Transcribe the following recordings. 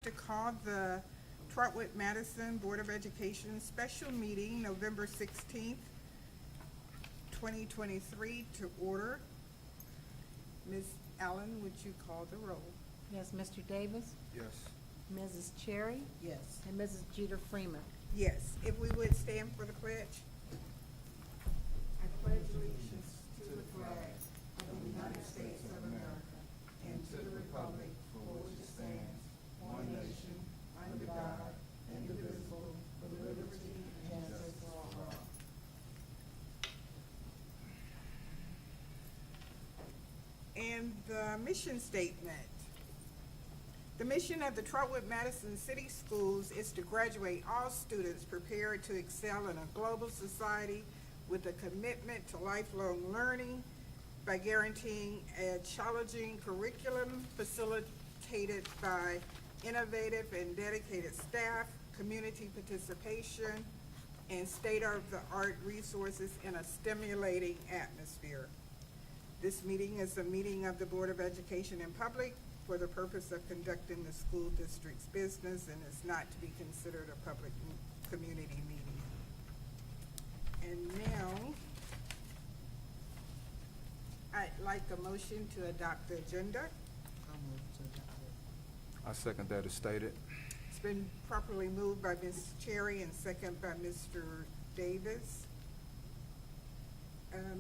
To call the Trotwood-Madison Board of Education special meeting November 16th, 2023 to order. Ms. Allen, would you call the roll? Yes, Mr. Davis, Yes. Mrs. Cherry, Yes. and Mrs. Jeter Freeman. Yes, if we would stand for the pledge. I pledge allegiance to the flag of the United States of America and to the republic for which it stands, one nation, under God, indivisible, with liberty and justice for all. And the mission statement. The mission of the Trotwood-Madison City Schools is to graduate all students prepared to excel in a global society with a commitment to lifelong learning by guaranteeing a challenging curriculum facilitated by innovative and dedicated staff, community participation, and state-of-the-art resources in a stimulating atmosphere. This meeting is a meeting of the Board of Education in public for the purpose of conducting the school district's business and is not to be considered a public community meeting. And now, I'd like a motion to adopt the agenda. I'll move to adopt it. I second that as stated. It's been properly moved by Ms. Cherry and second by Mr. Davis.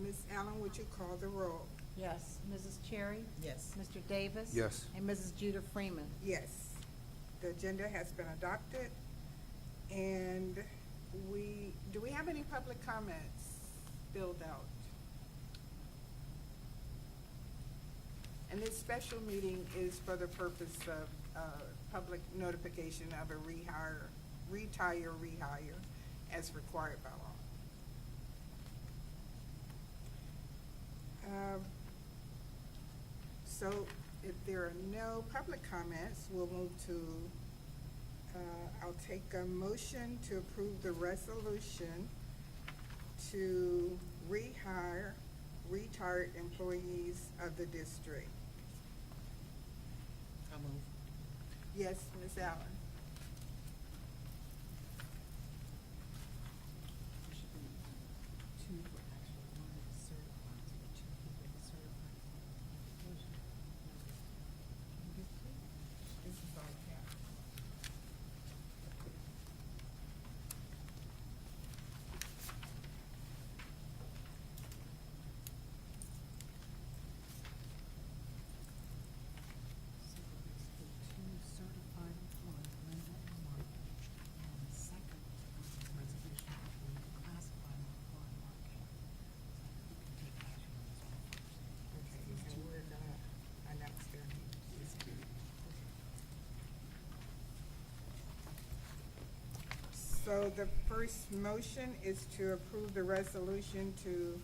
Ms. Allen, would you call the roll? Yes, Mrs. Cherry, Yes. Mr. Davis. Yes. And Mrs. Jeter Freeman. Yes, the agenda has been adopted. And do we have any public comments filled out? And this special meeting is for the purpose of public notification of a retire, as required by law. So if there are no public comments, we'll move to, I'll take a motion to approve the resolution to rehire retired employees of the district. I'll move. Yes, Ms. Allen? There should be two for actual, one is certified, so the two people are certified. Motion. This is all cap. So it's the two certified employees, Linda and Mark, and the second resolution of the classified employee, Mark. So we can take action on this one first. Okay, and we're gonna announce their names. So the first motion is to approve the resolution to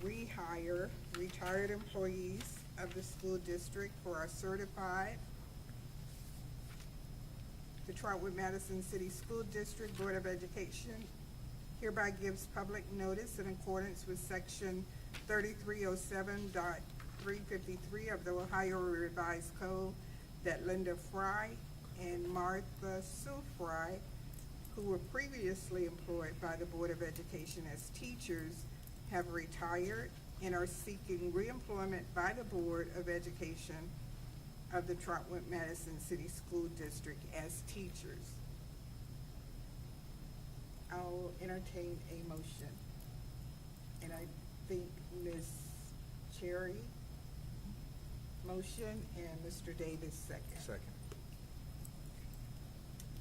rehire retired employees of the school district for our certified. The Trotwood-Madison City School District Board of Education hereby gives public notice in accordance with section 3307.353 of the Ohio Revised Code that Linda Fry and Martha Sue Fry, who were previously employed by the Board of Education as teachers, have retired and are seeking reemployment by the Board of Education of the Trotwood-Madison City School District as teachers. I'll entertain a motion. And I think Ms. Cherry motion and Mr. Davis second. Second.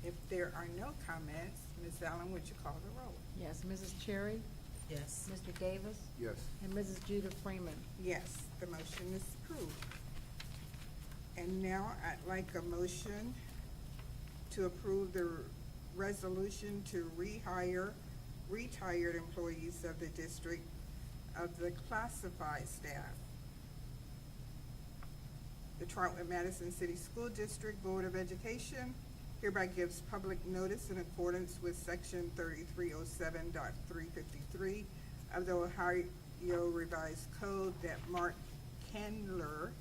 If there are no comments, Ms. Allen, would you call the roll? Yes, Mrs. Cherry, Yes. Mr. Davis, Yes. and Mrs. Jeter Freeman. Yes, the motion is approved. And now I'd like a motion to approve the resolution to rehire retired employees of the district of the classified staff. The Trotwood-Madison City School District Board of Education hereby gives public notice in accordance with section 3307.353 of the Ohio Revised Code that Mark Kendler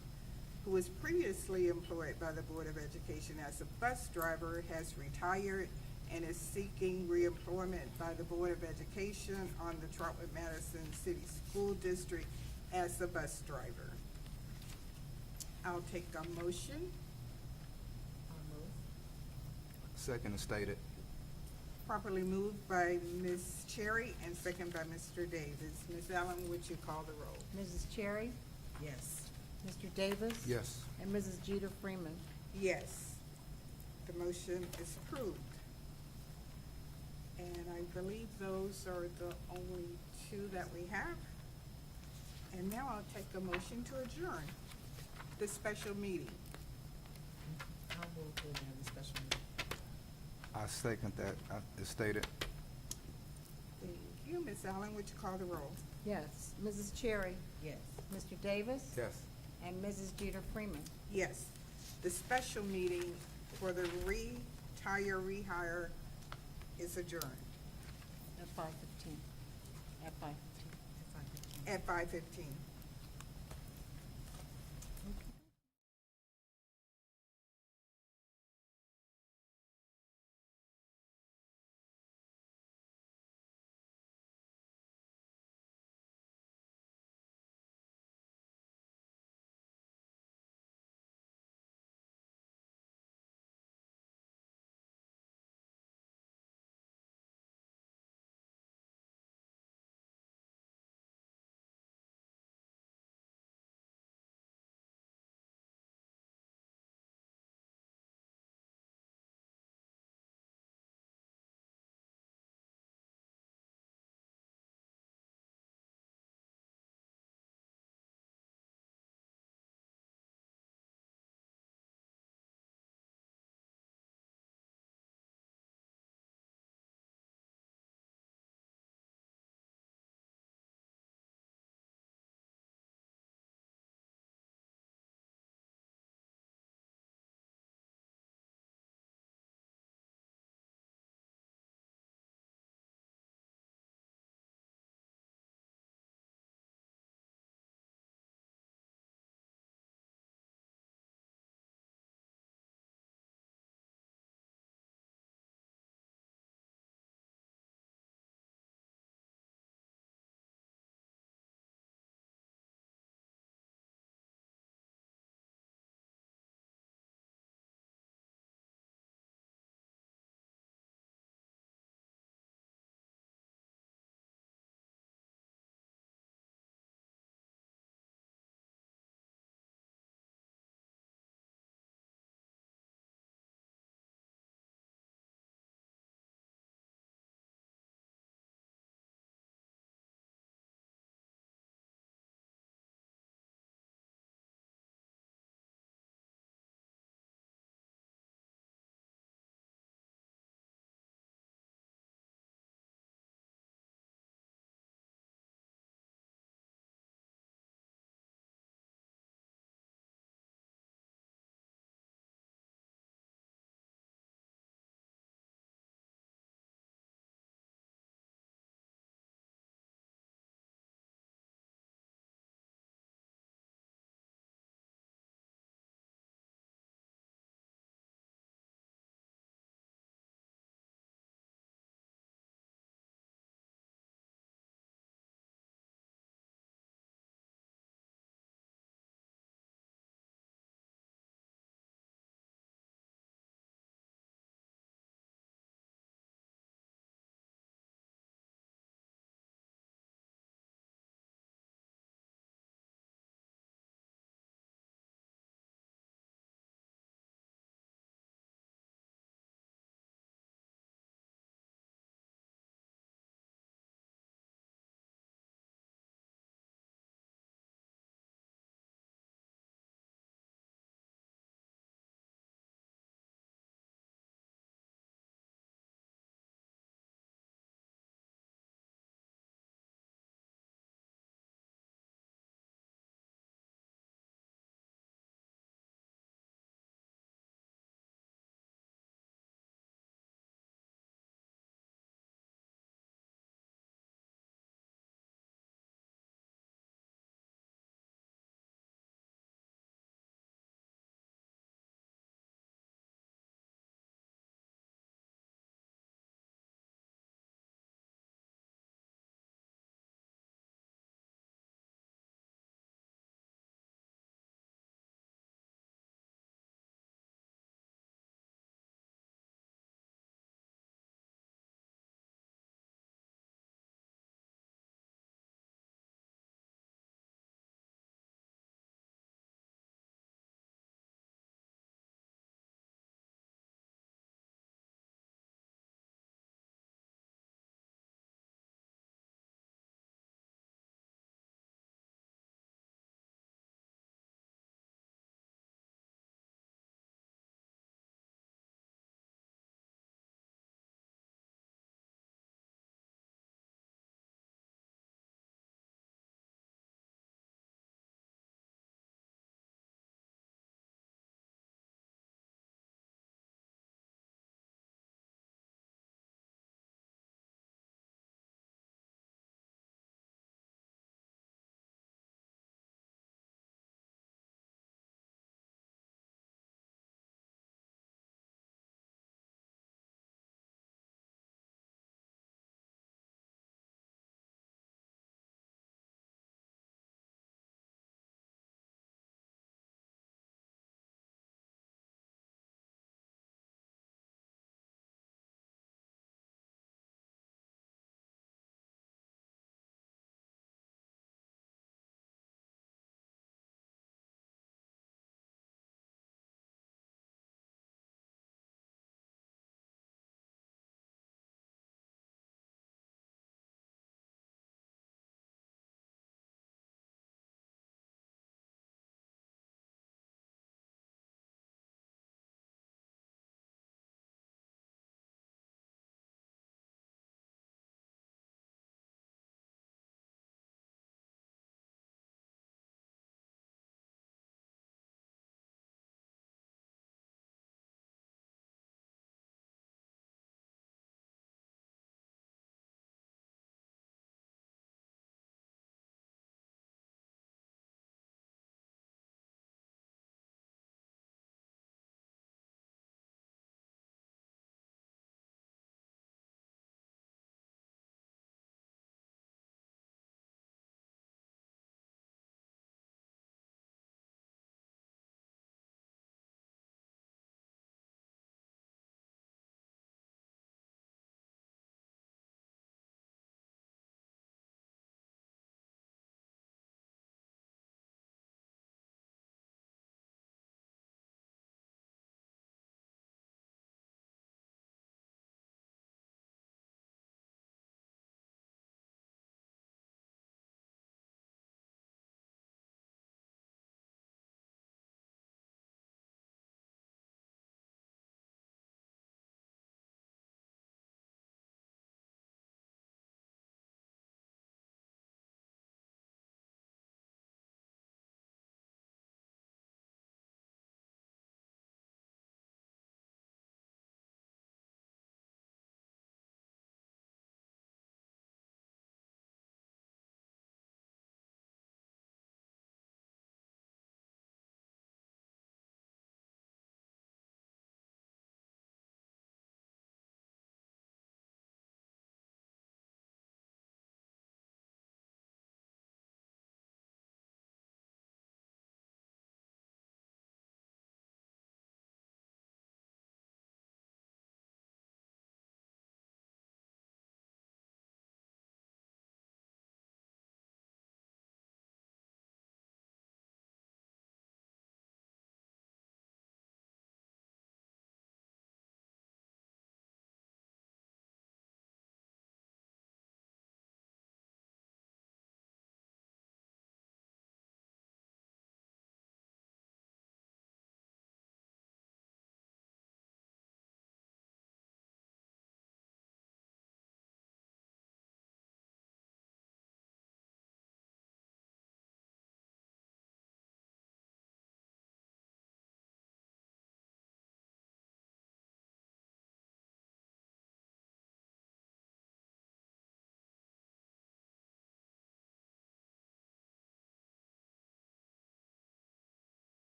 who was previously employed by the Board of Education as a bus driver, has retired and is seeking reemployment by the Board of Education on the Trotwood-Madison City School District as a bus driver. I'll take a motion. I'll move. Second is stated. Properly moved by Ms. Cherry and second by Mr. Davis. Ms. Allen, would you call the roll? Mrs. Cherry? Yes. Mr. Davis? Yes. And Mrs. Judah Freeman. Yes, the motion is approved. And I believe those are the only two that we have. And now I'll take a motion to adjourn the special meeting. I'll move to adjourn the special meeting. I second that. It's stated. Thank you. Ms. Allen, would you call the roll? Yes. Mrs. Cherry? Yes. Mr. Davis? Yes. And Mrs. Judah Freeman. Yes, the special meeting for the rehire is adjourned At 5:15. At 5:15. at 5:15.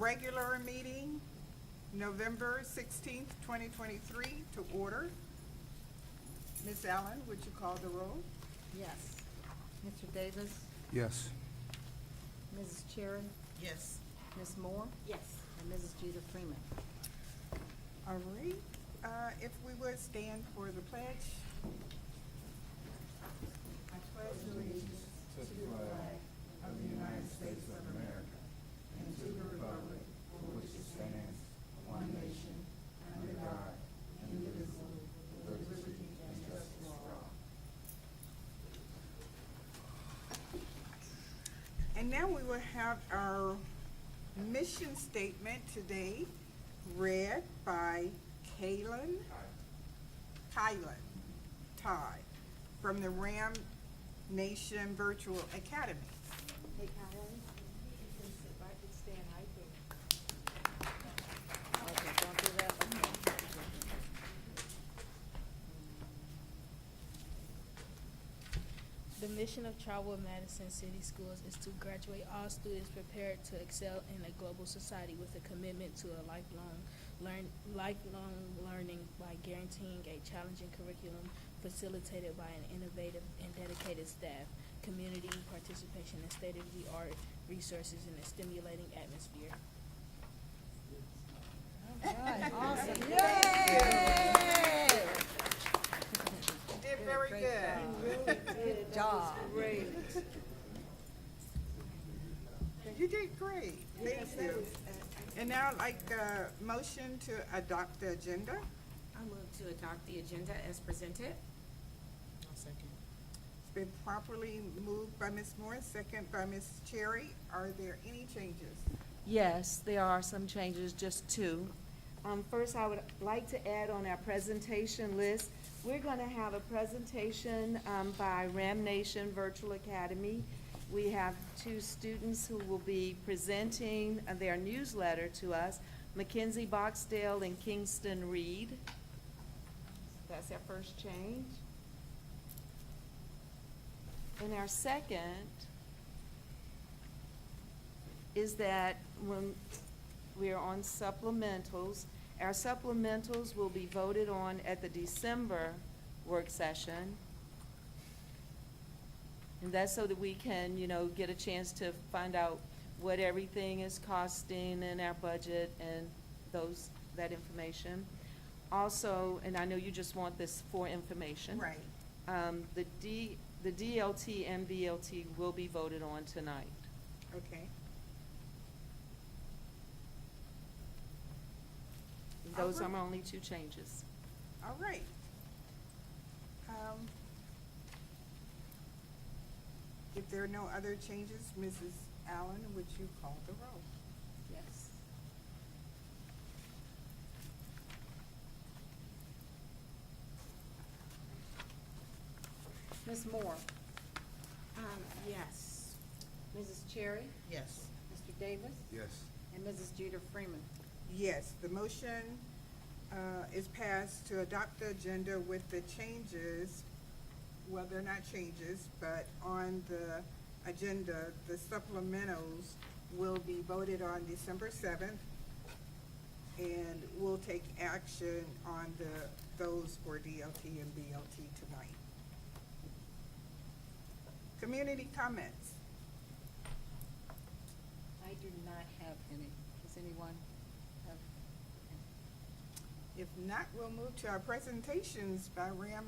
regular meeting, November 16th, 2023, to order. Ms. Allen, would you call the roll? Yes. Mr. Davis? Yes. Mrs. Cherry? Yes. Ms. Moore? Yes. And Mrs. Jeter Freeman. All right, if we would stand for the pledge. I pledge allegiance To the flag of the United States of America and to the republic for which it stands, one nation, under God, indivisible, with liberty and justice for all. And now we will have our mission statement today read by Kylan Todd from the Ram Nation Virtual Academy. Hey, Colin, you can sit right and stand right there. Okay, don't do that. Okay. The mission of Trotwood-Madison City Schools is to graduate all students prepared to excel in a global society with a commitment to a lifelong learning by guaranteeing a challenging curriculum facilitated by an innovative and dedicated staff, community participation, and state-of-the-art resources in a stimulating atmosphere. Awesome. Yay! You did very Great good. job. Good job. Great. You did great. Thank you. And now I'd like a motion to adopt the agenda. I move to adopt the agenda as presented. I'll second. It's been properly moved by Ms. Moore, second by Ms. Cherry. Are there any changes? Yes, there are some changes, just two. First, I would like to add on our presentation list, we're gonna have a presentation, by Ram Nation Virtual Academy. We have two students who will be presenting their newsletter to us, Mackenzie Boxdale and Kingston Reed. That's our first change. And our second is that when we're on supplementals, our supplementals will be voted on at the December work session. And that's so that we can, get a chance to find out what everything is costing in our budget and that information. Also, and I know you just want this for information. Right. The DLT and BLT will be voted on tonight. Okay. Those are Alright. my only two changes. All right. If there are no other changes, Mrs. Allen, would you call the roll? Yes. Ms. Moore? Yes. Mrs. Cherry? Yes. Mr. Davis? Yes. And Mrs. Jeter Freeman. Yes, the motion is passed to adopt the agenda with the changes. Well, they're not changes, but on the agenda, the supplementals will be voted on December 7th, and we'll take action on those for DLT and BLT tonight. Community comments. I do not have any. Does anyone have? If not, we'll move to our presentations by Ram.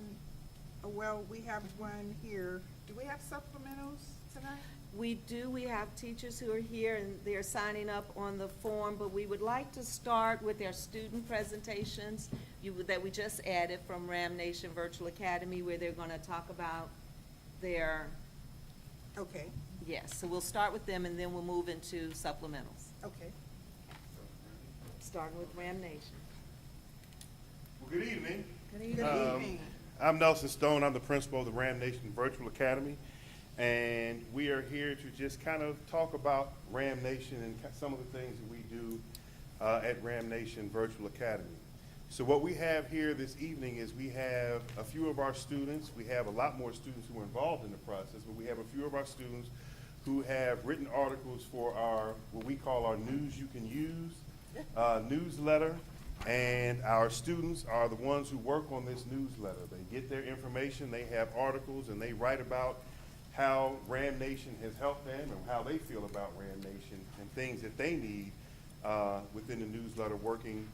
Well, we have one here. Do we have supplementals tonight? We do, we have teachers who are here and they're signing up on the form, but we would like to start with our student presentations that we just added from Ram Nation Virtual Academy, where they're gonna talk about their, Okay, yes, so we'll start with them and then we'll move into supplementals, okay. starting with Ram Nation. Well, good evening. Good evening. I'm Nelson Stone. I'm the principal of the Ram Nation Virtual Academy. And we are here to just kind of talk about Ram Nation and some of the things that we do at Ram Nation Virtual Academy. So what we have here this evening is we have a few of our students. We have a lot more students who are involved in the process, but we have a few of our students who have written articles for our, what we call our News You Can Use newsletter. And our students are the ones who work on this newsletter. They get their information, they have articles, and they write about how Ram Nation has helped them and how they feel about Ram Nation and things that they need within the newsletter working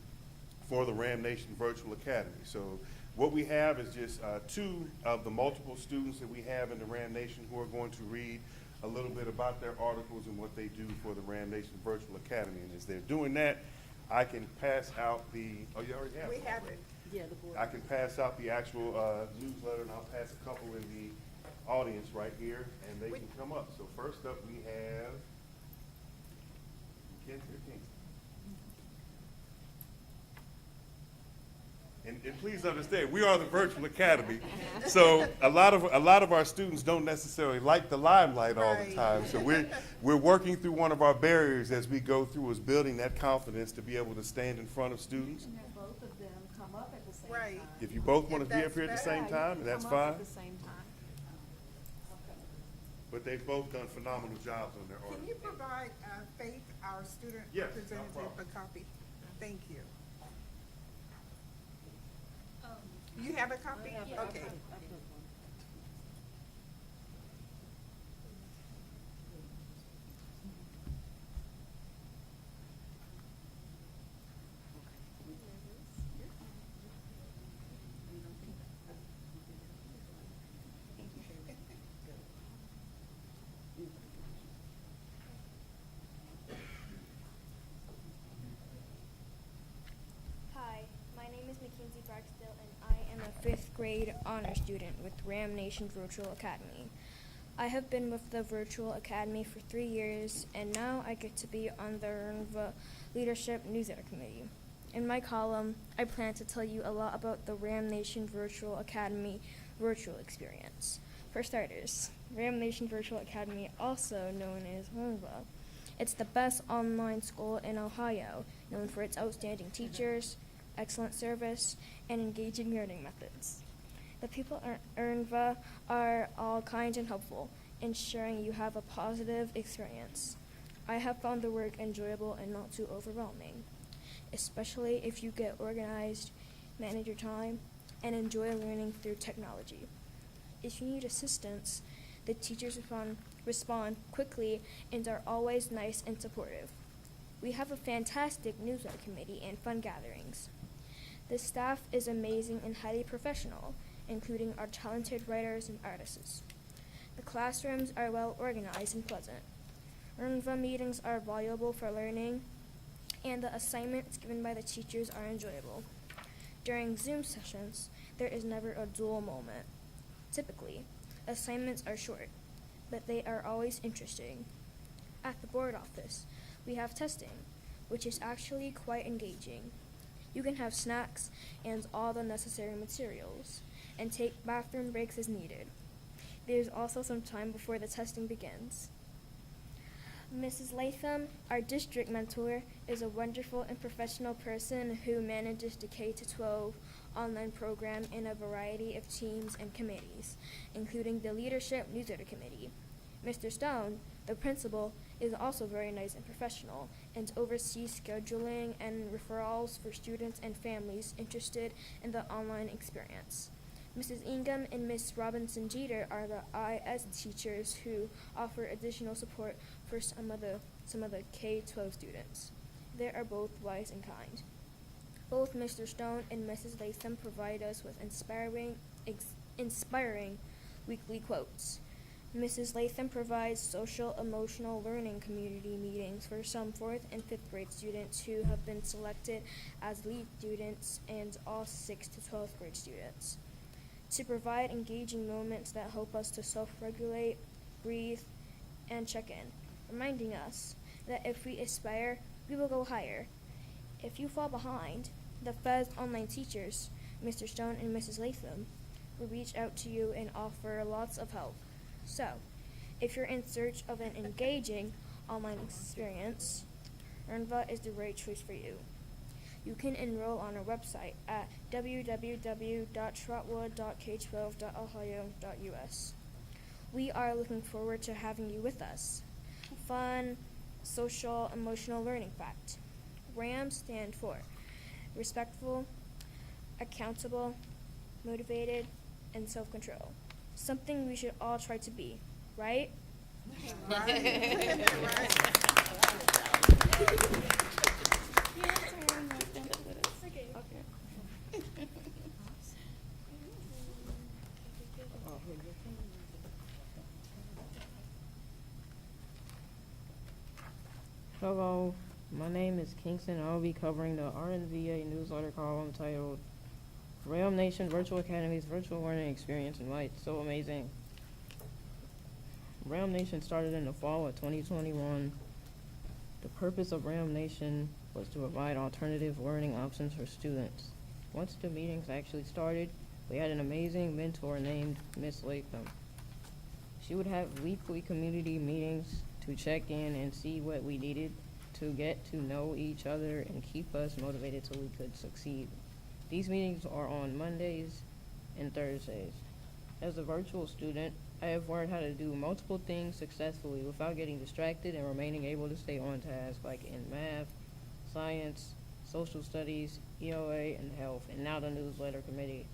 for the Ram Nation Virtual Academy. So what we have is just two of the multiple students that we have in the Ram Nation who are going to read a little bit about their articles and what they do for the Ram Nation Virtual Academy. And as they're doing that, I can pass out the, oh, you already have it? We have it. Yeah, the board. I can pass out the actual newsletter, and I'll pass a couple in the audience right here, and they can come up. So first up, we have Ken. And please understand, we are the virtual academy, so a lot of our students don't necessarily like the limelight all the Right. time. So we're working through one of our barriers as we go through, is building that confidence to be able to stand in front of students. And have both of them come up at the same Right. time. If you both want If to be up that's here at the better. same Yeah, you time, can that's come up fine. at the same time. But they've both done phenomenal jobs on their Can art. you provide Faith, our student Yes, no representative, problem. a copy? Thank you. You have a copy? Okay. Hi, my name is Mackenzie Barksdale, and I am a 5th grade honor student with Ram Nation Virtual Academy. I have been with the Virtual Academy for 3 years, and now I get to be on the RNVA Leadership Newsletter Committee. In my column, I plan to tell you a lot about the Ram Nation Virtual Academy virtual experience. For starters, Ram Nation Virtual Academy, also known as RNVA, it's the best online school in Ohio, known for its outstanding teachers, excellent service, and engaging learning methods. The people at RNVA are all kind and helpful, ensuring you have a positive experience. I have found the work enjoyable and not too overwhelming, especially if you get organized, manage your time, and enjoy learning through technology. If you need assistance, the teachers respond quickly and are always nice and supportive. We have a fantastic newsletter committee and fun gatherings. The staff is amazing and highly professional, including our talented writers and artists. The classrooms are well organized and pleasant. RNVA meetings are valuable for learning, and the assignments given by the teachers are enjoyable. During Zoom sessions, there is never a dull moment. Typically, assignments are short, but they are always interesting. At the board office, we have testing, which is actually quite engaging. You can have snacks and all the necessary materials, and take bathroom breaks as needed. There's also some time before the testing begins. Mrs. Latham, our district mentor, is a wonderful and professional person who manages the K-12 online program in a variety of teams and committees, including the Leadership Newsletter Committee. Mr. Stone, the principal, is also very nice and professional and oversees scheduling and referrals for students and families interested in the online experience. Mrs. Ingham and Miss Robinson Jeter are the IS teachers who offer additional support for some of the K-12 students. They are both wise and kind. Both Mr. Stone and Mrs. Latham provide us with inspiring weekly quotes. Mrs. Latham provides social-emotional learning community meetings for some 4th and 5th grade students who have been selected as lead students and all 6th to 12th grade students, to provide engaging moments that help us to self-regulate, breathe, and check in, reminding us that if we aspire, we will go higher. If you fall behind, the FES online teachers, Mr. Stone and Mrs. Latham, will reach out to you and offer lots of help. So, if you're in search of an engaging online experience, RNVA is the right choice for you. You can enroll on our website at www.trotwood.k12.ohio.us. We are looking forward to having you with us. Fun, social, emotional learning fact. RAM stand for respectful, accountable, motivated, and self-control. Something we should all try to be, right? Hello, my name is Kingston. I'll be covering the RNVA newsletter column titled Realm Nation Virtual Academy's Virtual Learning Experience and Why It's So Amazing. Realm Nation started in the fall of 2021. The purpose of Realm Nation was to provide alternative learning options for students. Once the meetings actually started, we had an amazing mentor named Miss Latham. She would have weekly community meetings to check in and see what we needed to get to know each other and keep us motivated so we could succeed. These meetings are on Mondays and Thursdays. As a virtual student, I have learned how to do multiple things successfully without getting distracted and remaining able to stay on task, like in math, science, social studies, ELA, and health, and now the newsletter committee.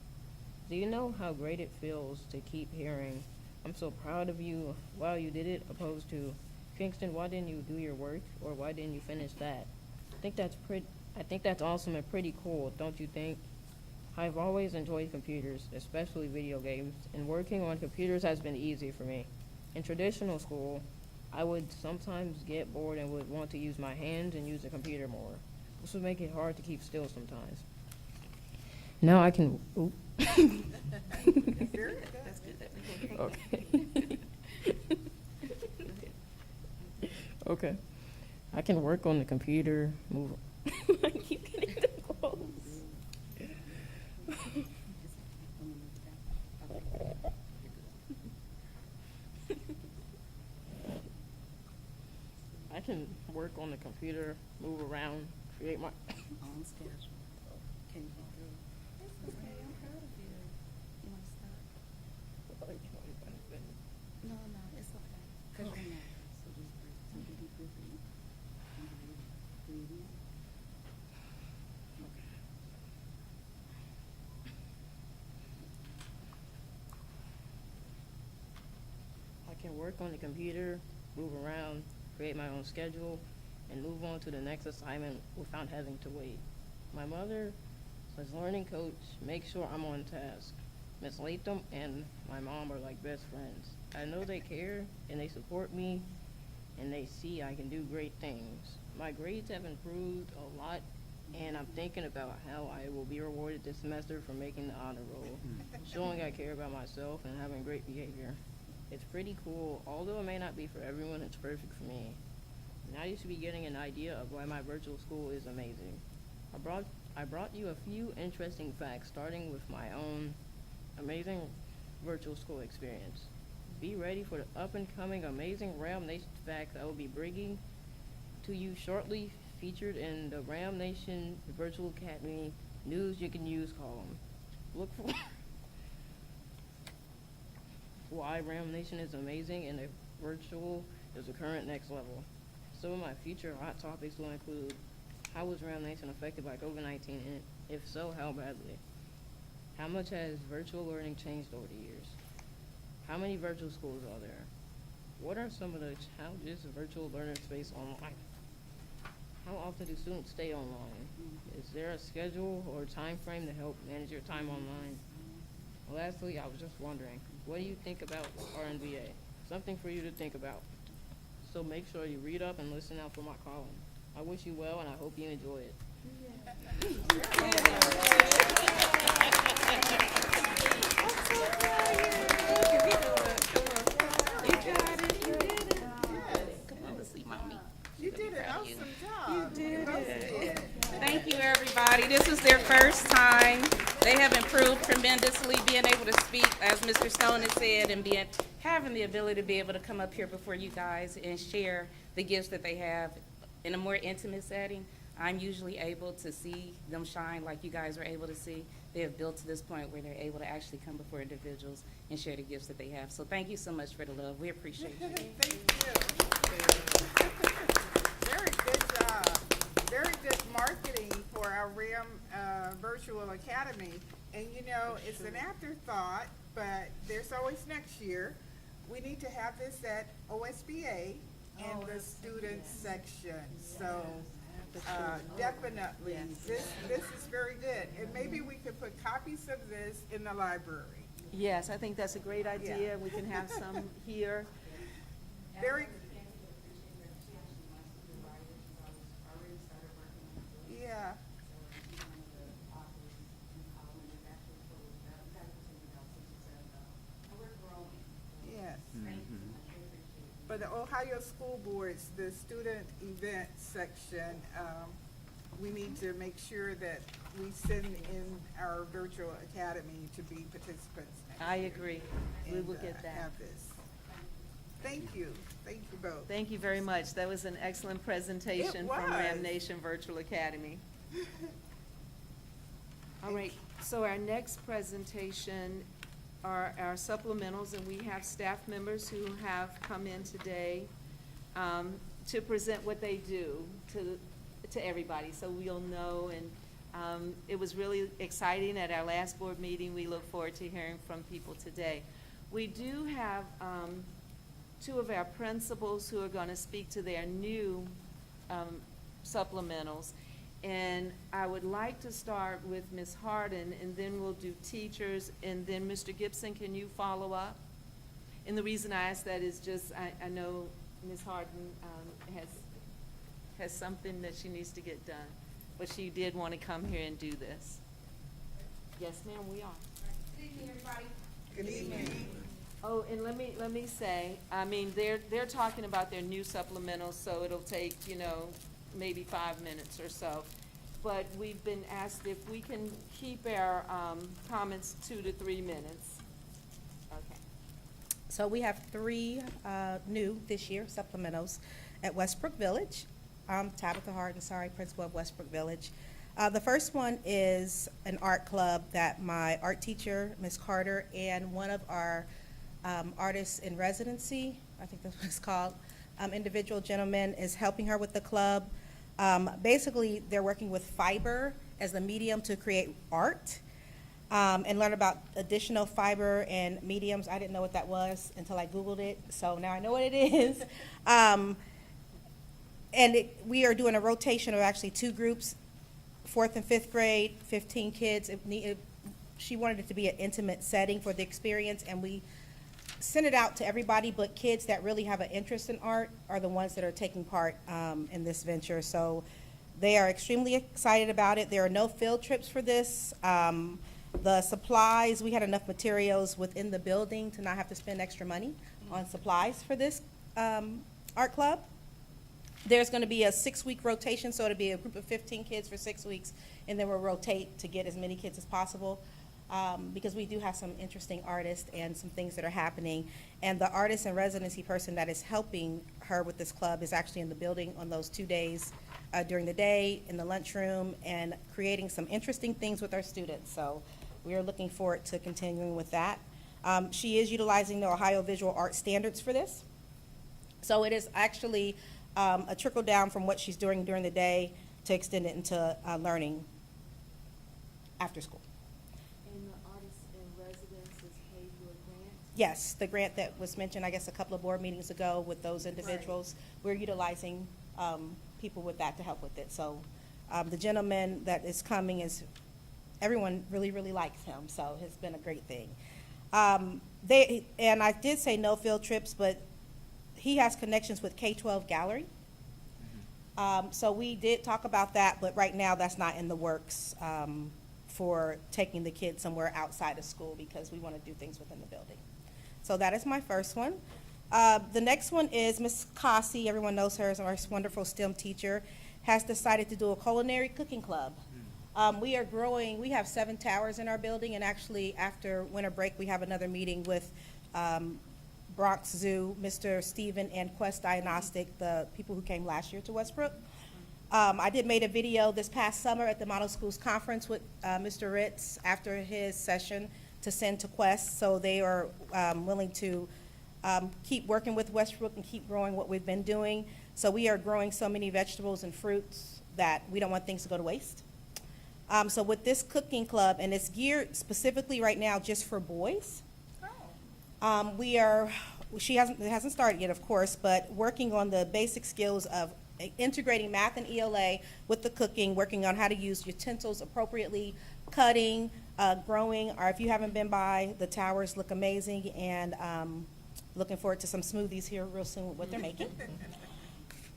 Do you know how great it feels to keep hearing, "I'm so proud of you, wow, you did it," opposed to, "Kingston, why didn't you do your work?" or "Why didn't you finish that?" I think that's awesome and pretty cool, don't you think? I've always enjoyed computers, especially video games, and working on computers has been easy for me. In traditional school, I would sometimes get bored and would want to use my hands and use the computer more. This would make it hard to keep still sometimes. Now I can, oop. That's good. Okay. Okay. I can work on the computer, move. I keep getting too close. I can work on the computer, move around, create my. On schedule. Can you do? It's okay, I'm proud of you. You wanna start? No, it's okay. Cause you're not, so just breathe. So you deep breathing. Breathe in. Okay. I can work on the computer, move around, create my own schedule, and move on to the next assignment without having to wait. My mother, as learning coach, makes sure I'm on task. Miss Latham and my mom are like best friends. I know they care and they support me and they see I can do great things. My grades have improved a lot and I'm thinking about how I will be rewarded this semester for making the honor roll, showing I care about myself and having great behavior. It's pretty cool, although it may not be for everyone, it's perfect for me. Now you should be getting an idea of why my virtual school is amazing. I brought you a few interesting facts, starting with my own amazing virtual school experience. Be ready for the up-and-coming amazing Ram Nation facts I will be bringing to you shortly, featured in the Ram Nation Virtual Academy News You Can Use column. Look for why Ram Nation is amazing and the virtual is the current next level. Some of my future hot topics will include: how was Ram Nation affected by COVID-19, and if so, how badly? How much has virtual learning changed over the years? How many virtual schools are there? What are some of the challenges virtual learners face online? How often do students stay online? Is there a schedule or time frame to help manage your time online? Lastly, I was just wondering, what do you think about RNVA? Something for you to think about. So make sure you read up and listen out for my column. I wish you well and I hope you enjoy it. You did an awesome job. You did it. Thank you, everybody. This is their first time. They have improved tremendously, being able to speak, as Mr. Stone has said, and having the ability to be able to come up here before you guys and share the gifts that they have in a more intimate setting. I'm usually able to see them shine like you guys are able to see. They have built to this point where they're able to actually come before individuals and share the gifts that they have. So thank you so much for the love. We appreciate you. Thank you. Very good job. Very good marketing for our RAM Virtual Academy. And you know, it's an afterthought, but there's always next year. We need to have this at OSBA in the student section. So definitely, this is very good. And maybe we could put copies of this in the library. Yes, I think that's a great idea. We can have some here. Very, yeah. Yes. For the Ohio School Boards, the student event section, we need to make sure that we send in our virtual academy to be participants. I agree. We and, will get that. Have this. Thank you. Thank you both. Thank you very much. That was an excellent presentation from Ram was. Nation Virtual Academy. All right, so our next presentation are our supplementals, and we have staff members who have come in today to present what they do to everybody, so we'll know. And it was really exciting at our last board meeting. We look forward to hearing from people today. We do have two of our principals who are going to speak to their new supplementals. And I would like to start with Ms. Harden, and then we'll do teachers, and then Mr. Gibson, can you follow up? And the reason I ask that is just, I know Ms. Harden has something that she needs to get done, but she did want to come here and do this. Yes, ma'am, we are. Good evening, everybody. Good evening. Oh, and let me say, I mean, they're talking about their new supplementals, so it'll take, maybe 5 minutes or so. But we've been asked if we can keep our comments 2 to 3 minutes. Okay. So we have 3 new this year supplementals at Westbrook Village. I'm Tabitha Harden, principal of Westbrook Village. The first one is an art club that my art teacher, Ms. Carter, and one of our artists in residency, I think that's what it's called, individual gentleman is helping her with the club. Basically, they're working with fiber as the medium to create art and learn about additional fiber and mediums. I didn't know what that was until I Googled it, so now I know what it is. We are doing a rotation of actually 2 groups, 4th and 5th grade, 15 kids. She wanted it to be an intimate setting for the experience, and we sent it out to everybody, but kids that really have an interest in art are the ones that are taking part in this venture. So they are extremely excited about it. There are no field trips for this. The supplies, we had enough materials within the building to not have to spend extra money on supplies for this art club. There's going to be a 6-week rotation, so it'll be a group of 15 kids for 6 weeks, and then we'll rotate to get as many kids as possible. Because we do have some interesting artists and some things that are happening. And the artist and residency person that is helping her with this club is actually in the building on those 2 days during the day, in the lunchroom, and creating some interesting things with our students. So we are looking forward to continuing with that. She is utilizing the Ohio Visual Arts Standards for this. So it is actually a trickle down from what she's doing during the day to extend it into learning after school. Yes, the grant that was mentioned, I guess, a couple of board meetings ago with those individuals. We're utilizing people with that to help with it. So the gentleman that is coming everyone really, really likes him, so it's been a great thing. And I did say no field trips, but he has connections with K-12 Gallery. So we did talk about that, but right now that's not in the works for taking the kids somewhere outside of school because we want to do things within the building. So that is my first one. The next one is Ms. Cassie, everyone knows her as our wonderful STEM teacher, has decided to do a culinary cooking club. We are growing, we have 7 towers in our building, and actually after winter break we have another meeting with Bronx Zoo, Mr. Stephen, and Quest Diagnostic, the people who came last year to Westbrook. I did made a video this past summer at the Model Schools Conference with Mr. Ritz after his session to send to Quest, so they are willing to keep working with Westbrook and keep growing what we've been doing. So we are growing so many vegetables and fruits that we don't want things to go to waste. So with this cooking club, and it's geared specifically right now just for boys, it hasn't started yet, of course, but working on the basic skills of integrating math and ELA with the cooking, working on how to use utensils appropriately, cutting, growing, or if you haven't been by, the towers look amazing, and looking forward to some smoothies here real soon with what they're making.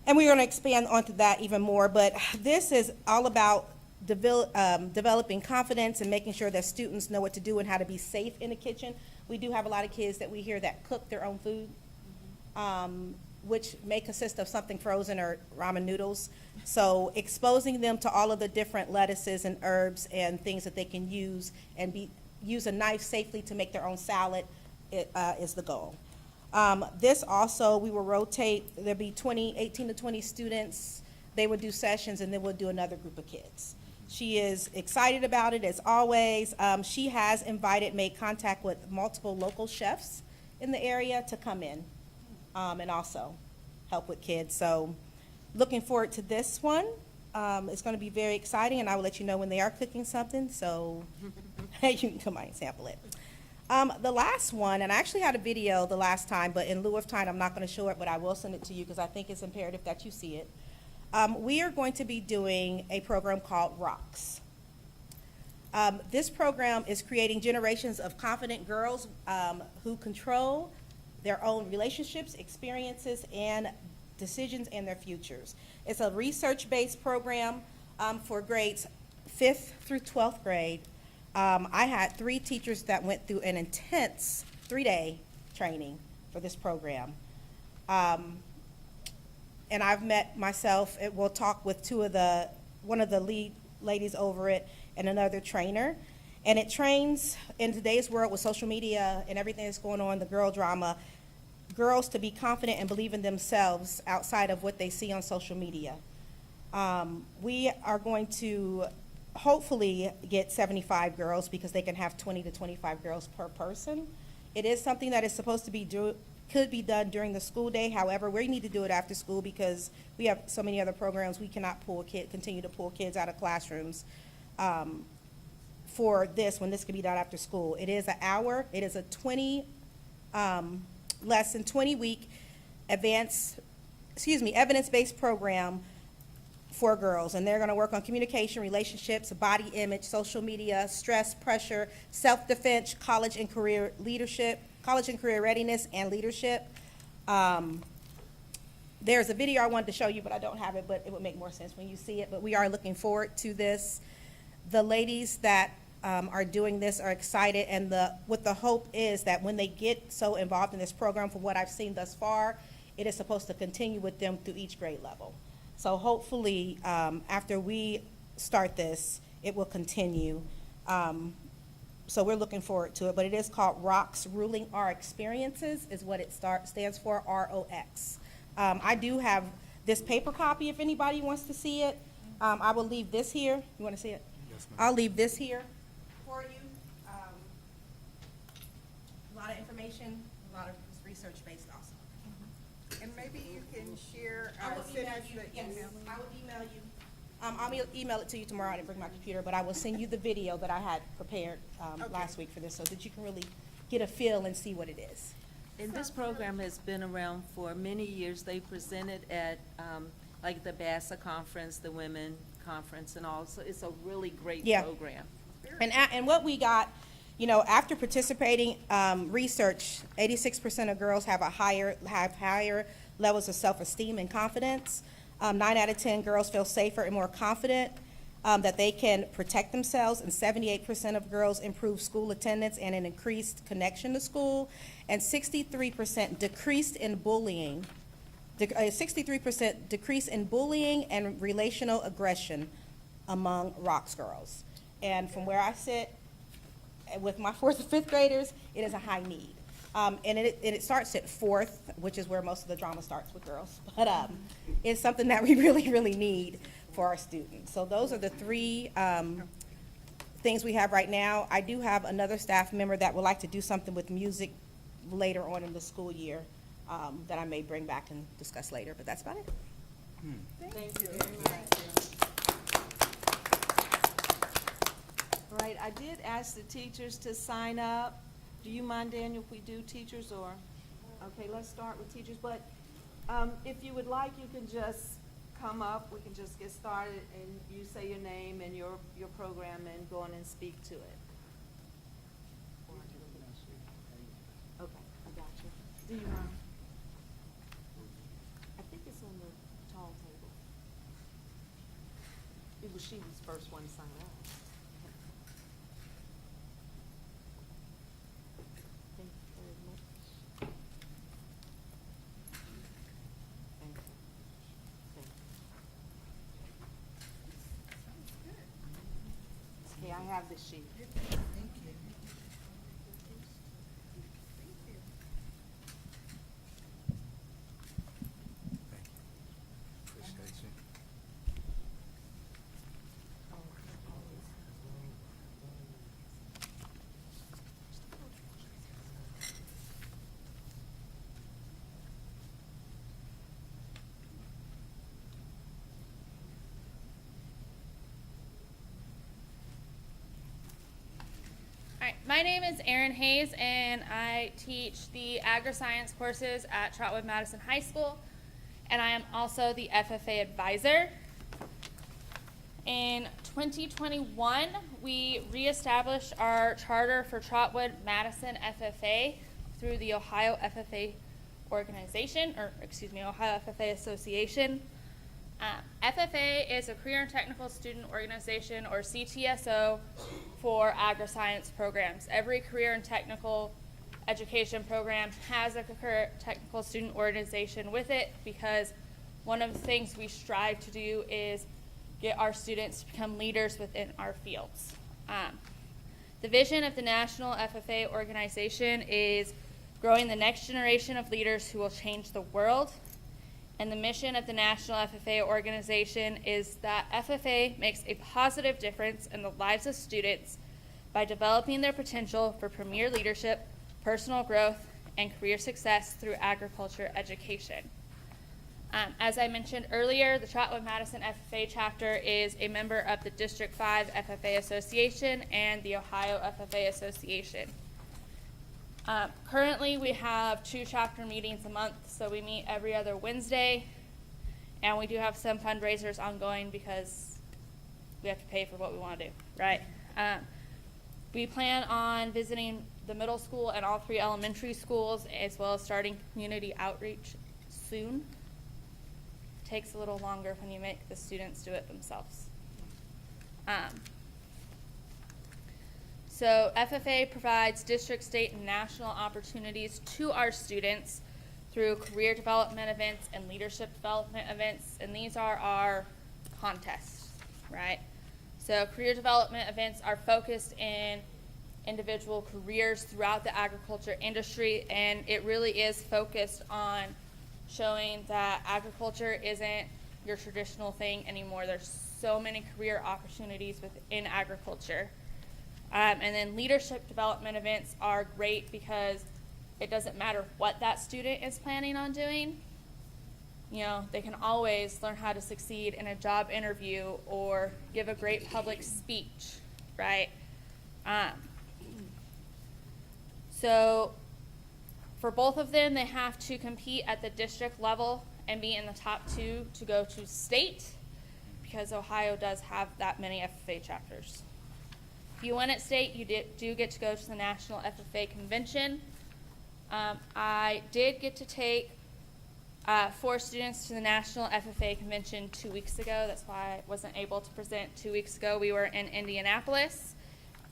And we're going to expand onto that even more, but this is all about developing confidence and making sure that students know what to do and how to be safe in the kitchen. We do have a lot of kids that we hear that cook their own food, which may consist of something frozen or ramen noodles. So exposing them to all of the different lettuces and herbs and things that they can use and use a knife safely to make their own salad is the goal. This also, we will rotate, there'll be 18 to 20 students. They would do sessions, and then we'll do another group of kids. She is excited about it, as always. She has made contact with multiple local chefs in the area to come in and also help with kids. So looking forward to this one. It's going to be very exciting, and I will let you know when they are cooking something, so you can come by and sample it. The last one, and I actually had a video the last time, but in lieu of time, I'm not going to show it, but I will send it to you because I think it's imperative that you see it. We are going to be doing a program called ROCKS. This program is creating generations of confident girls who control their own relationships, experiences, and decisions in their futures. It's a research-based program for grades 5th through 12th grade. I had 3 teachers that went through an intense 3-day training for this program. And I've met myself, we'll talk with one of the lead ladies over it and another trainer. And it trains, in today's world with social media and everything that's going on, the girl drama, girls to be confident and believe in themselves outside of what they see on social media. We are going to hopefully get 75 girls because they can have 20 to 25 girls per person. It is something that is supposed to be could be done during the school day. However, we need to do it after school because we have so many other programs. We cannot continue to pull kids out of classrooms for this when this can be done after school. It is an hour. It is a 20-week evidence-based program for girls, and they're going to work on communication, relationships, body image, social media, stress, pressure, self-defense, college and career readiness, and leadership. There's a video I wanted to show you, but I don't have it, but it would make more sense when you see it. But we are looking forward to this. The ladies that are doing this are excited, and what the hope is that when they get so involved in this program, from what I've seen thus far, it is supposed to continue with them through each grade level. So hopefully, after we start this, it will continue. So we're looking forward to it, but it is called ROCKS, Ruling Our Experiences is what it stands for, ROX. I do have this paper copy if anybody wants to see it. I will leave this here. You want to see it? Yes, ma'am. I'll leave this here for you. A lot of information, a lot of research-based also. And maybe you can share, I will send email us you, the yes, email. I will email you. I'll email it to you tomorrow. I didn't bring my computer, but I will send you the video that I had prepared Okay. last week for this so that you can really get a feel and see what it is. And this program has been around for many years. They presented at, like the BASA conference, the women conference and all, so it's a really great Yeah. program. And what we got, after participating, research, 86% of girls have higher levels of self-esteem and confidence. 9 out of 10 girls feel safer and more confident that they can protect themselves, and 78% of girls improve school attendance and an increased connection to school, and 63% decreased in bullying. 63% decrease in bullying and relational aggression among ROCKS girls. And from where I sit, with my 4th and 5th graders, it is a high need. And it starts at 4th, which is where most of the drama starts with girls. But it's something that we really, really need for our students. So those are the 3 things we have right now. I do have another staff member that would like to do something with music later on in the school year, that I may bring back and discuss later, but that's about it. Thank you very much. All right, I did ask the teachers to sign up. Do you mind, Daniel, if we do teachers, or? Okay, let's start with teachers, but if you would like, you can just come up. We can just get started, and you say your name and your program and go on and speak to it. Okay, I got you. Do you mind? I think it's on the tall table. She was first one to sign up. Thank you very much. Thank you. Thank you. Okay, I have the sheet. Thank you. Appreciate you. All right, my name is Erin Hayes, and I teach the agri-science courses at Trotwood-Madison High School, and I am also the FFA advisor. In 2021, we reestablished our charter for Trotwood-Madison FFA through the Ohio FFA organization, Ohio FFA Association. FFA is a Career and Technical Student Organization, or CTSO, for agri-science programs. Every career and technical education program has a career technical student organization with it, because one of the things we strive to do is get our students to become leaders within our fields. The vision of the National FFA organization is growing the next generation of leaders who will change the world. And the mission of the National FFA organization is that FFA makes a positive difference in the lives of students by developing their potential for premier leadership, personal growth, and career success through agriculture education. As I mentioned earlier, the Trotwood-Madison FFA chapter is a member of the District 5 FFA Association and the Ohio FFA Association. Currently, we have 2 chapter meetings a month, so we meet every other Wednesday, and we do have some fundraisers ongoing because we have to pay for what we want to do, right? We plan on visiting the middle school and all 3 elementary schools, as well as starting community outreach soon. Takes a little longer when you make the students do it themselves. So FFA provides district, state, and national opportunities to our students through career development events and leadership development events, and these are our contests, right? So career development events are focused in individual careers throughout the agriculture industry, and it really is focused on showing that agriculture isn't your traditional thing anymore. There's so many career opportunities within agriculture. And then leadership development events are great because it doesn't matter what that student is planning on doing. You know, they can always learn how to succeed in a job interview or give a great public speech, right? So for both of them, they have to compete at the district level and be in the top 2 to go to state, because Ohio does have that many FFA chapters. If you win at state, you do get to go to the National FFA Convention. I did get to take 4 students to the National FFA Convention 2 weeks ago. That's why I wasn't able to present 2 weeks ago. We were in Indianapolis.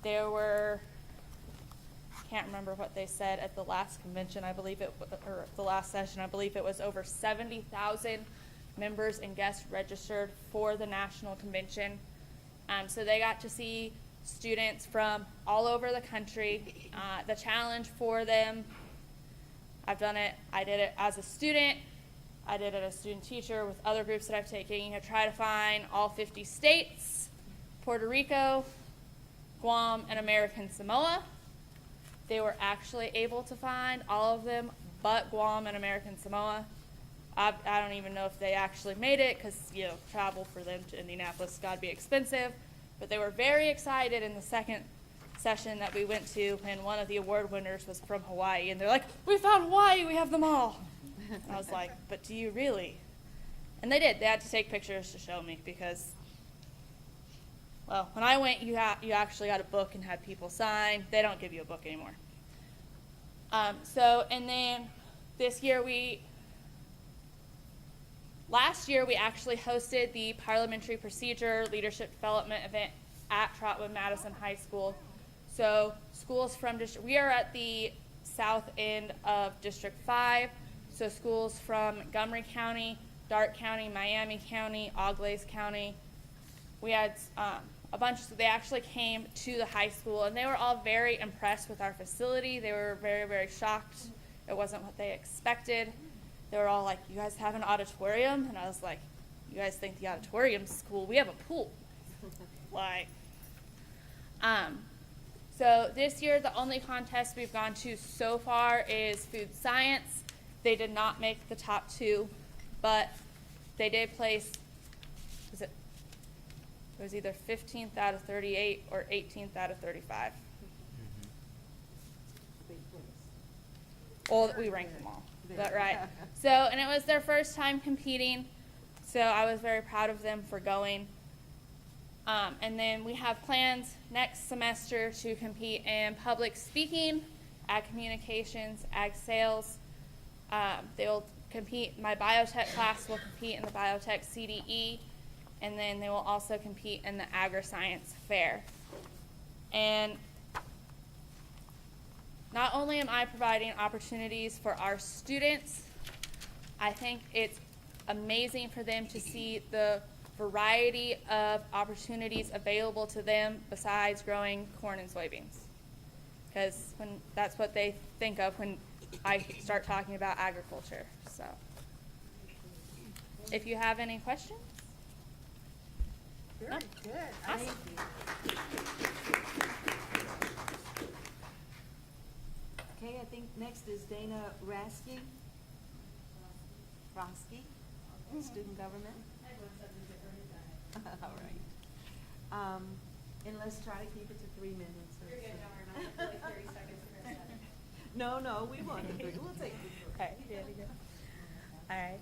There were, can't remember what they said at the last convention, or the last session, I believe it was over 70,000 members and guests registered for the national convention. So they got to see students from all over the country. The challenge for them, I did it as a student, I did it as a student teacher with other groups that I've taken. You try to find all 50 states, Puerto Rico, Guam, and American Samoa. They were actually able to find all of them but Guam and American Samoa. I don't even know if they actually made it because, you know, travel for them to Indianapolis has got to be expensive. But they were very excited in the second session that we went to, and one of the award winners was from Hawaii. And they're like, we found Hawaii, we have them all. And I was like, but do you really? And they did. They had to take pictures to show me because, well, when I went, you actually got a book and had people sign. They don't give you a book anymore. And then this year last year we actually hosted the Parliamentary Procedure Leadership Development event at Trotwood-Madison High School. So schools from we are at the south end of District 5, so schools from Montgomery County, Darke County, Miami County, Auglaize County. We had a bunch, they actually came to the high school, and they were all very impressed with our facility. They were very, very shocked. It wasn't what they expected. They were all like, you guys have an auditorium? And I was like, you guys think the auditorium's cool? We have a pool. Like, so this year, the only contest we've gone to so far is food science. They did not make the top 2, but they did place, it was either 15th out of 38 or 18th out of 35. Well, we ranked them all, but right. So, and it was their first time competing, so I was very proud of them for going. And then we have plans next semester to compete in public speaking, ag communications, ag sales. They'll compete, my biotech class will compete in the biotech CDE, and then they will also compete in the agri-science fair. And not only am I providing opportunities for our students, I think it's amazing for them to see the variety of opportunities available to them besides growing corn and soybeans. Because that's what they think of when I start talking about agriculture. So, if you have any questions? Very No. good. Awesome. Okay, I think next is Dana Rasky. Student government. All right. And let's try to keep it to 3 minutes. You're good, don't worry about it. Like 30 seconds. No, we want to. We'll take this. Okay, ready to go? All right.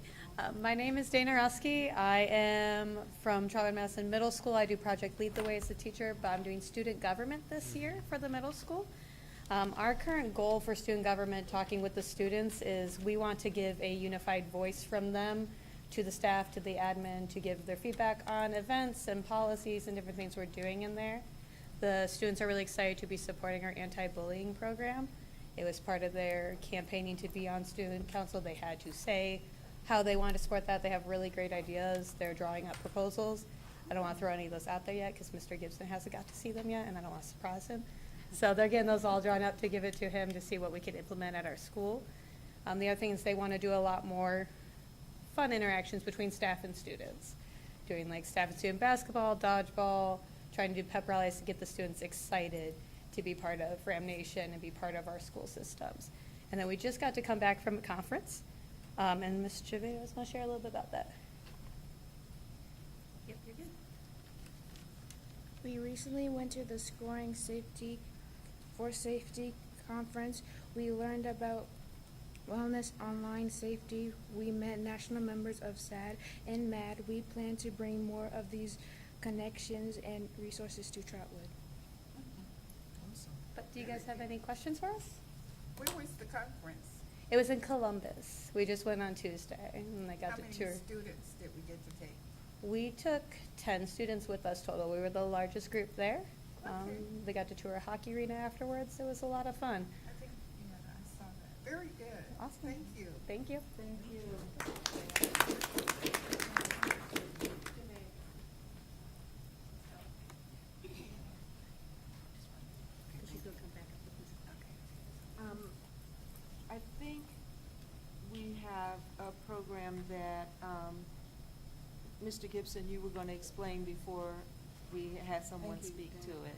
My name is Dana Rusky. I am from Trotwood-Madison Middle School. I do Project Lead the Way as a teacher, but I'm doing student government this year for the middle school. Our current goal for student government, talking with the students, is we want to give a unified voice from them to the staff, to the admin, to give their feedback on events and policies and different things we're doing in there. The students are really excited to be supporting our anti-bullying program. It was part of their campaigning to be on student council. They had to say how they want to support that. They have really great ideas. They're drawing up proposals. I don't want to throw any of those out there yet because Mr. Gibson hasn't got to see them yet, and I don't want to surprise him. So they're getting those all drawn up to give it to him to see what we can implement at our school. The other thing is they want to do a lot more fun interactions between staff and students, doing like staff and student basketball, dodgeball, trying to do pep rallies to get the students excited to be part of Ram Nation and be part of our school systems. And then we just got to come back from a conference, and Ms. Chavez was going to share a little bit about that. Yep, you're good. We recently went to the Scoring Safety for Safety conference. We learned about wellness, online safety. We met national members of SAD and MAD. We plan to bring more of these connections and resources to Trotwood. Awesome. But do you guys have any questions for us? Where was the conference? It was in Columbus. We just went on Tuesday, and I got How to many tour. students did we get to take? We took 10 students with us total. We were the largest group there. Okay. They got to tour a hockey arena afterwards. It was a lot of fun. I think, yeah, I saw that. Very good. Awesome. Thank you. Thank you. Thank you. I think we have a program that, Mr. Gibson, you were going to explain before we had someone speak to it.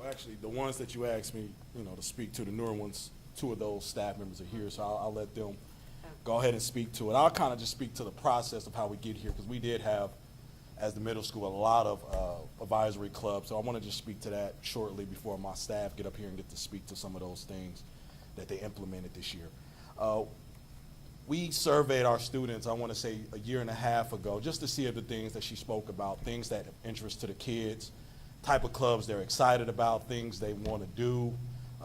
Well, actually, the ones that you asked me, to speak to, the newer ones, 2 of those staff members are here, so I'll let them go ahead and speak to it. I'll kind of just speak to the process of how we get here, because we did have, as the middle school, a lot of advisory clubs, so I want to just speak to that shortly before my staff get up here and get to speak to some of those things that they implemented this year. We surveyed our students, I want to say, a year and a half ago, just to see if the things that she spoke about, things that have interest to the kids, type of clubs they're excited about, things they want to do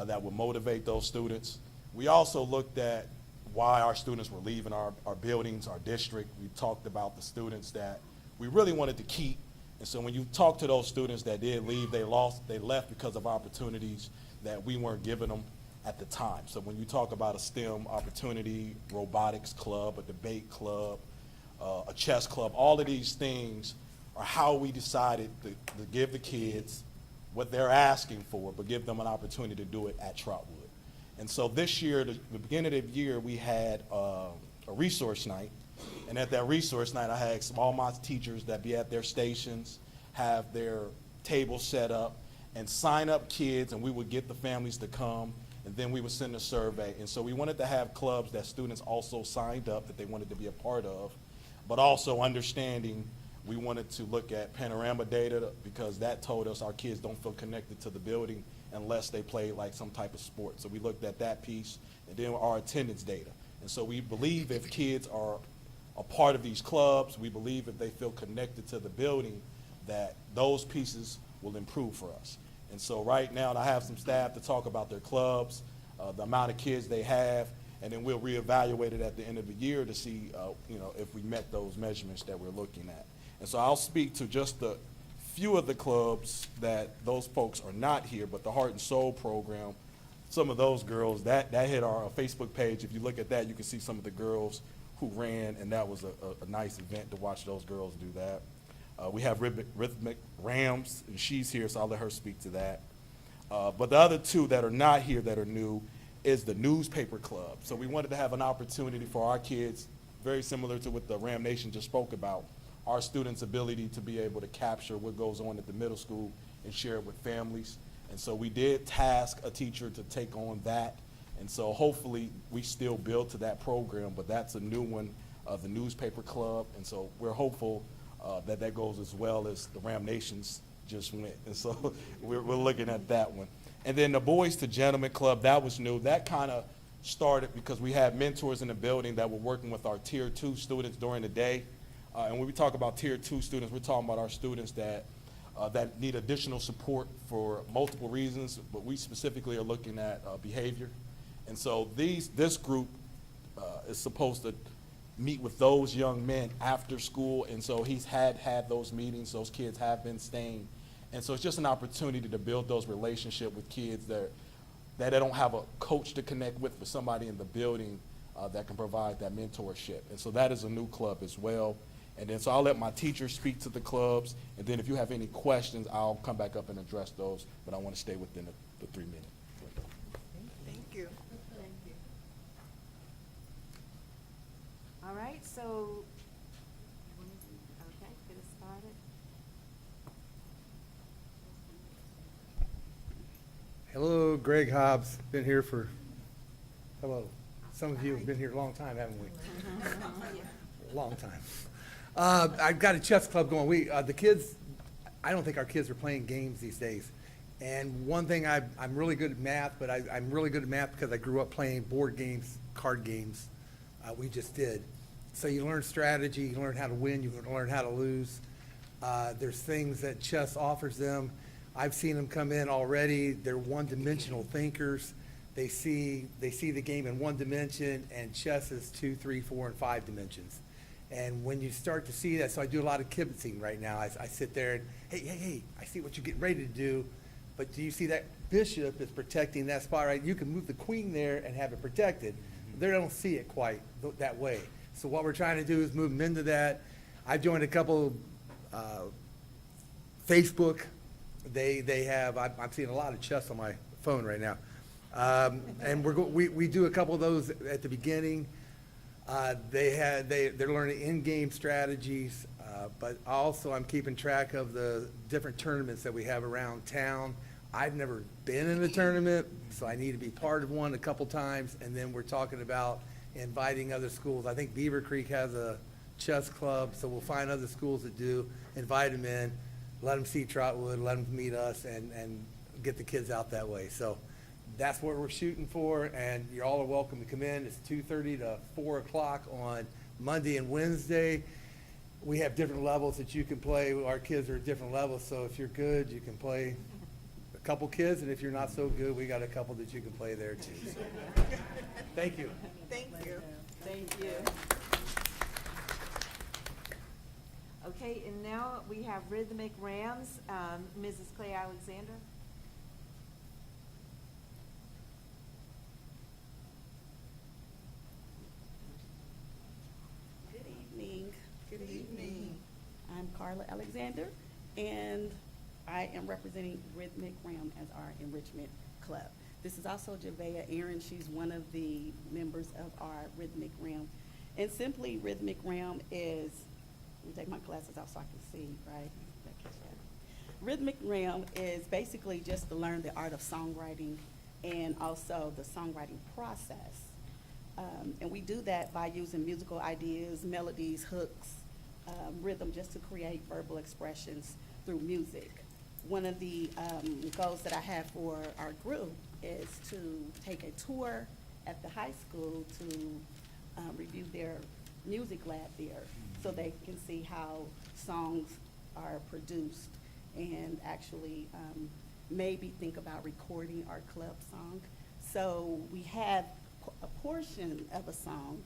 that would motivate those students. We also looked at why our students were leaving our buildings, our district. We talked about the students that we really wanted to keep. And so when you talk to those students that did leave, they left because of opportunities that we weren't giving them at the time. So when you talk about a STEM opportunity, robotics club, a debate club, a chess club, all of these things are how we decided to give the kids what they're asking for, but give them an opportunity to do it at Trotwood. And so this year, the beginning of the year, we had a resource night. And at that resource night, I had all my teachers that be at their stations, have their tables set up, and sign up kids, and we would get the families to come, and then we would send a survey. And so we wanted to have clubs that students also signed up that they wanted to be a part of, but also understanding we wanted to look at panorama data, because that told us our kids don't feel connected to the building unless they play like some type of sport. So we looked at that piece, and then our attendance data. And so we believe if kids are a part of these clubs, we believe if they feel connected to the building, that those pieces will improve for us. And so right now, I have some staff to talk about their clubs, the amount of kids they have, and then we'll reevaluate it at the end of the year to see, if we met those measurements that we're looking at. And so I'll speak to just the few of the clubs that those folks are not here, but the Heart and Soul program, some of those girls, that hit our Facebook page. If you look at that, you can see some of the girls who ran, and that was a nice event to watch those girls do that. We have Rhythmic Rams, and she's here, so I'll let her speak to that. But the other 2 that are not here that are new is the newspaper club. So we wanted to have an opportunity for our kids, very similar to what the Ram Nation just spoke about, our students' ability to be able to capture what goes on at the middle school and share it with families. And so we did task a teacher to take on that. And so hopefully we still build to that program, but that's a new one, the newspaper club. And so we're hopeful that goes as well as the Ram Nations just went. And so we're looking at that one. And then the Boys to Gentlemen Club, that was new. That kind of started because we had mentors in the building that were working with our Tier 2 students during the day. And when we talk about Tier 2 students, we're talking about our students that need additional support for multiple reasons, but we specifically are looking at behavior. And so this group is supposed to meet with those young men after school, and so he's had those meetings. Those kids have been staying. And so it's just an opportunity to build those relationships with kids that they don't have a coach to connect with, but somebody in the building that can provide that mentorship. And so that is a new club as well. And then so I'll let my teachers speak to the clubs, and then if you have any questions, I'll come back up and address those, but I want to stay within the 3 minutes. Thank you. Thank you. All right, so, okay, get us started. Hello, Greg Hobbs, been here for, hello. Some of you have been here a long time, haven't we? A long time. I've got a chess club going. The kids, I don't think our kids are playing games these days. And one thing, I'm really good at math, but I'm really good at math because I grew up playing board games, card games. We just did. So you learn strategy, you learn how to win, you learn how to lose. There's things that chess offers them. I've seen them come in already. They're one-dimensional thinkers. They see the game in one dimension, and chess is 2, 3, 4, and 5 dimensions. And when you start to see that, so I do a lot of kibitzing right now. I sit there and, hey, I see what you're getting ready to do, but do you see that bishop is protecting that spot, right? You can move the queen there and have it protected. They don't see it quite that way. So what we're trying to do is move them into that. I've joined a couple Facebook. They have, I'm seeing a lot of chess on my phone right now. And we do a couple of those at the beginning. They're learning in-game strategies, but also I'm keeping track of the different tournaments that we have around town. I've never been in a tournament, so I need to be part of one a couple times, and then we're talking about inviting other schools. I think Beaver Creek has a chess club, so we'll find other schools that do, invite them in, let them see Trotwood, let them meet us, and get the kids out that way. So that's what we're shooting for, and you all are welcome to come in. It's 2:30 to 4 o'clock on Monday and Wednesday. We have different levels that you can play. Our kids are at different levels, so if you're good, you can play a couple kids, and if you're not so good, we got a couple that you can play there too. So, thank you. Thank you. Thank you. Okay, and now we have Rhythmic Rams, Mrs. Clay Alexander. Good evening. Good evening. I'm Carla Alexander, and I am representing Rhythmic Ram as our enrichment club. This is also Javea Aaron. She's one of the members of our Rhythmic Ram. And simply, Rhythmic Ram is, let me take my glasses off so I can see, right? Rhythmic Ram is basically just to learn the art of songwriting and also the songwriting process. And we do that by using musical ideas, melodies, hooks, rhythm, just to create verbal expressions through music. One of the goals that I have for our group is to take a tour at the high school to review their music lab there, so they can see how songs are produced and actually maybe think about recording our club song. So we have a portion of a song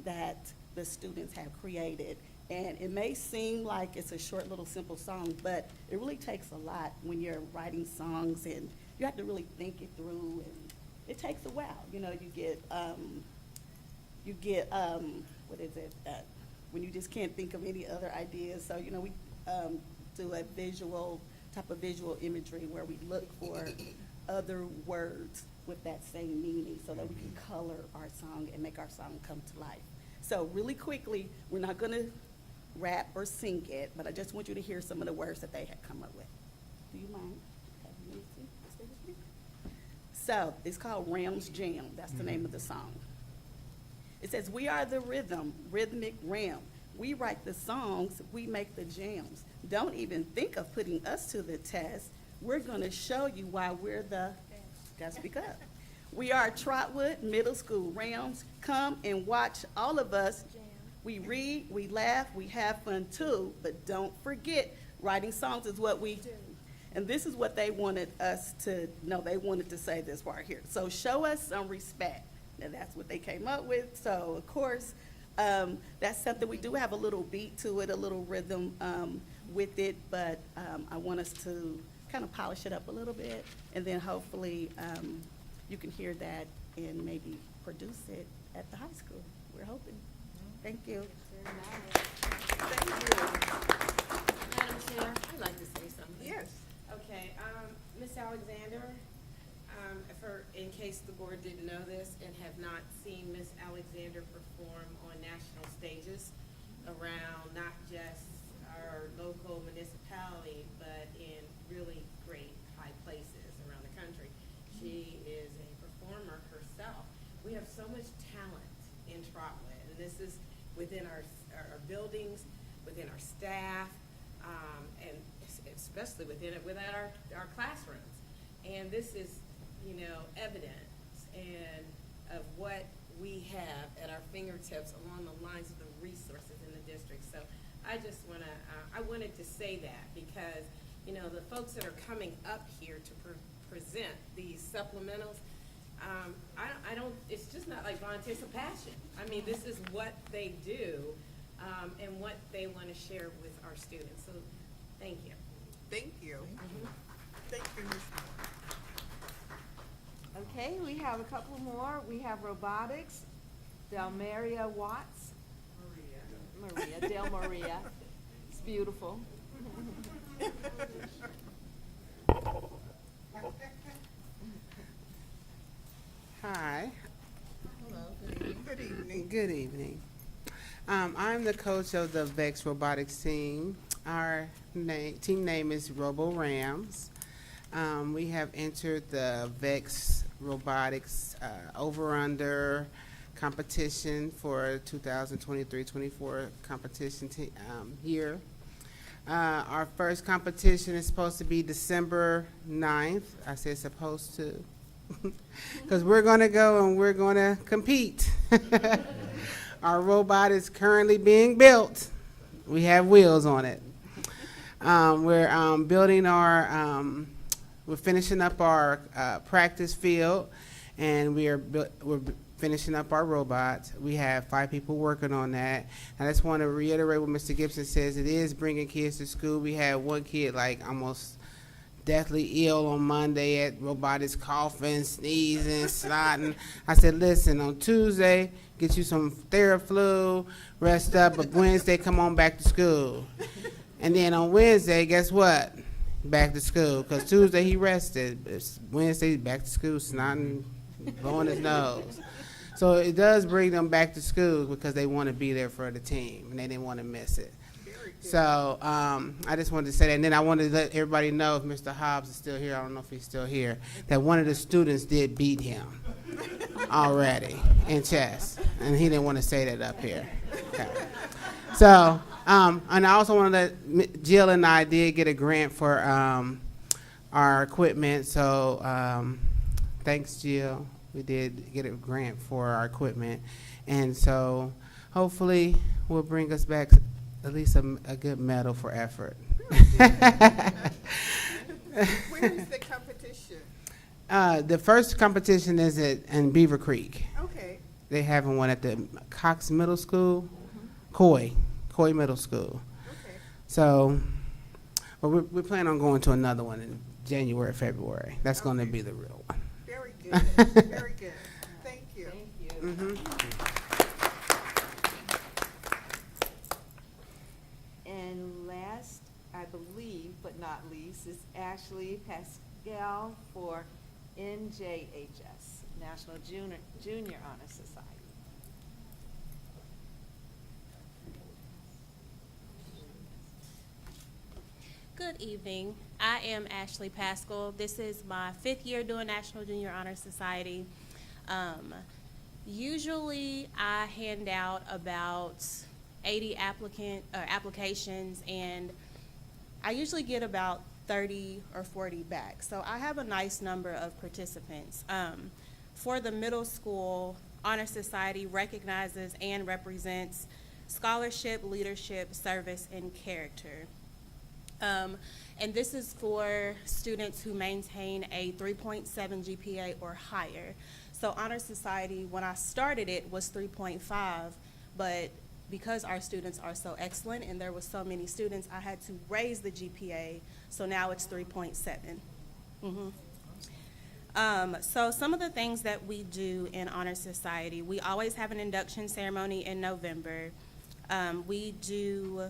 that the students have created. And it may seem like it's a short little simple song, but it really takes a lot when you're writing songs, and you have to really think it through, and it takes a while. You know, you get what is it, when you just can't think of any other ideas. So, you know, we do a type of visual imagery where we look for other words with that same meaning so that we can color our song and make our song come to life. So really quickly, we're not gonna rap or sing it, but I just want you to hear some of the words that they had come up with. Do you mind having me stay with you? So it's called Ram's Jam. That's the name of the song. It says, we are the rhythm, Rhythmic Ram. We write the songs, we make the jams. Don't even think of putting us to the test. We're gonna show you why we're the, gotta speak up. We are Trotwood Middle School Rams. Come and watch all of us. We read, we laugh, we have fun too, but don't forget, writing songs is what we do. And this is what they wanted us to know. They wanted to say this part here. So show us some respect. Now that's what they came up with. So of course, that's something we do have a little beat to it, a little rhythm with it, but I want us to kind of polish it up a little bit, and then hopefully you can hear that and maybe produce it at the high school. We're hoping. Thank you. Thank you. Madam Chair, I'd like to say something. Yes. Okay, Ms. Alexander, in case the board didn't know this and have not seen Ms. Alexander perform on national stages around not just our local municipality, but in really great high places around the country. She is a performer herself. We have so much talent in Trotwood, and this is within our buildings, within our staff, and especially within our classrooms. And this is, you know, evidence of what we have at our fingertips along the lines of the resources in the district. So I just I wanted to say that because, you know, the folks that are coming up here to present these supplementals, it's just not like volunteer, it's a passion. I mean, this is what they do, and what they want to share with our students. So, thank you. Thank you. Thank you, Ms. Moore. Okay, we have a couple more. We have robotics, Delmaria Watts. Del Maria. It's beautiful. Hi. Hello. Good evening. Good evening. I'm the coach of the VEX Robotics team. Our team name is Robo Rams. We have entered the VEX Robotics over-under competition for 2023-24 competition year. Our first competition is supposed to be December 9th. I said supposed to, because we're going to go and we're going to compete. Our robot is currently being built. We have wheels on it. We're building our, we're finishing up our practice field, and we're finishing up our robot. We have 5 people working on that. I just want to reiterate what Mr. Gibson says. It is bringing kids to school. We had one kid like almost deathly ill on Monday at robotics, coughing, sneezing, snotting. I said, listen, on Tuesday, get you some Theraflu, rest up, but Wednesday, come on back to school. And then on Wednesday, guess what? Back to school, because Tuesday he rested. It's Wednesday, back to school, snotting, blowing his nose. So it does bring them back to school because they want to be there for the team, and they didn't want to miss it. So I just wanted to say that. And then I wanted to let everybody know, if Mr. Hobbs is still here, I don't know if he's still here, that one of the students did beat him already in chess. And he didn't want to say that up here. Okay. So, and I also want to let Jill and I did get a grant for our equipment. So thanks, Jill. We did get a grant for our equipment. And so hopefully will bring us back at least a good medal for effort. Where is the competition? The first competition is in Beaver Creek. Okay. They having one at the Cox Middle School, Coy Middle School. Okay. So, but we plan on going to another one in January, February. That's going to be the real one. Very good. Very good. Thank you. Thank you. And last, I believe, but not least, is Ashley Pascal for NJHS, National Junior Honor Society. Good evening. I am Ashley Pascal. This is my 5th year doing National Junior Honor Society. Usually I hand out about 80 applications, and I usually get about 30 or 40 back. So I have a nice number of participants. For the middle school, Honor Society recognizes and represents scholarship, leadership, service, and character. And this is for students who maintain a 3.7 GPA or higher. So Honor Society, when I started it, was 3.5, but because our students are so excellent and there were so many students, I had to raise the GPA, so now it's 3.7. So some of the things that we do in Honor Society, we always have an induction ceremony in November. We do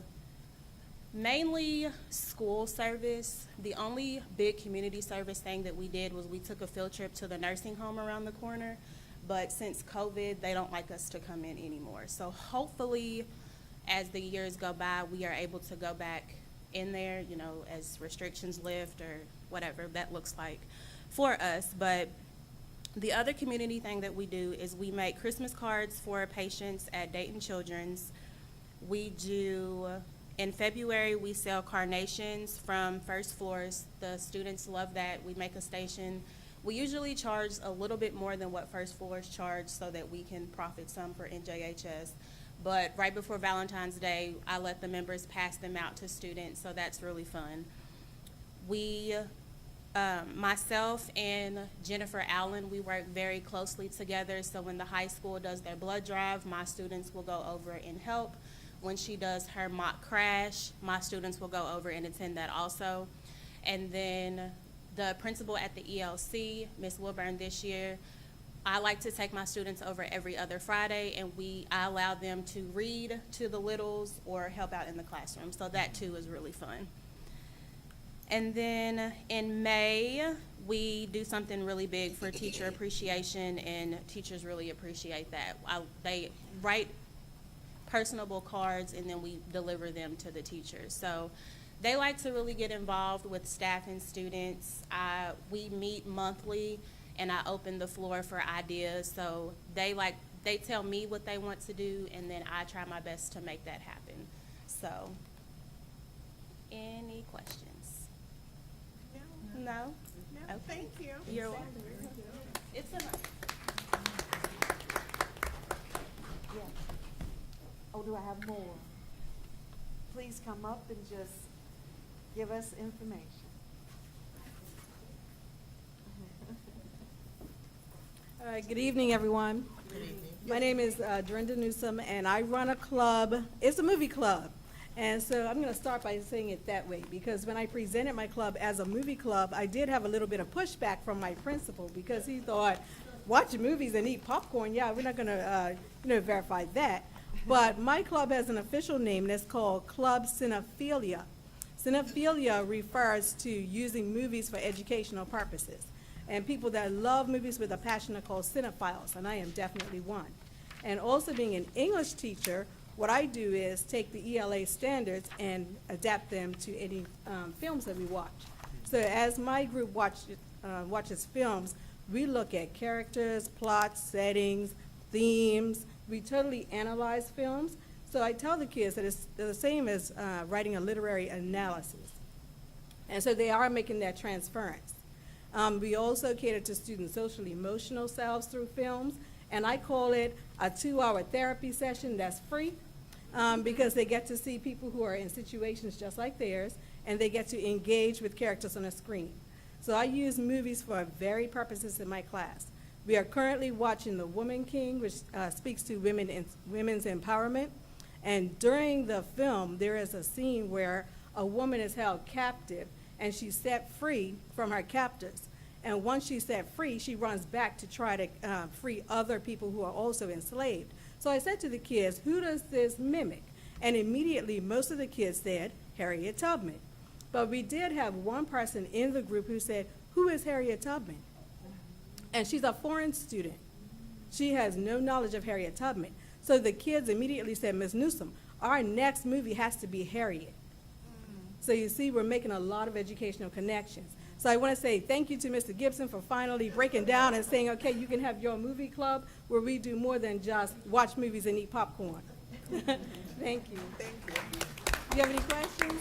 mainly school service. The only big community service thing that we did was we took a field trip to the nursing home around the corner, but since COVID, they don't like us to come in anymore. So hopefully, as the years go by, we are able to go back in there, you know, as restrictions lift or whatever that looks like for us. But the other community thing that we do is we make Christmas cards for patients at Dayton Children's. We do, in February, we sell carnations from first floors. The students love that. We make a station. We usually charge a little bit more than what first floors charge so that we can profit some for NJHS. But right before Valentine's Day, I let the members pass them out to students, so that's really fun. We, myself and Jennifer Allen, we work very closely together. So when the high school does their blood drive, my students will go over and help. When she does her mock crash, my students will go over and attend that also. And then the principal at the ELC, Ms. Wilburn, this year, I like to take my students over every other Friday, and I allow them to read to the littles or help out in the classroom. So that too is really fun. And then in May, we do something really big for teacher appreciation, and teachers really appreciate that. They write personable cards, and then we deliver them to the teachers. So they like to really get involved with staff and students. We meet monthly, and I open the floor for ideas. So they tell me what they want to do, and then I try my best to make that happen. So, any questions? No? No, Okay. thank you. You're welcome. It's a Yeah. Oh, do I have more? Please come up and just give us information. Good evening, everyone. My name is Dorinda Newsom, and I run a club. It's a movie club. And so I'm going to start by saying it that way, because when I presented my club as a movie club, I did have a little bit of pushback from my principal, because he thought, watching movies and eat popcorn, yeah, we're not going to verify that. But my club has an official name, and it's called Club Cinephilia. Cinephilia refers to using movies for educational purposes. And people that love movies with a passion are called cinephiles, and I am definitely one. And also being an English teacher, what I do is take the ELA standards and adapt them to any films that we watch. So as my group watches films, we look at characters, plots, settings, themes. We totally analyze films. So I tell the kids that it's the same as writing a literary analysis. And so they are making that transference. We also cater to students' social emotional selves through films, and I call it a 2-hour therapy session that's free, because they get to see people who are in situations just like theirs, and they get to engage with characters on a screen. So I use movies for varied purposes in my class. We are currently watching The Woman King, which speaks to women's empowerment, and during the film, there is a scene where a woman is held captive, and she's set free from her captors. And once she's set free, she runs back to try to free other people who are also enslaved. So I said to the kids, who does this mimic? And immediately, most of the kids said, Harriet Tubman. But we did have one person in the group who said, who is Harriet Tubman? And she's a foreign student. She has no knowledge of Harriet Tubman. So the kids immediately said, Ms. Newsom, our next movie has to be Harriet. So you see, we're making a lot of educational connections. So I want to say thank you to Mr. Gibson for finally breaking down and saying, okay, you can have your movie club where we do more than just watch movies and eat popcorn. Thank you. Thank you. Do you have any questions?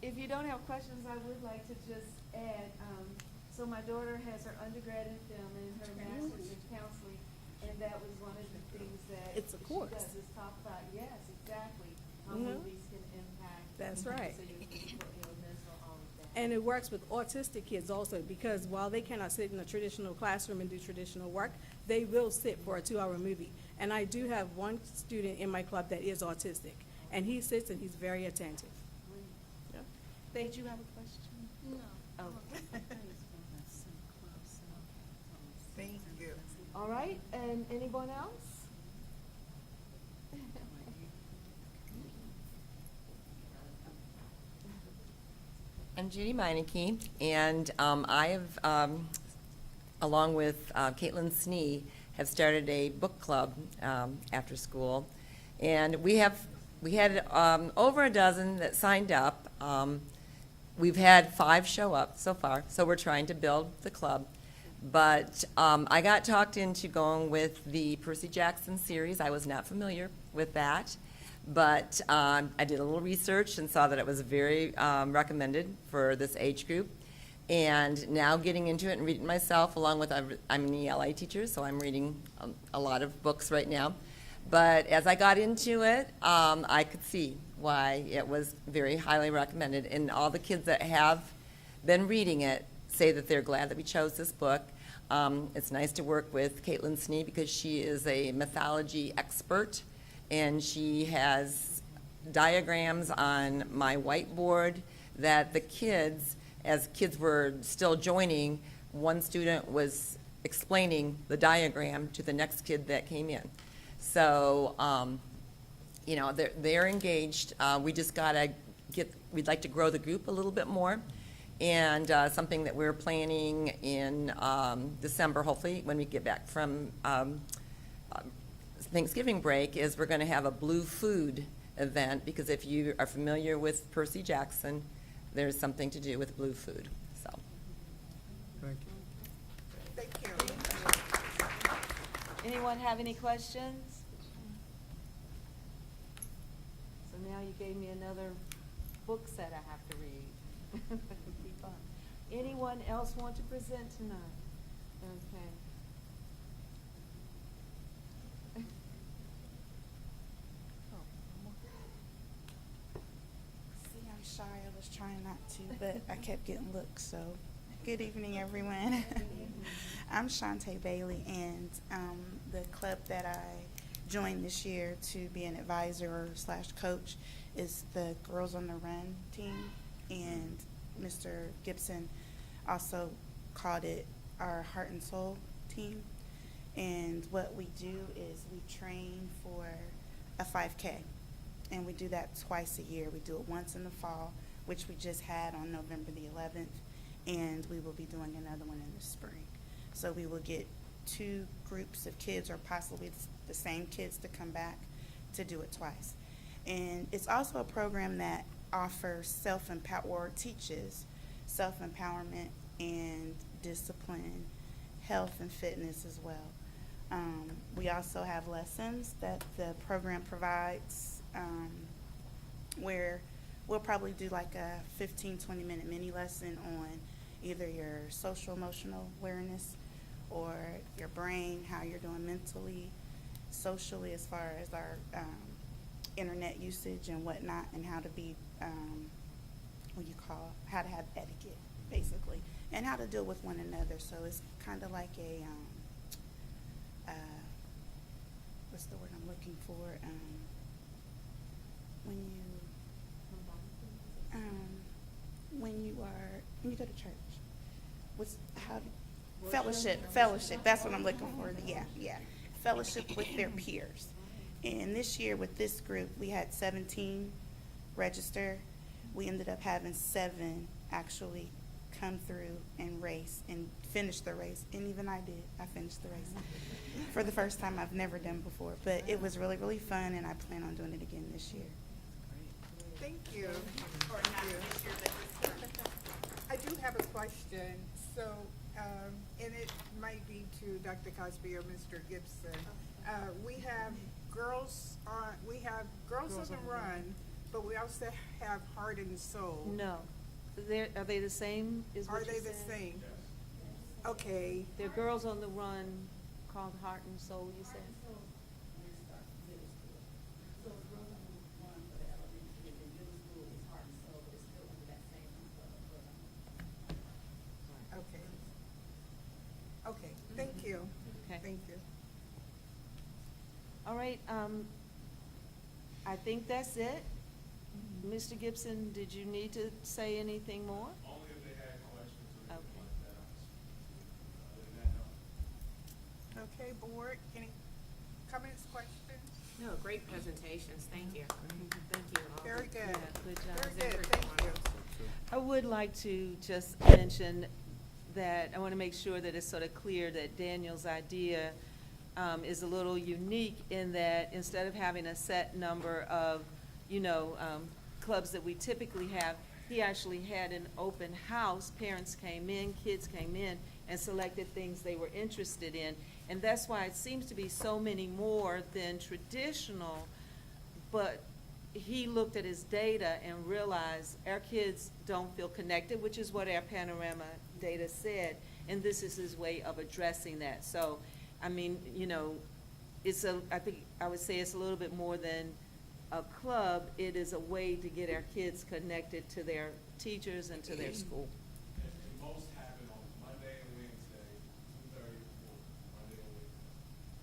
If you don't have questions, I would like to just add, so my daughter has her undergrad in film and her master's in counseling, and that was one of the things that It's a course. she does is talk about, yes, exactly, how Mhm. movies can impact. That's right. So your mental, all of that. And it works with autistic kids also, because while they cannot sit in a traditional classroom and do traditional work, they will sit for a 2-hour movie. And I do have one student in my club that is autistic, and he sits and he's very attentive. Yeah. Did you have a question? No. Oh. Thank you. All right, and anyone else? I'm Judy Meineke, and I have, along with Caitlin Snee, have started a book club after school. And we had over a dozen that signed up. We've had 5 show up so far, so we're trying to build the club. But I got talked into going with the Percy Jackson series. I was not familiar with that. But I did a little research and saw that it was very recommended for this age group. And now getting into it and reading myself, along with, I'm an ELA teacher, so I'm reading a lot of books right now. But as I got into it, I could see why it was very highly recommended. And all the kids that have been reading it say that they're glad that we chose this book. It's nice to work with Caitlin Snee because she is a mythology expert, and she has diagrams on my whiteboard that the kids, as kids were still joining, one student was explaining the diagram to the next kid that came in. So, you know, they're engaged. We just gotta we'd like to grow the group a little bit more. And something that we're planning in December, hopefully, when we get back from Thanksgiving break, is we're going to have a blue food event, because if you are familiar with Percy Jackson, there's something to do with blue food, so. Thank you. Thank you. Anyone have any questions? So now you gave me another book set I have to read. Be fun. Anyone else want to present tonight? Okay. See, I'm shy. I was trying not to, but I kept getting looks. So, good evening, everyone. I'm Shantae Bailey, and the club that I joined this year to be an advisor / coach is the Girls on the Run team, and Mr. Gibson also called it our Heart and Soul team. And what we do is we train for a 5K. And we do that twice a year. We do it once in the fall, which we just had on November the 11th, and we will be doing another one in the spring. So we will get 2 groups of kids, or possibly the same kids, to come back to do it twice. And it's also a program that offers teaches self-empowerment and discipline, health and fitness as well. We also have lessons that the program provides, where we'll probably do like a 15-20 minute mini lesson on either your social emotional awareness or your brain, how you're doing mentally, socially, as far as our internet usage and whatnot, and how to be how to have etiquette, basically, and how to deal with one another. So it's kind of like a what's the word I'm looking for? When you go to church, fellowship. That's what I'm looking for. Yeah. Fellowship with their peers. And this year with this group, we had 17 register. We ended up having 7 actually come through and race and finish the race. And even I did. I finished the race for the first time. I've never done before. But it was really, really fun, and I plan on doing it again this year. Thank you. I do have a question. So, and it might be to Dr. Cosby or Mr. Gibson. We have girls on the run, but we also have Heart and Soul. No. Are they the same, is what Are they you're the saying? same? Okay. They're Girls on the Run called Heart and Soul, you said? Okay, thank you. Okay. Thank you. All right, I think that's it. Mr. Gibson, did you need to say anything more? Only if they had questions or anything Okay. like that. Okay, board, any comments, questions? No, great presentations, thank you. Thank you all. Very good. Yeah, good job. Very good, thank you. I would like to just mention that I want to make sure that it's sort of clear that Daniel's idea is a little unique in that instead of having a set number of, clubs that we typically have, he actually had an open house. Parents came in, kids came in, and selected things they were interested in. And that's why it seems to be so many more than traditional, but he looked at his data and realized our kids don't feel connected, which is what our panorama data said, and this is his way of addressing that. So, I mean, I think I would say it's a little bit more than a club. It is a way to get our kids connected to their teachers and to their school. And most happen on Monday and Wednesday, 2:30 to 4, Monday and Wednesday.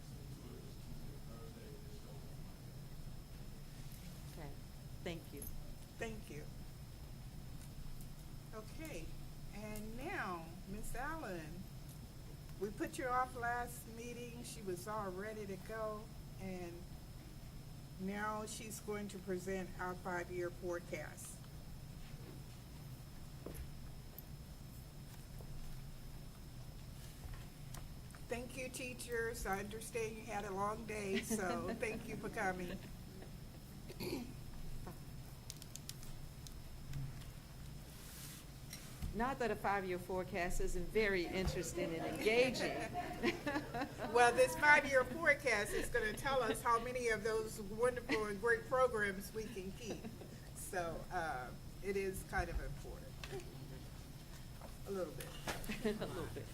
So Tuesday, Thursday, this goes on Monday. Okay, thank you. Thank you. Okay, and now, Miss Allen, we put you off last meeting. She was all ready to go, and now she's going to present our 5-year forecast. Thank you, teachers. I understand you had a long day, so thank you for coming. Not that a 5-year forecast isn't very interesting and engaging. Well, this 5-year forecast is gonna tell us how many of those wonderful and great programs we can keep. So, it is kind of important. A little bit. A little bit.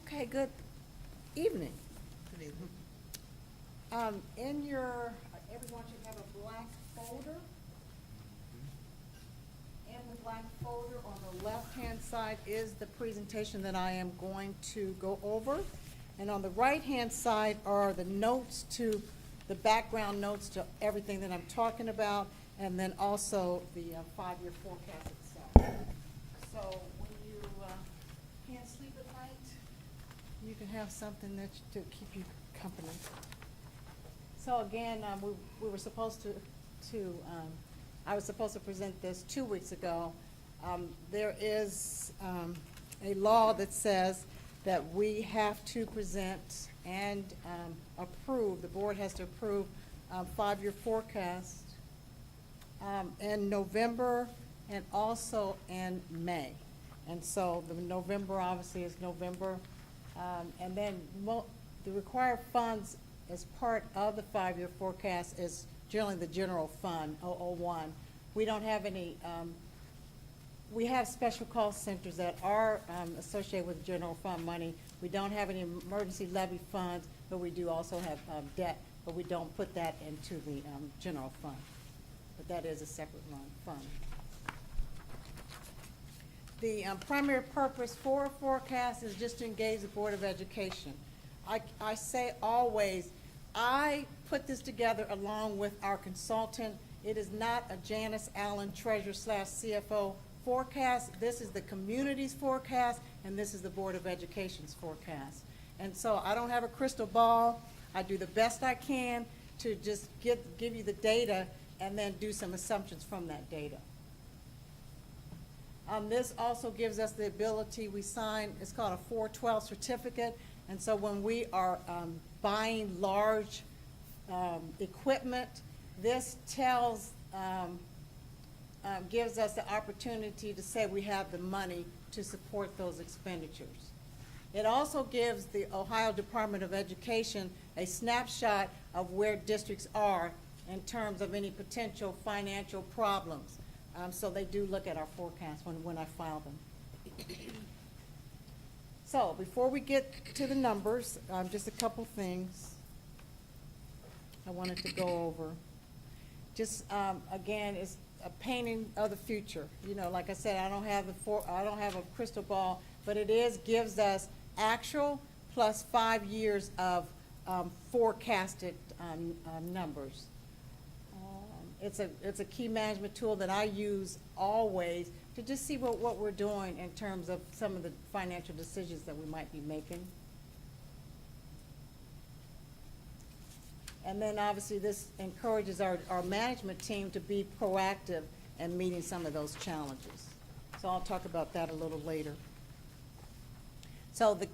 Okay, good evening. In your, everyone should have a black folder. In the black folder on the left-hand side is the presentation that I am going to go over. And on the right-hand side are the notes to, the background notes to everything that I'm talking about, and then also the 5-year forecast itself. So when you can't sleep at night, you can have something that to keep you company. So again, we were supposed to I was supposed to present this 2 weeks ago. There is a law that says that we have to present and approve, the board has to approve 5-year forecast in November and also in May. And so the November obviously is November. And then the required funds as part of the 5-year forecast is generally the general fund, 001. We don't have any, we have special cost centers that are associated with general fund money. We don't have any emergency levy funds, but we do also have debt, but we don't put that into the general fund. But that is a separate fund. The primary purpose for a forecast is just to engage the Board of Education. I say always, I put this together along with our consultant. It is not a Janice Allen treasurer/CFO forecast. This is the community's forecast, and this is the Board of Education's forecast. And so I don't have a crystal ball. I do the best I can to just give you the data and then do some assumptions from that data. This also gives us the ability, we sign, it's called a 412 certificate, and so when we are buying large equipment, this tells, gives us the opportunity to say we have the money to support those expenditures. It also gives the Ohio Department of Education a snapshot of where districts are in terms of any potential financial problems. So they do look at our forecast when I file them. So before we get to the numbers, just a couple things I wanted to go over. Just again, it's a painting of the future. You know, like I said, I don't have a crystal ball, but it gives us actual plus 5 years of forecasted numbers. It's a key management tool that I use always to just see what we're doing in terms of some of the financial decisions that we might be making. And then obviously this encourages our management team to be proactive in meeting some of those challenges. So I'll talk about that a little later. So the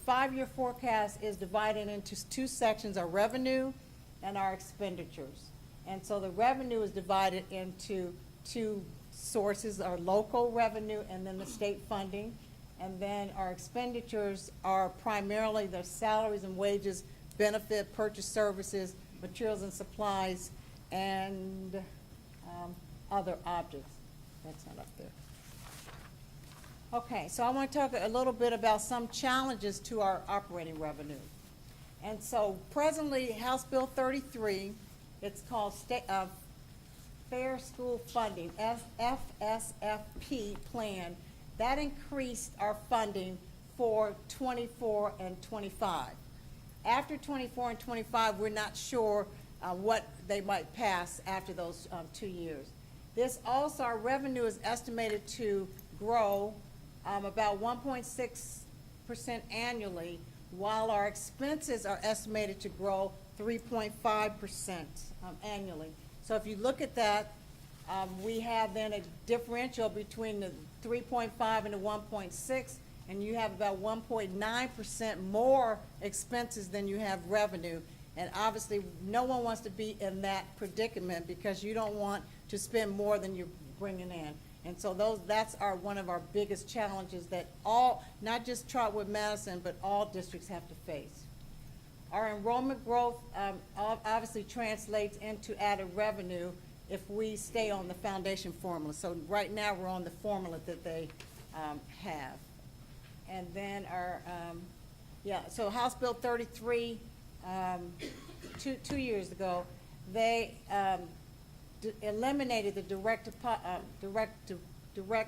5-year forecast is divided into 2 sections, our revenue and our expenditures. And so the revenue is divided into 2 sources, our local revenue and then the state funding. And then our expenditures are primarily the salaries and wages, benefit, purchase services, materials and supplies, and other objects. That's not up there. Okay, so I want to talk a little bit about some challenges to our operating revenue. And so presently, House Bill 33, it's called Fair School Funding, FSFP plan. That increased our funding for 24 and 25. After 24 and 25, we're not sure what they might pass after those 2 years. This also, our revenue is estimated to grow about 1.6% annually, while our expenses are estimated to grow 3.5% annually. So if you look at that, We have then a differential between the 3.5 and the 1.6, and you have about 1.9% more expenses than you have revenue. And obviously, no one wants to be in that predicament because you don't want to spend more than you're bringing in. And so that's one of our biggest challenges that all, not just Trotwood-Madison, but all districts have to face. Our enrollment growth obviously translates into added revenue if we stay on the foundation formula. So right now, we're on the formula that they have. And then so House Bill 33, 2 years ago, they eliminated the direct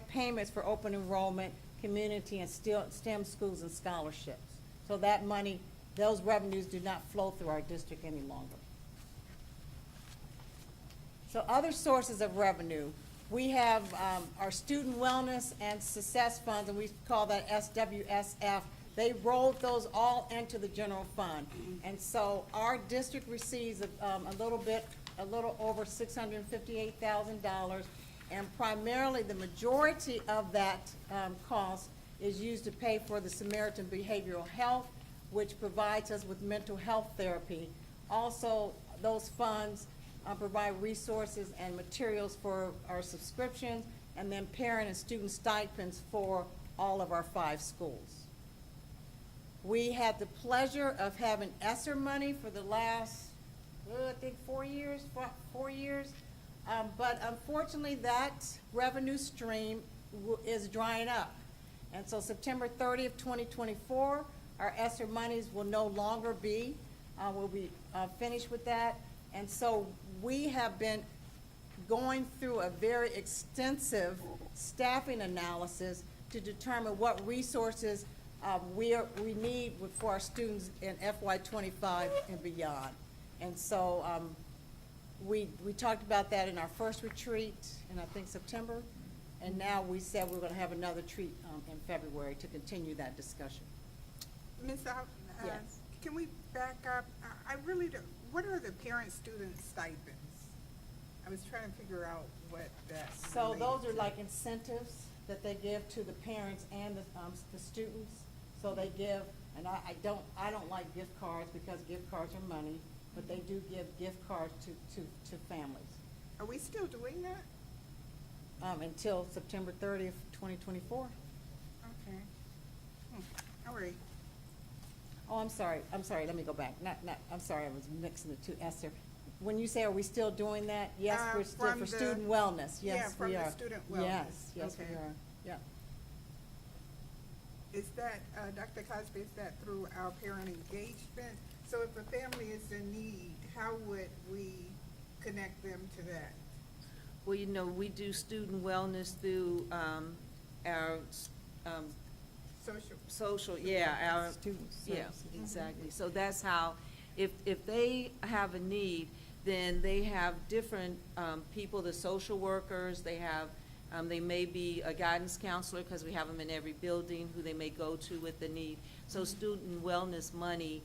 payments for open enrollment, community, and STEM schools and scholarships. So that money, those revenues do not flow through our district any longer. So other sources of revenue, we have our student wellness and success funds, and we call that SWSF. They rolled those all into the general fund. And so our district receives a little over $658,000, and primarily the majority of that cost is used to pay for the Samaritan Behavioral Health, which provides us with mental health therapy. Also, those funds provide resources and materials for our subscriptions, and then parent and student stipends for all of our 5 schools. We had the pleasure of having ESSER money for the last, I think 4 years, but unfortunately that revenue stream is drying up. And so September 30th, 2024, our ESSER monies will no longer be, we'll be finished with that. And so we have been going through a very extensive staffing analysis to determine what resources we need for our students in FY25 and beyond. And so we talked about that in our first retreat in, I think, September. And now we said we're going to have another retreat in February to continue that discussion. Ms. Yes. Can we back up? I really don't, what are the parent-student stipends? I was trying to figure out what that So related those are to. like incentives that they give to the parents and the students. So they give, and I don't like gift cards because gift cards are money, but they do give gift cards to families. Are we still doing that? Until September 30th, 2024. Okay. All right. Oh, I'm sorry, let me go back. I'm sorry, I was mixing the two, Esther. When you say, are we still doing that? Yes, we're still, From for the- student wellness, yeah, yes, from we the are. student wellness. Yes, we Okay. are, yeah. Is that, Dr. Cosby, is that through our parent engagement? So if a family is in need, how would we connect them to that? Well, you know, we do student wellness through our social, yeah, our, Student yeah, services. exactly. So that's how, if they have a need, then they have different people, the social workers, they have, they may be a guidance counselor, because we have them in every building, who they may go to with the need. So student wellness money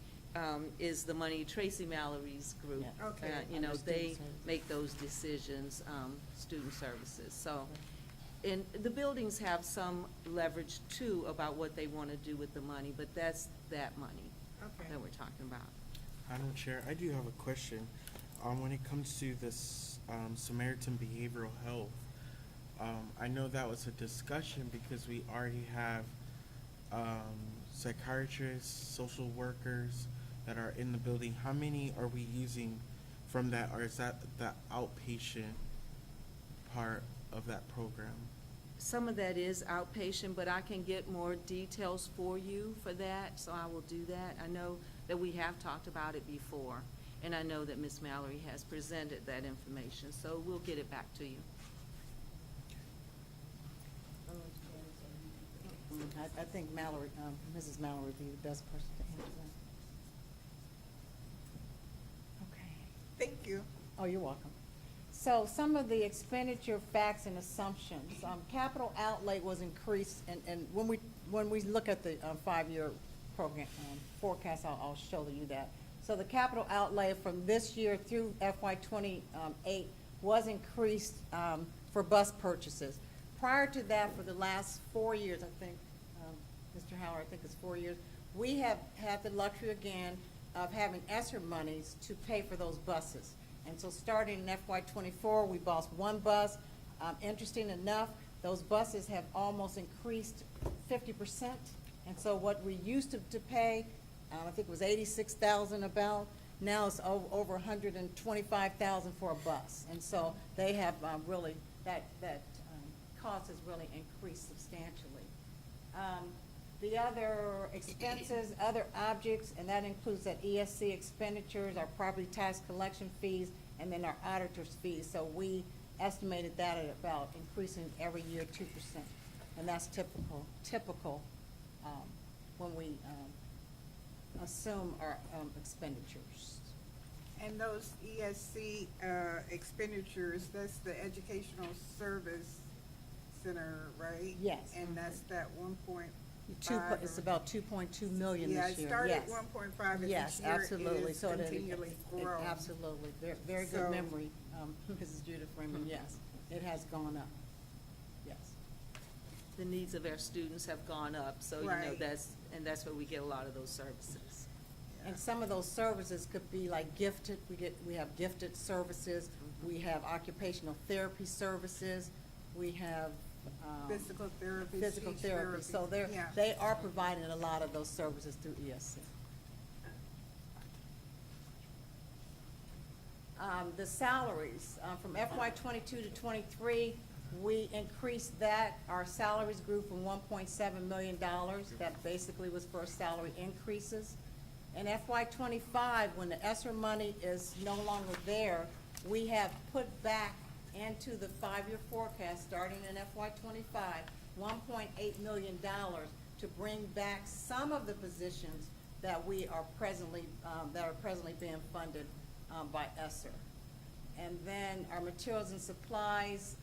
is the money, Tracy Mallory's group. Yeah. Okay. You know, Under student they services. make those decisions, student services. So, and the buildings have some leverage too about what they want to do with the money, but that's that money Okay. that we're talking about. Madam Chair, I do have a question. When it comes to this Samaritan Behavioral Health, I know that was a discussion because we already have psychiatrists, social workers that are in the building. How many are we using from that, or is that the outpatient part of that program? Some of that is outpatient, but I can get more details for you for that, so I will do that. I know that we have talked about it before, and I know that Ms. Mallory has presented that information, so we'll get it back to you. I think Mallory, Mrs. Mallory would be the best person to answer that. Okay. Thank you. Oh, you're welcome. So some of the expenditure facts and assumptions, capital outlay was increased, and when we look at the 5-year program forecast, I'll show you that. So the capital outlay from this year through FY28 was increased for bus purchases. Prior to that, for the last 4 years, I think, Mr. Howard, I think it's 4 years, we have had the luxury again of having ESSER monies to pay for those buses. And so starting in FY '24, we bought one bus. Interesting enough, those buses have almost increased 50%. And so what we used to pay, I think it was 86,000 about, now it's over 125,000 for a bus. And so they have really, that cost has really increased substantially. The other expenses, other objects, and that includes that ESC expenditures, our property tax collection fees, and then our auditor's fees. So we estimated that at about increasing every year 2%. And that's typical when we assume our expenditures. And those ESC expenditures, that's the Educational Service Center, right? Yes. And that's that 1.5. It's about 2.2 million this year. Yeah, it started at 1.5, and yes, each year absolutely. is So continually growing. Absolutely. Very So- good memory, Mrs. Judith Freeman. Yes, it has gone up. Yes. The needs of our students have gone up, so, you know, Right. that's where we get a lot of those services. And some of those services could be like gifted, we have gifted services, we have occupational therapy services, we have, Physical therapy, physical speech therapy. So yeah. they are providing a lot of those services through ESC. The salaries, from FY '22 to '23, we increased that. Our salaries grew from $1.7 million. That basically was for salary increases. In FY '25, when the ESSER money is no longer there, we have put back into the 5-year forecast, starting in FY '25, $1.8 million to bring back some of the positions that we are presently, being funded by ESSER. And then our materials and supplies,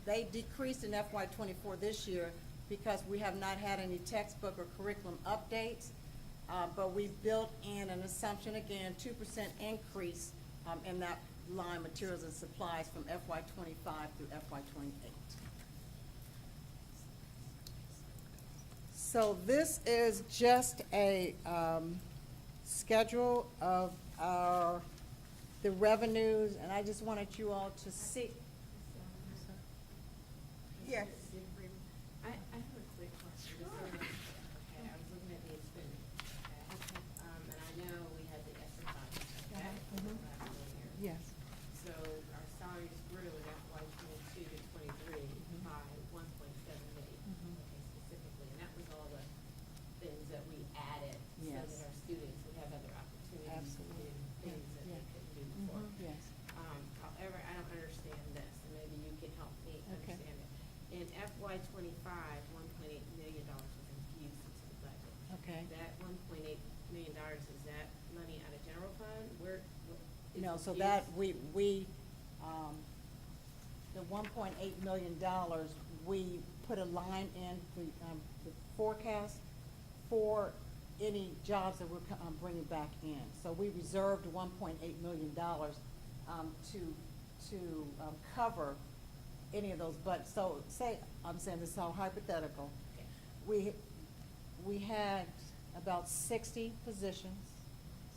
they decreased in FY '24 this year because we have not had any textbook or curriculum updates. But we built in an assumption, again, 2% increase in that line, materials and supplies, from FY '25 through FY '28. So this is just a schedule of the revenues, and I just wanted you all to see. Yes. I have a quick question. Okay, I was looking at the expenditure, okay? And I know we had the ESSER funds, okay? Last year. Yes. So our salaries grew in FY '22 to '23 by 1.7 million, okay, specifically. And that was all the things that we added so Yes. that our students would have other opportunities to do things that they couldn't do before. Yes. However, I don't understand this, and maybe you can help me Okay. understand it. In FY '25, $1.8 million was infused into the budget. Okay. That $1.8 million, is that money out of general fund? Where? Is No, it so used? that, the $1.8 million, we put a line in the forecast for any jobs that we're bringing back in. So we reserved $1.8 million to cover any of those, but, so, say, I'm saying this is all hypothetical. We had about 60 positions,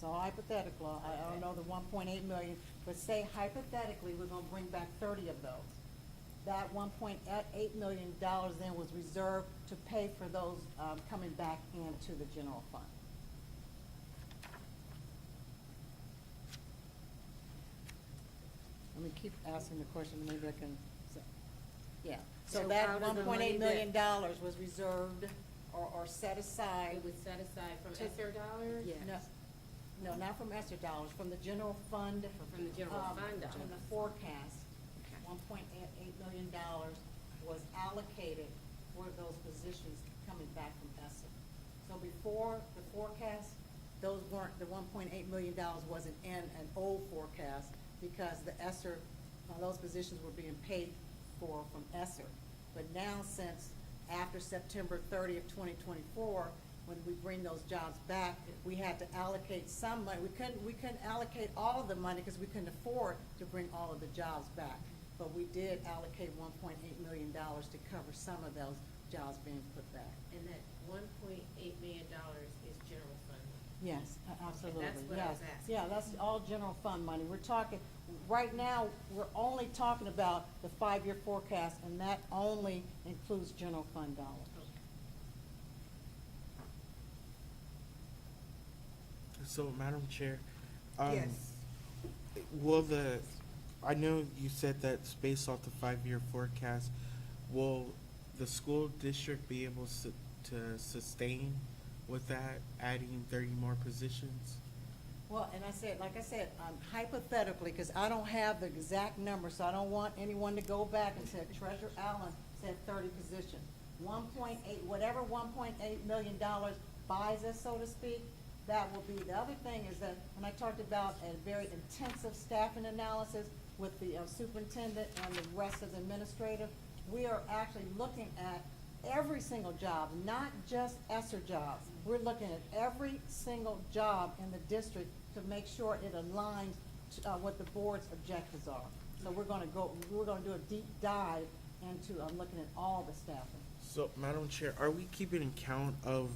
so hypothetical, I don't know the 1.8 million, but say hypothetically, we're gonna bring back 30 of those. That $1.8 million then was reserved to pay for those coming back into the general fund. Let me keep asking the question, maybe I can, yeah. So So that out of the money $1.8 million was reserved or set aside. It was set aside from to- ESSER dollars? No, not from ESSER dollars, from the general fund. From the general fund dollars. From the forecast, $1.8 million was allocated for those positions coming back from ESSER. So before the forecast, those weren't, the $1.8 million wasn't in an old forecast because the ESSER, those positions were being paid for from ESSER. But now, since after September 30th, 2024, when we bring those jobs back, we had to allocate some money. We couldn't allocate all of the money because we couldn't afford to bring all of the jobs back. But we did allocate $1.8 million to cover some of those jobs being put back. And that $1.8 million is general fund money. Yes, absolutely, that's what I was yes. asking. Yeah, that's all general fund money. We're talking, right now, we're only talking about the 5-year forecast, and that only includes general fund dollars. So, Madam Chair, Yes. I know you said that's based off the 5-year forecast. Will the school district be able to sustain with that, adding 30 more positions? Well, and like I said, hypothetically, because I don't have the exact number, so I don't want anyone to go back and say Treasurer Allen said 30 positions. 1.8, whatever $1.8 million buys us, so to speak, that will be. The other thing is that when I talked about a very intensive staffing analysis with the superintendent and the rest of the administrative, we are actually looking at every single job, not just ESSER jobs. We're looking at every single job in the district to make sure it aligns to what the board's objectives are. So we're gonna do a deep dive into looking at all the staffing. So, Madam Chair, are we keeping in count of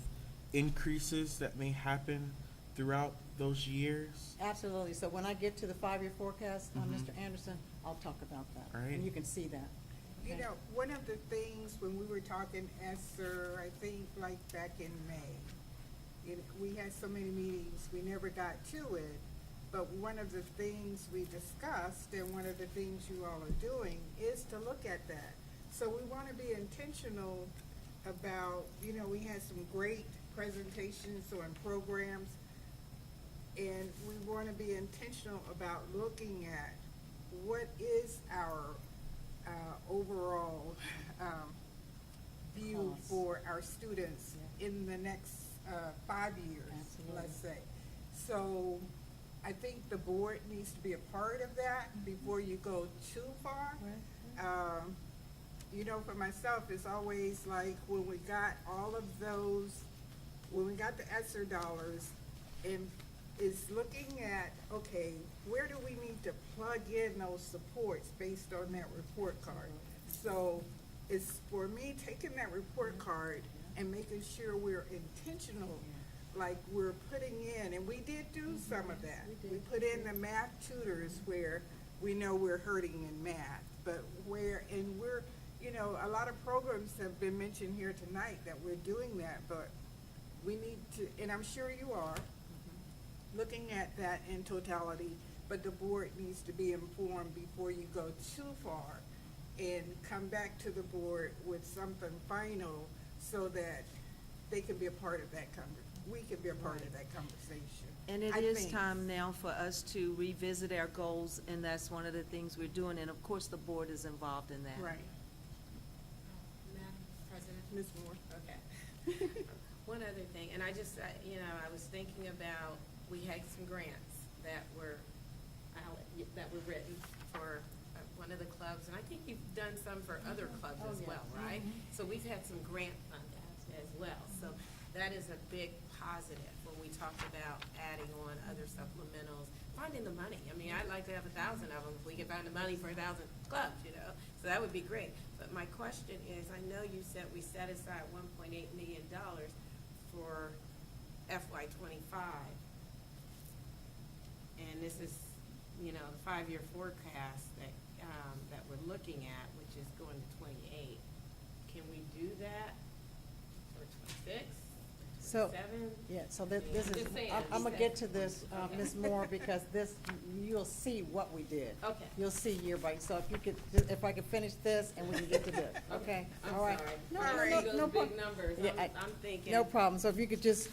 increases that may happen throughout those years? Absolutely. So when I get to the 5-year forecast, Mhm. Mr. Anderson, I'll talk about that. All right. And you can see that. You Okay. know, one of the things when we were talking ESSER, I think like back in May, we had so many meetings, we never got to it. But one of the things we discussed and one of the things you all are doing is to look at that. So we want to be intentional about, we had some great presentations on programs. And we want to be intentional about looking at what is our overall view Cost. for our students in the next 5 years, Absolutely. let's say. So I think the board needs to be a part of that before you go too far. For myself, it's always like when we got all of those, when we got the ESSER dollars, and is looking at, okay, where do we need to plug in those supports based on that report card? So it's for me taking that report card and making sure we're intentional, like we're putting in, and we did do some of that. We put in the math tutors where we know we're hurting in math, but we're, a lot of programs have been mentioned here tonight that we're doing that, but we need to, and I'm sure you are, looking at that in totality, but the board needs to be informed before you go too far and come back to the board with something final so that they can be a part of that we can be a part of that conversation. And it I is think. time now for us to revisit our goals, and that's one of the things we're doing, and of course, the board is involved in that. Right. Madam President? Ms. Moore? Okay. One other thing, and I just, I was thinking about, we had some grants that were written for one of the clubs, and I think you've done some for other clubs as well, right? So we've had some grant funding as well. So that is a big positive when we talk about adding on other supplementals, finding the money. I mean, I'd like to have 1,000 of them if we could find the money for 1,000 clubs, so that would be great. But my question is, I know you said we set aside $1.8 million for FY '25. And this is, the 5-year forecast that we're looking at, which is going to 28. Can we do that for 26? So, 27? so this is, Just saying, I'm gonna just get to saying. this, Okay. Ms. Moore, because you'll see what we did. Okay. You'll see year by, so if I could finish this and we can get to this, okay? I'm All right. sorry. No, I no, see no, those no big problem. numbers. Yeah, I'm thinking. No problem, so if you could just,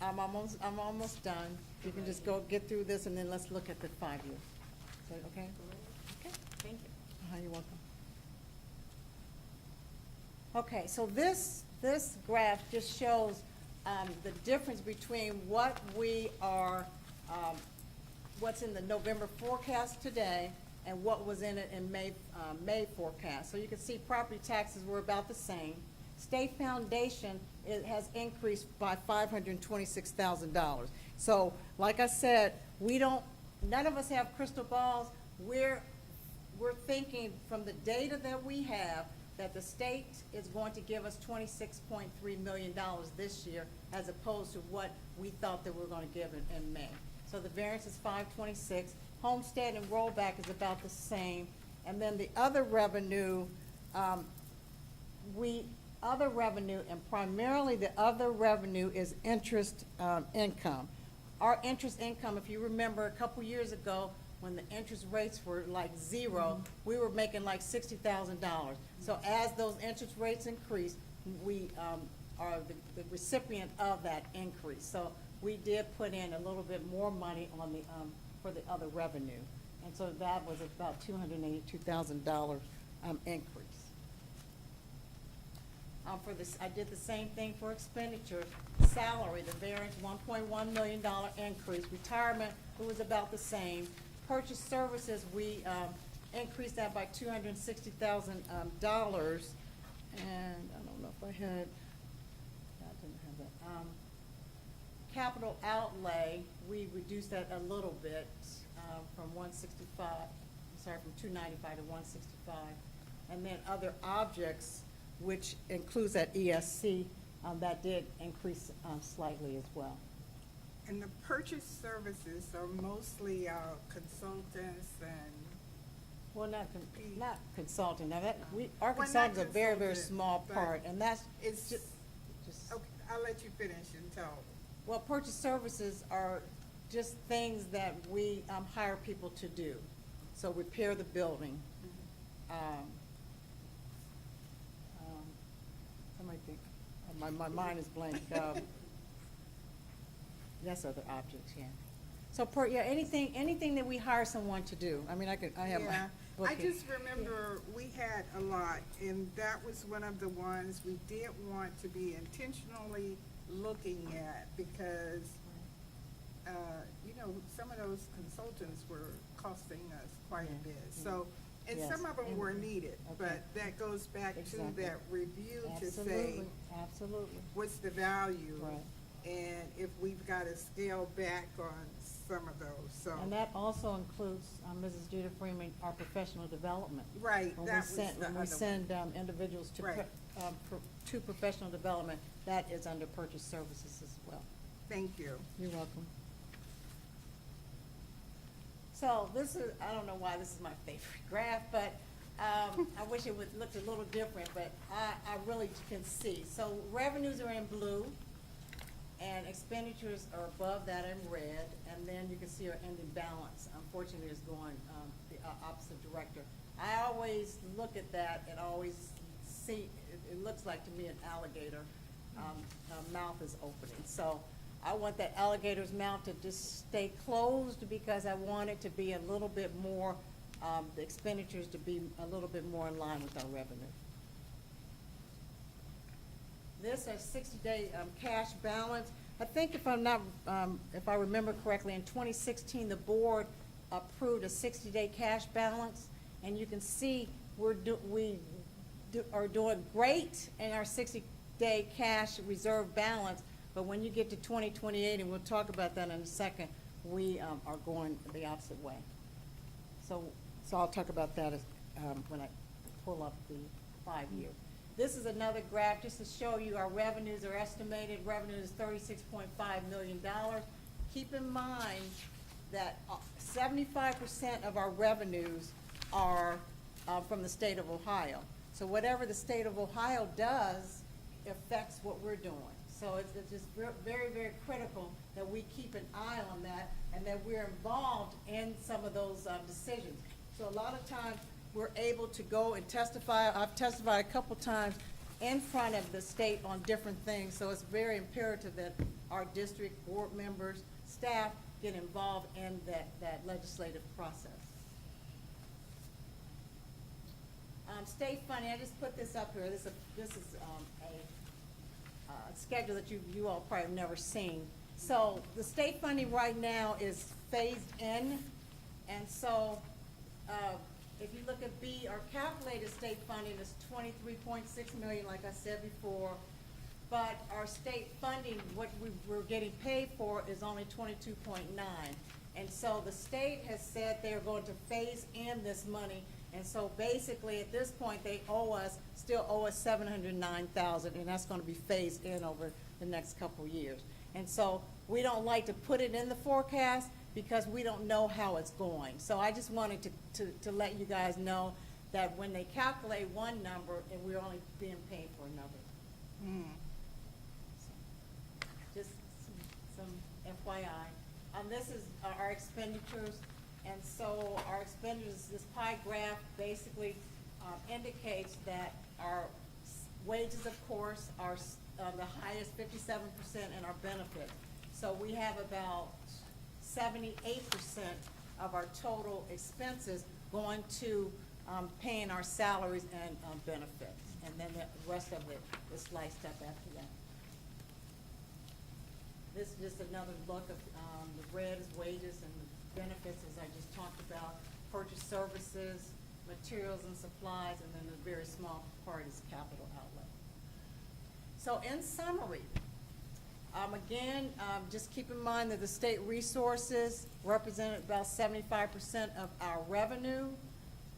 I'm almost done. You can just get through this and then let's look at the 5 years. Is that okay? Okay, thank you. You're welcome. Okay, so this graph just shows the difference between what we are, what's in the November forecast today and what was in it in May forecast. So you can see property taxes were about the same. State foundation, it has increased by $526,000. So, like I said, none of us have crystal balls. We're thinking from the data that we have, that the state is going to give us $26.3 million this year, as opposed to what we thought that we were gonna give in May. So the variance is 526. Homestead and rollback is about the same. And then the other revenue, and primarily the other revenue is interest income. Our interest income, if you remember a couple years ago, when the interest rates were like zero, we were making like $60,000. So as those interest rates increase, we are the recipient of that increase. So we did put in a little bit more money on the, for the other revenue. And so that was about $282,000 increase. For this, I did the same thing for expenditure. Salary, the variance, $1.1 million increase. Retirement, it was about the same. Purchase services, we increased that by $260,000. And I don't know if I didn't have that. Capital outlay, we reduced that a little bit from 165, from 295 to 165. And then other objects, which includes that ESC, that did increase slightly as well. And the purchase services are mostly consultants and. Well, not consulting. Now our Well, consultants not are a very, very consultant, small but part, and that's It's just. okay, I'll let you finish and tell. Well, purchase services are just things that we hire people to do. So repair the building. Somebody think, my mind is blank. That's other objects, yeah. So anything that we hire someone to do. I mean, I have my Yeah, book I here. just remember we had a lot, and that was one of the ones we did want to be intentionally looking at, because, some of those consultants were costing us quite a bit, so, and Yes, some of them were needed, okay. but that goes back to Exactly. that review to say, Absolutely, absolutely. what's the value? Right. And if we've got to scale back on some of those, so. And that also includes, Mrs. Judah Freeman, our professional development. Right, When that we was send, the when we other send individuals to, Right. to professional development, that is under purchase services as well. Thank you. You're welcome. So this is, I don't know why this is my favorite graph, but I wish it would look a little different, but I really can see. So revenues are in blue, and expenditures are above that in red, and then you can see our ending balance, unfortunately, is going the opposite direction. I always look at that and always see, it looks like to me an alligator mouth is opening. So I want that alligator's mouth to just stay closed, because I want it to be a little bit more, the expenditures to be a little bit more in line with our revenue. This is 60-day cash balance. I think if I remember correctly, in 2016, the board approved a 60-day cash balance, and you can see we are doing great in our 60-day cash reserve balance, but when you get to 2028, and we'll talk about that in a second, we are going the opposite way. So I'll talk about that when I pull up the 5-year. This is another graph just to show you our revenues. Our estimated revenue is $36.5 million. Keep in mind that 75% of our revenues are from the state of Ohio. So whatever the state of Ohio does affects what we're doing. So it's just very, very critical that we keep an eye on that, and that we're involved in some of those decisions. So a lot of times, we're able to go and testify. I've testified a couple times in front of the state on different things, so it's very imperative that our district board members, staff, get involved in that legislative process. State funding, I just put this up here. This is a schedule that you all probably have never seen. So the state funding right now is phased in, and so If you look at B, our calculated state funding is 23.6 million, like I said before. But our state funding, what we're getting paid for is only 22.9. And so the state has said they're going to phase in this money. And so basically, at this point, they still owe us $709,000, and that's gonna be phased in over the next couple years. And so we don't like to put it in the forecast because we don't know how it's going. So I just wanted to let you guys know that when they calculate one number, and we're only being paid for another. Just some FYI. This is our expenditures, and so our expenditures, this pie graph basically indicates that our wages, of course, are the highest, 57%, in our benefits. So we have about 78% of our total expenses going to paying our salaries and benefits, and then the rest of it is sliced up after that. This is just another look of the red is wages and the benefits, as I just talked about, purchase services, materials and supplies, and then the very small part is capital outlay. So in summary, again, just keep in mind that the state resources represent about 75% of our revenue.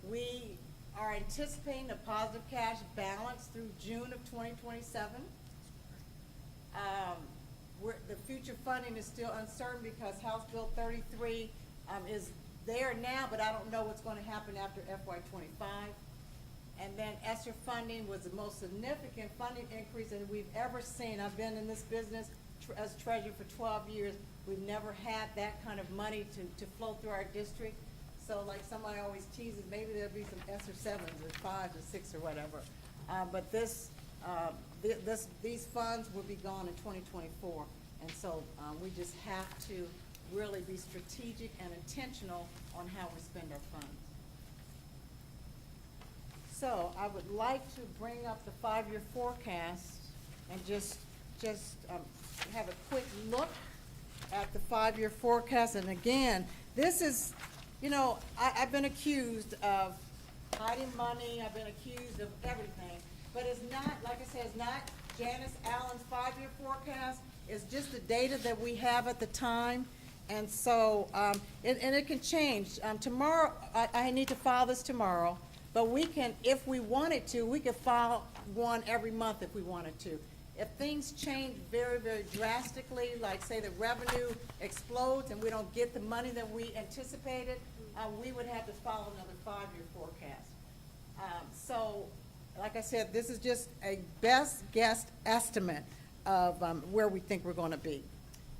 We are anticipating a positive cash balance through June of 2027. The future funding is still uncertain because House Bill 33 is there now, but I don't know what's going to happen after FY25. And then ESSER funding was the most significant funding increase that we've ever seen. I've been in this business as treasurer for 12 years. We've never had that kind of money to flow through our district. So like somebody always teases, maybe there'll be some ESSER 7s or 5s or 6 or whatever. But these funds will be gone in 2024. And so we just have to really be strategic and intentional on how we spend our funds. So I would like to bring up the 5-year forecast and just have a quick look at the 5-year forecast. And again, this is, you know, I've been accused of hiding money, I've been accused of everything, but it's not, like I said, it's not Janice Allen's 5-year forecast. It's just the data that we have at the time. And so, and it can change. Tomorrow, I need to file this tomorrow, but we can, if we wanted to, we could file one every month if we wanted to. If things change very, very drastically, like say the revenue explodes and we don't get the money that we anticipated, we would have to file another 5-year forecast. So, like I said, this is just a best guess estimate of where we think we're going to be.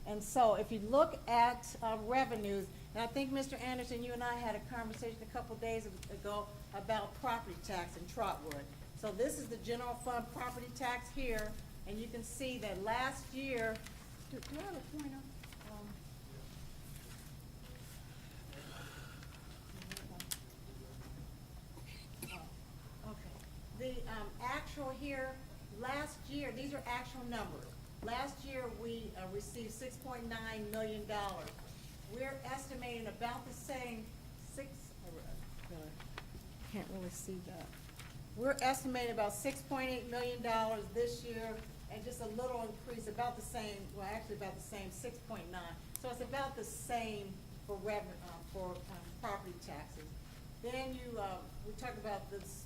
And so if you look at revenues, and I think Mr. Anderson, you and I had a conversation a couple days ago about property tax in Trotwood. So this is the general fund property tax here, and you can see that last year, do I have a pointer? Okay. The actual here, last year, these are actual numbers. Last year, we received $6.9 million. We're estimating about the same can't really see that. We're estimating about $6.8 million this year, and just a little increase, about the same, well, actually about the same, 6.9. So it's about the same for revenue, for property taxes. Then we talk about this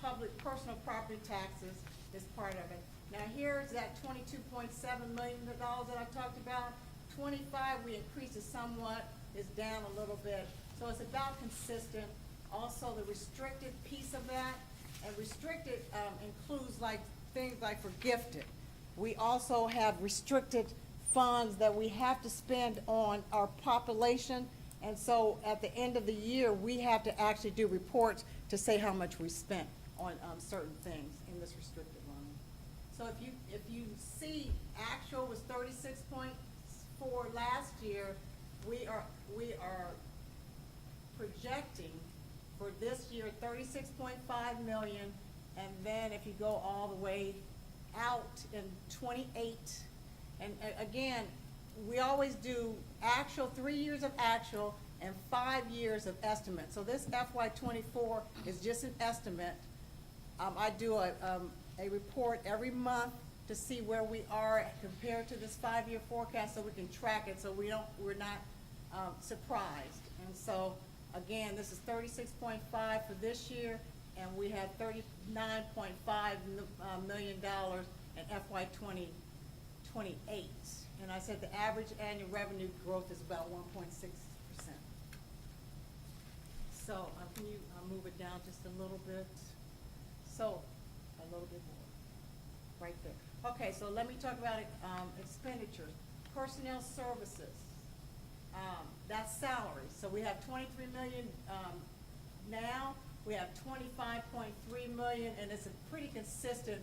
public personal property taxes is part of it. Now here's that $22.7 million that I talked about. 25 we increased it somewhat, is down a little bit. So it's about consistent. Also the restricted piece of that, and restricted includes like things like for gifted. We also have restricted funds that we have to spend on our population, and so at the end of the year we have to actually do reports to say how much we spent on certain things in this restricted line. So if you see actual was 36.4 last year, we are projecting for this year 36.5 million, and then if you go all the way out in 28, and again, we always do actual, 3 years of actual and 5 years of estimate. So this FY '24 is just an estimate. I do a report every month to see where we are compared to this 5-year forecast, so we can track it, so we're not surprised. And so, again, this is 36.5 for this year, and we have $39.5 million in FY 2028. And I said the average annual revenue growth is about 1.6%. So, can you move it down just a little bit? So, a little bit more, right there. Okay, so let me talk about expenditures. Personnel services, that's salary. So we have 23 million now, we have 25.3 million, and it's a pretty consistent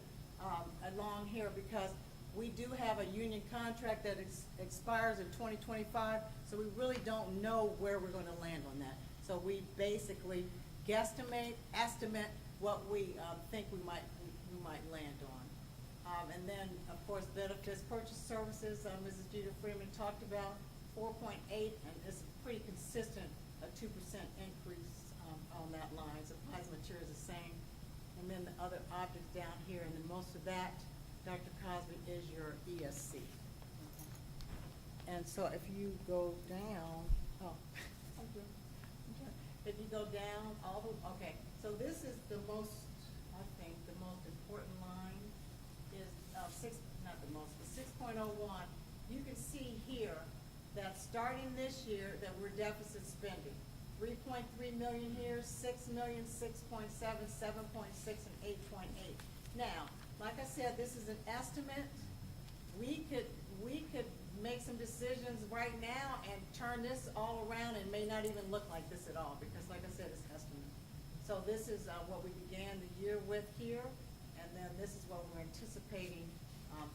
along here because we do have a union contract that expires in 2025, so we really don't know where we're gonna land on that. So we basically estimate what we think we might land on. And then, of course, benefits, purchase services, Mrs. Jeter Freeman talked about 4.8, and it's pretty consistent, a 2% increase on that line. Supplies and materials the same. And then the other objects down here, and then most of that, Dr. Cosby, is your ESC. And so if you go down, if you go down okay, so this is the most, I think, the most important line is not the most, but 6.01. You can see here that starting this year that we're deficit spending. 3.3 million here, 6 million, 6.7, 7.6, and 8.8. Now, like I said, this is an estimate. We could make some decisions right now and turn this all around and may not even look like this at all because, like I said, it's estimate. So this is what we began the year with here, and then this is what we're anticipating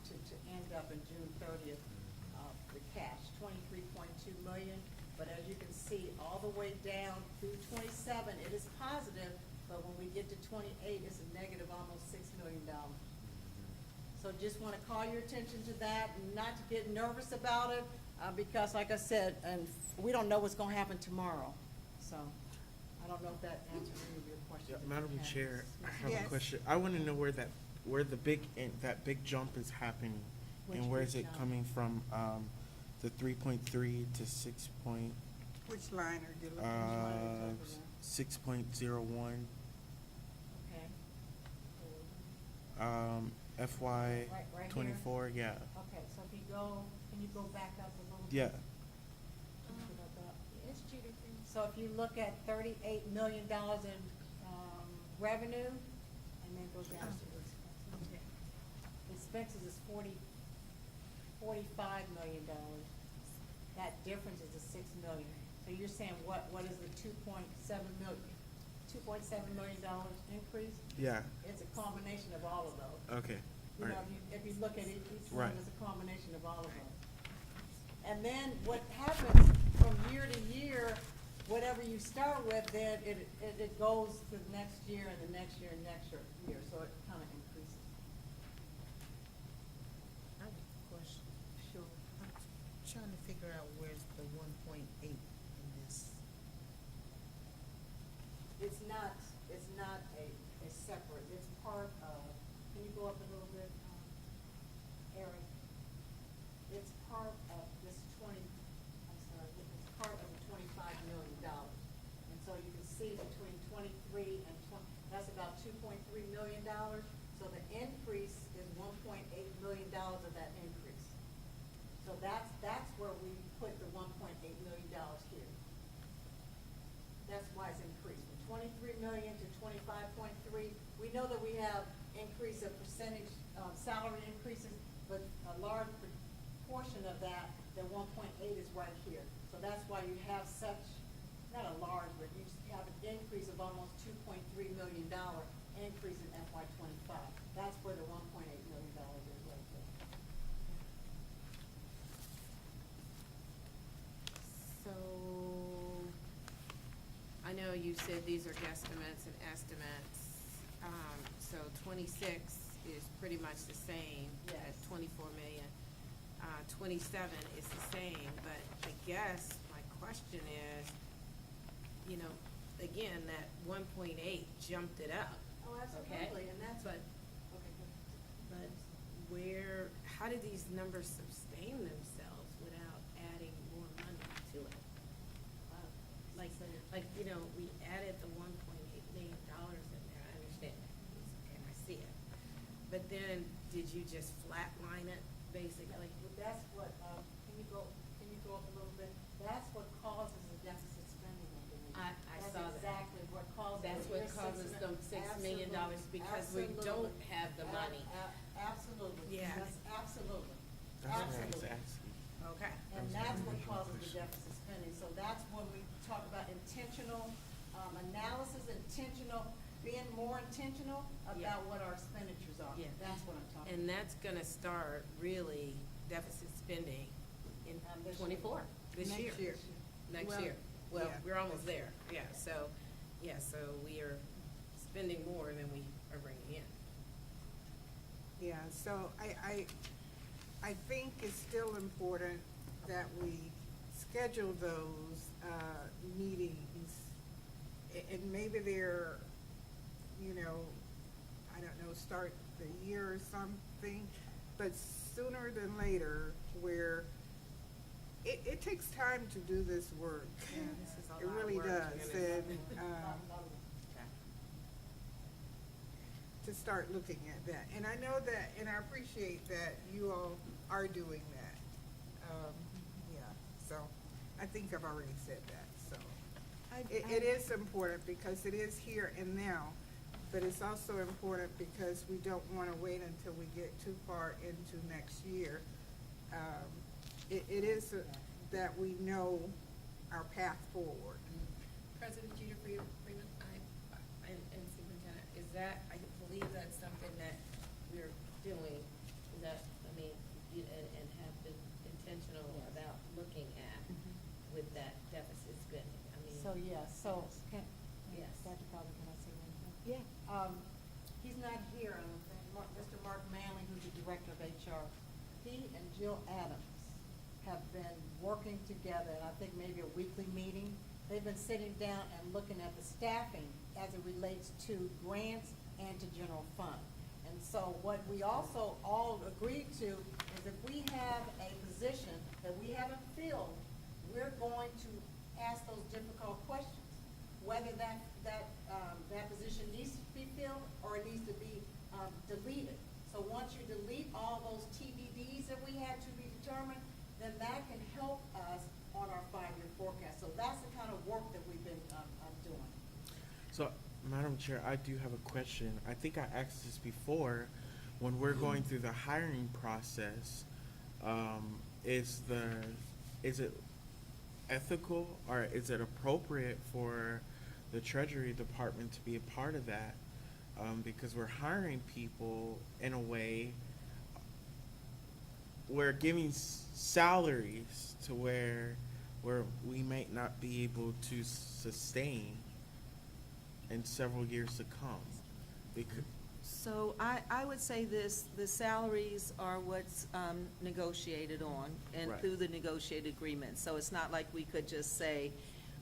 to end up in June 30th. The cash, 23.2 million. But as you can see, all the way down through 27, it is positive, but when we get to 28, it's a negative almost $6 million. So just want to call your attention to that, not to get nervous about it, because like I said, and we don't know what's going to happen tomorrow. So I don't know if that answers any of your questions. Yeah, Madam Chair, I have Yes. a question. I want to know where the that big jump is happening, Which and where big is it jump? coming from? The 3.3 to 6 point, Which line are you looking at? 6.01. Okay. FY Right 24. Yeah. Okay, so if you go, can you go back up a little bit? Yeah. So if you look at $38 million in revenue, and then go down to expenses is $45 million. That difference is the $6 million. So you're saying what is the $2.7 million increase? Yeah. It's a combination of all of those. Okay. You All know, right. if you look at each one, Right. it's a combination of all of them. And then what happens from year to year, whatever you start with, then it goes to the next year and the next year and next year, so it kind of increases. I have a question. Sure. I'm trying to figure out where's the 1.8 in this. It's not a separate, it's part of, can you go up a little bit, Eric? It's part of this it's part of the $25 million. And so you can see between 23 and 20, that's about $2.3 million. So the increase is $1.8 million of that increase. So that's where we put the $1.8 million here. That's why it's increased from 23 million to 25.3. We know that we have increase of percentage salary increases, but a large portion of that, the 1.8 is right here. So that's why you have such, not a large, but you have an increase of almost $2.3 million increase in FY '25. That's where the $1.8 million is right there. So, I know you said these are guesstimates and estimates, so 26 is pretty much the same Yes. at 24 million. 27 is the same, but I guess my question is, you know, again, that 1.8 jumped it up. Oh, Okay? and that's But, but where, how do these numbers sustain themselves without adding more money to it? Like, you know, we added the $1.8 million in there, I understand that, and I see it. But then, did you just flatline it, basically? That's what, can you go up a little bit? That's what causes the deficit spending, I believe. I saw that. That's exactly what causes. That's what causes them $6 million, because we don't have the money. Absolutely. Yeah. That's absolutely. That's what I was Absolutely. asking. Okay. And that's what causes the deficit spending. So that's when we talk about intentional analysis, being more intentional Yeah. about what our expenditures are. Yeah. That's what I'm talking about. And that's gonna start really deficit spending in This 24, this Next year. year. Next Well, year. Well, yeah. we're almost there, yeah, so we are spending more than we are bringing in. Yeah, so I think it's still important that we schedule those, meetings. And maybe they're, you know, I don't know, start the year or something, but sooner than later, where it takes time to do this work. This is a It lot of really work, does, Janice. and, to start looking at that. And I know that, and I appreciate that you all are doing that. Yeah, so, I think I've already said that, so. It is important because it is here and now, but it's also important because we don't wanna wait until we get too far into next year. It is that we know our path forward. President Jeter, for your agreement, and Superintendent, is that, I believe that's something that we're doing, is that, I mean, and have been intentional about looking at with that deficit spending, I mean. So, yes, so, Yes. Dr. Crowley, can I say anything? Yeah. He's not here, I don't think. Mr. Mark Manley, who's the director of HR, he and Jill Adams have been working together, and I think maybe a weekly meeting. They've been sitting down and looking at the staffing as it relates to grants and to general fund. And so what we also all agreed to is if we have a position that we haven't filled, we're going to ask those difficult questions. Whether that position needs to be filled or it needs to be deleted. So once you delete all those TBDs that we had to be determined, then that can help us on our 5-year forecast. So that's the kind of work that we've been doing. So, Madam Chair, I do have a question. I think I asked this before. When we're going through the hiring process, is it ethical or is it appropriate for the Treasury Department to be a part of that? Because we're hiring people in a way, we're giving salaries to where we may not be able to sustain in several years to come. Because So I would say this, the salaries are what's negotiated on and Right. through the negotiated agreement. So it's not like we could just say,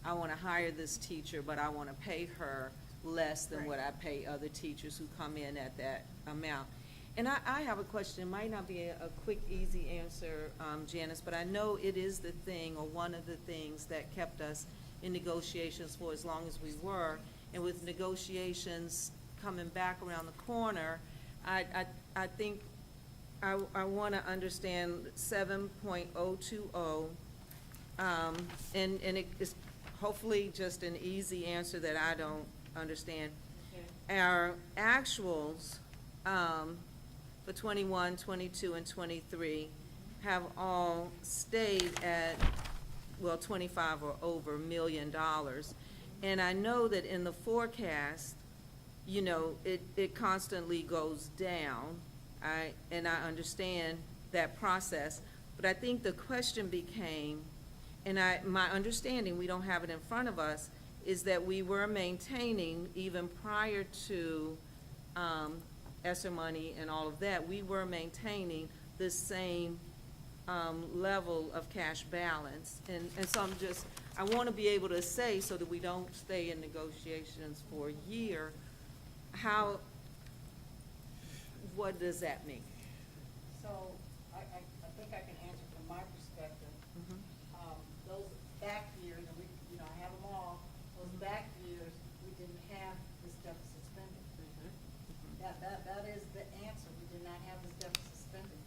I want to hire this teacher, but I want to pay her less than what I pay other teachers who come in at that amount. And I have a question, it might not be a quick, easy answer, Janice, but I know it is the thing, or one of the things that kept us in negotiations for as long as we were. And with negotiations coming back around the corner, I think I want to understand 7.020, and it is hopefully just an easy answer that I don't understand. Our actuals for 21, 22, and 23 have all stayed at, well, 25 or over $1 million. And I know that in the forecast, you know, it constantly goes down. And I understand that process, but I think the question became, and my understanding, we don't have it in front of us, is that we were maintaining, even prior to ESSER money and all of that, we were maintaining the same level of cash balance. And so I want to be able to say, so that we don't stay in negotiations for a year, what does that mean? So, I think I can answer from my perspective. Those back years, and I have them all, those back years, we didn't have this deficit spending. That is the answer, we did not have this deficit spending.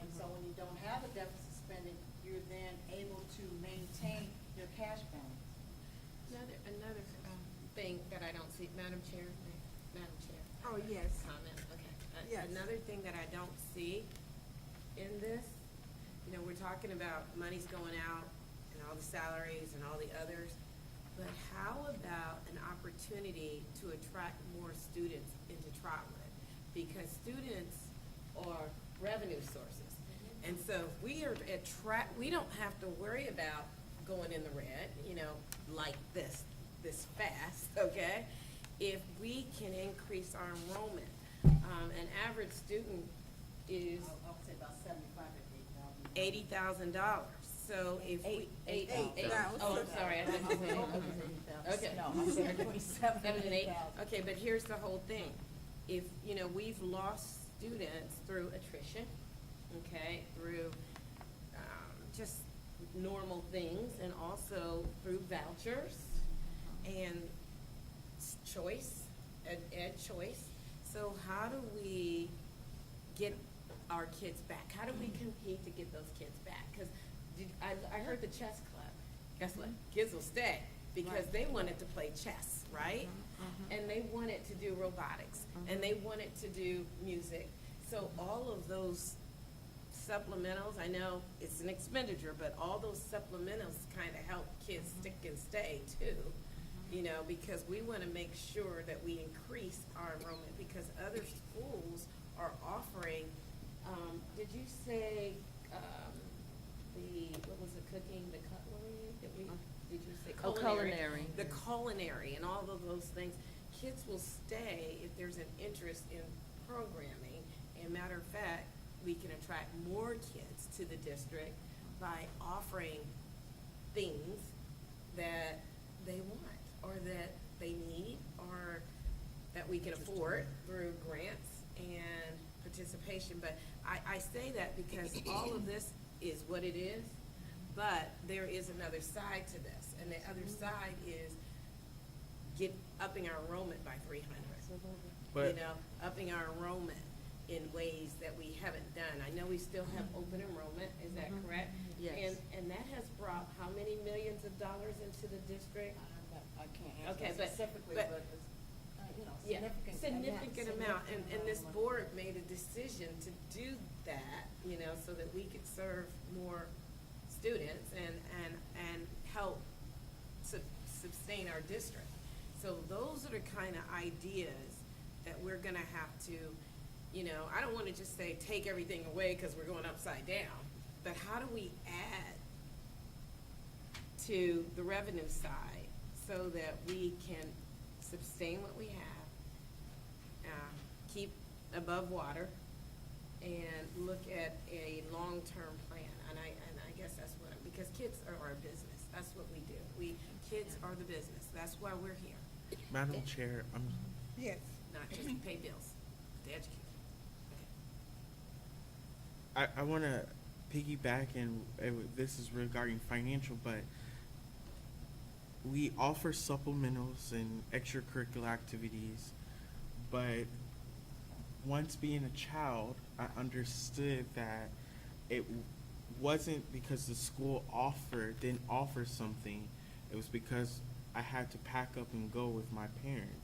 And so when you don't have a deficit spending, you're then able to maintain your cash balance. Another thing that I don't see, Madam Chair. Oh, yes. Comment, okay. Yes. Another thing that I don't see in this, we're talking about money's going out and all the salaries and all the others, but how about an opportunity to attract more students into Trotwood? Because students are revenue sources. And so we don't have to worry about going in the red, like this fast, okay? If we can increase our enrollment, an average student is I would say about $75,000 to $80,000. So if we Eight. Oh, I'm sorry. I thought you said okay. No, I'm sorry, 27. 7 and 8. Okay, but here's the whole thing. If we've lost students through attrition, okay, through just normal things, and also through vouchers and choice, ed choice. So how do we get our kids back? How do we compete to get those kids back? Because I heard the chess club. Guess what? Kids will stay because they wanted to play chess, right? And they wanted to do robotics, and they wanted to do music. So all of those supplementals, I know it's an expenditure, but all those supplementals kind of help kids stick and stay too. Because we want to make sure that we increase our enrollment, because other schools are offering, did you say, what was the cooking, the cutlery that did you say? Culinary. The culinary and all of those things. Kids will stay if there's an interest in programming. And matter of fact, we can attract more kids to the district by offering things that they want, or that they need, or that we can afford through grants and participation. But I say that because all of this is what it is, but there is another side to this, and the other side is upping our enrollment by 300. Upping our enrollment in ways that we haven't done. I know we still have open enrollment, is that correct? Yes. And that has brought how many millions of dollars into the district? I can't answer specifically, but it's, significant amount. And this board made a decision to do that, so that we could serve more students and help sustain our district. So those are the kind of ideas that we're gonna have to, I don't wanna just say take everything away because we're going upside down, but how do we add to the revenue side so that we can sustain what we have, keep above water, and look at a long-term plan? And I guess that's what, because kids are our business. That's what we do. Kids are the business. That's why we're here. Madam Chair, Yes. Not just to pay bills, to educate. I want to piggyback, and this is regarding financial, but we offer supplementals and extracurricular activities, but once being a child, I understood that it wasn't because the school didn't offer something. It was because I had to pack up and go with my parents.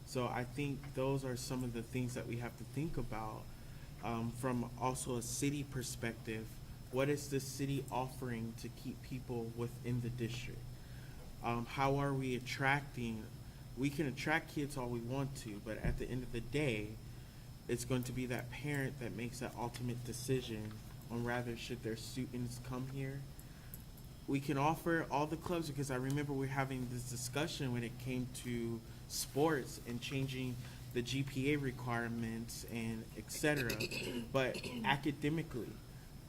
So I think those are some of the things that we have to think about from also a city perspective. What is the city offering to keep people within the district? How are we attracting? We can attract kids all we want to, but at the end of the day, it's going to be that parent that makes that ultimate decision on rather should their students come here. We can offer all the clubs, because I remember we were having this discussion when it came to sports and changing the GPA requirements and et cetera. But academically,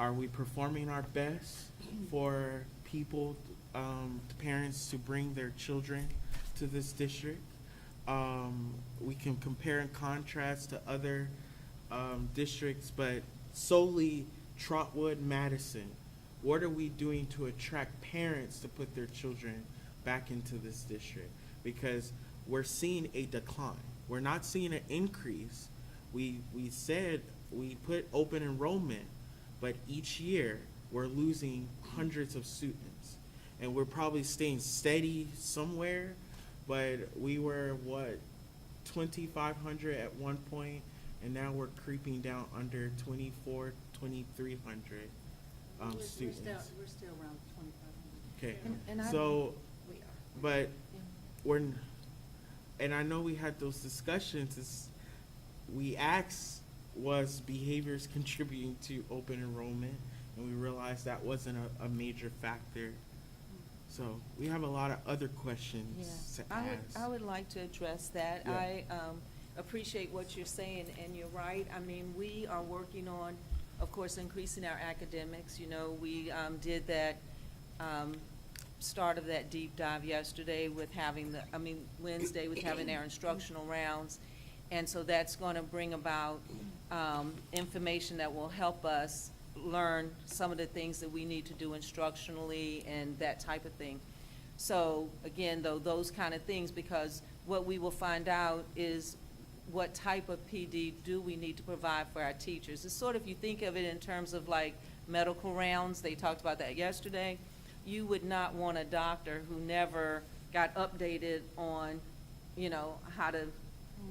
Are we performing our best for people, parents to bring their children to this district? We can compare and contrast to other districts, but solely Trotwood-Madison, what are we doing to attract parents to put their children back into this district? Because we're seeing a decline. We're not seeing an increase. We said we put open enrollment, but each year we're losing hundreds of students. And we're probably staying steady somewhere, but we were, 2,500 at one point, and now we're creeping down under 2,300 students. We're still around 2,500. Okay, And so, we are. but and I know we had those discussions, we asked, was behaviors contributing to open enrollment? And we realized that wasn't a major factor. So we have a lot of other questions to ask. I would like to address that. Yeah. I appreciate what you're saying, and you're right. I mean, we are working on, of course, increasing our academics. You know, we did that start of that deep dive yesterday with having Wednesday with having our instructional rounds. And so that's going to bring about information that will help us learn some of the things that we need to do instructionally and that type of thing. So again, though, those kind of things, because what we will find out is what type of PD do we need to provide for our teachers. It's sort of, you think of it in terms of like medical rounds, they talked about that yesterday. You would not want a doctor who never got updated on, you know, how to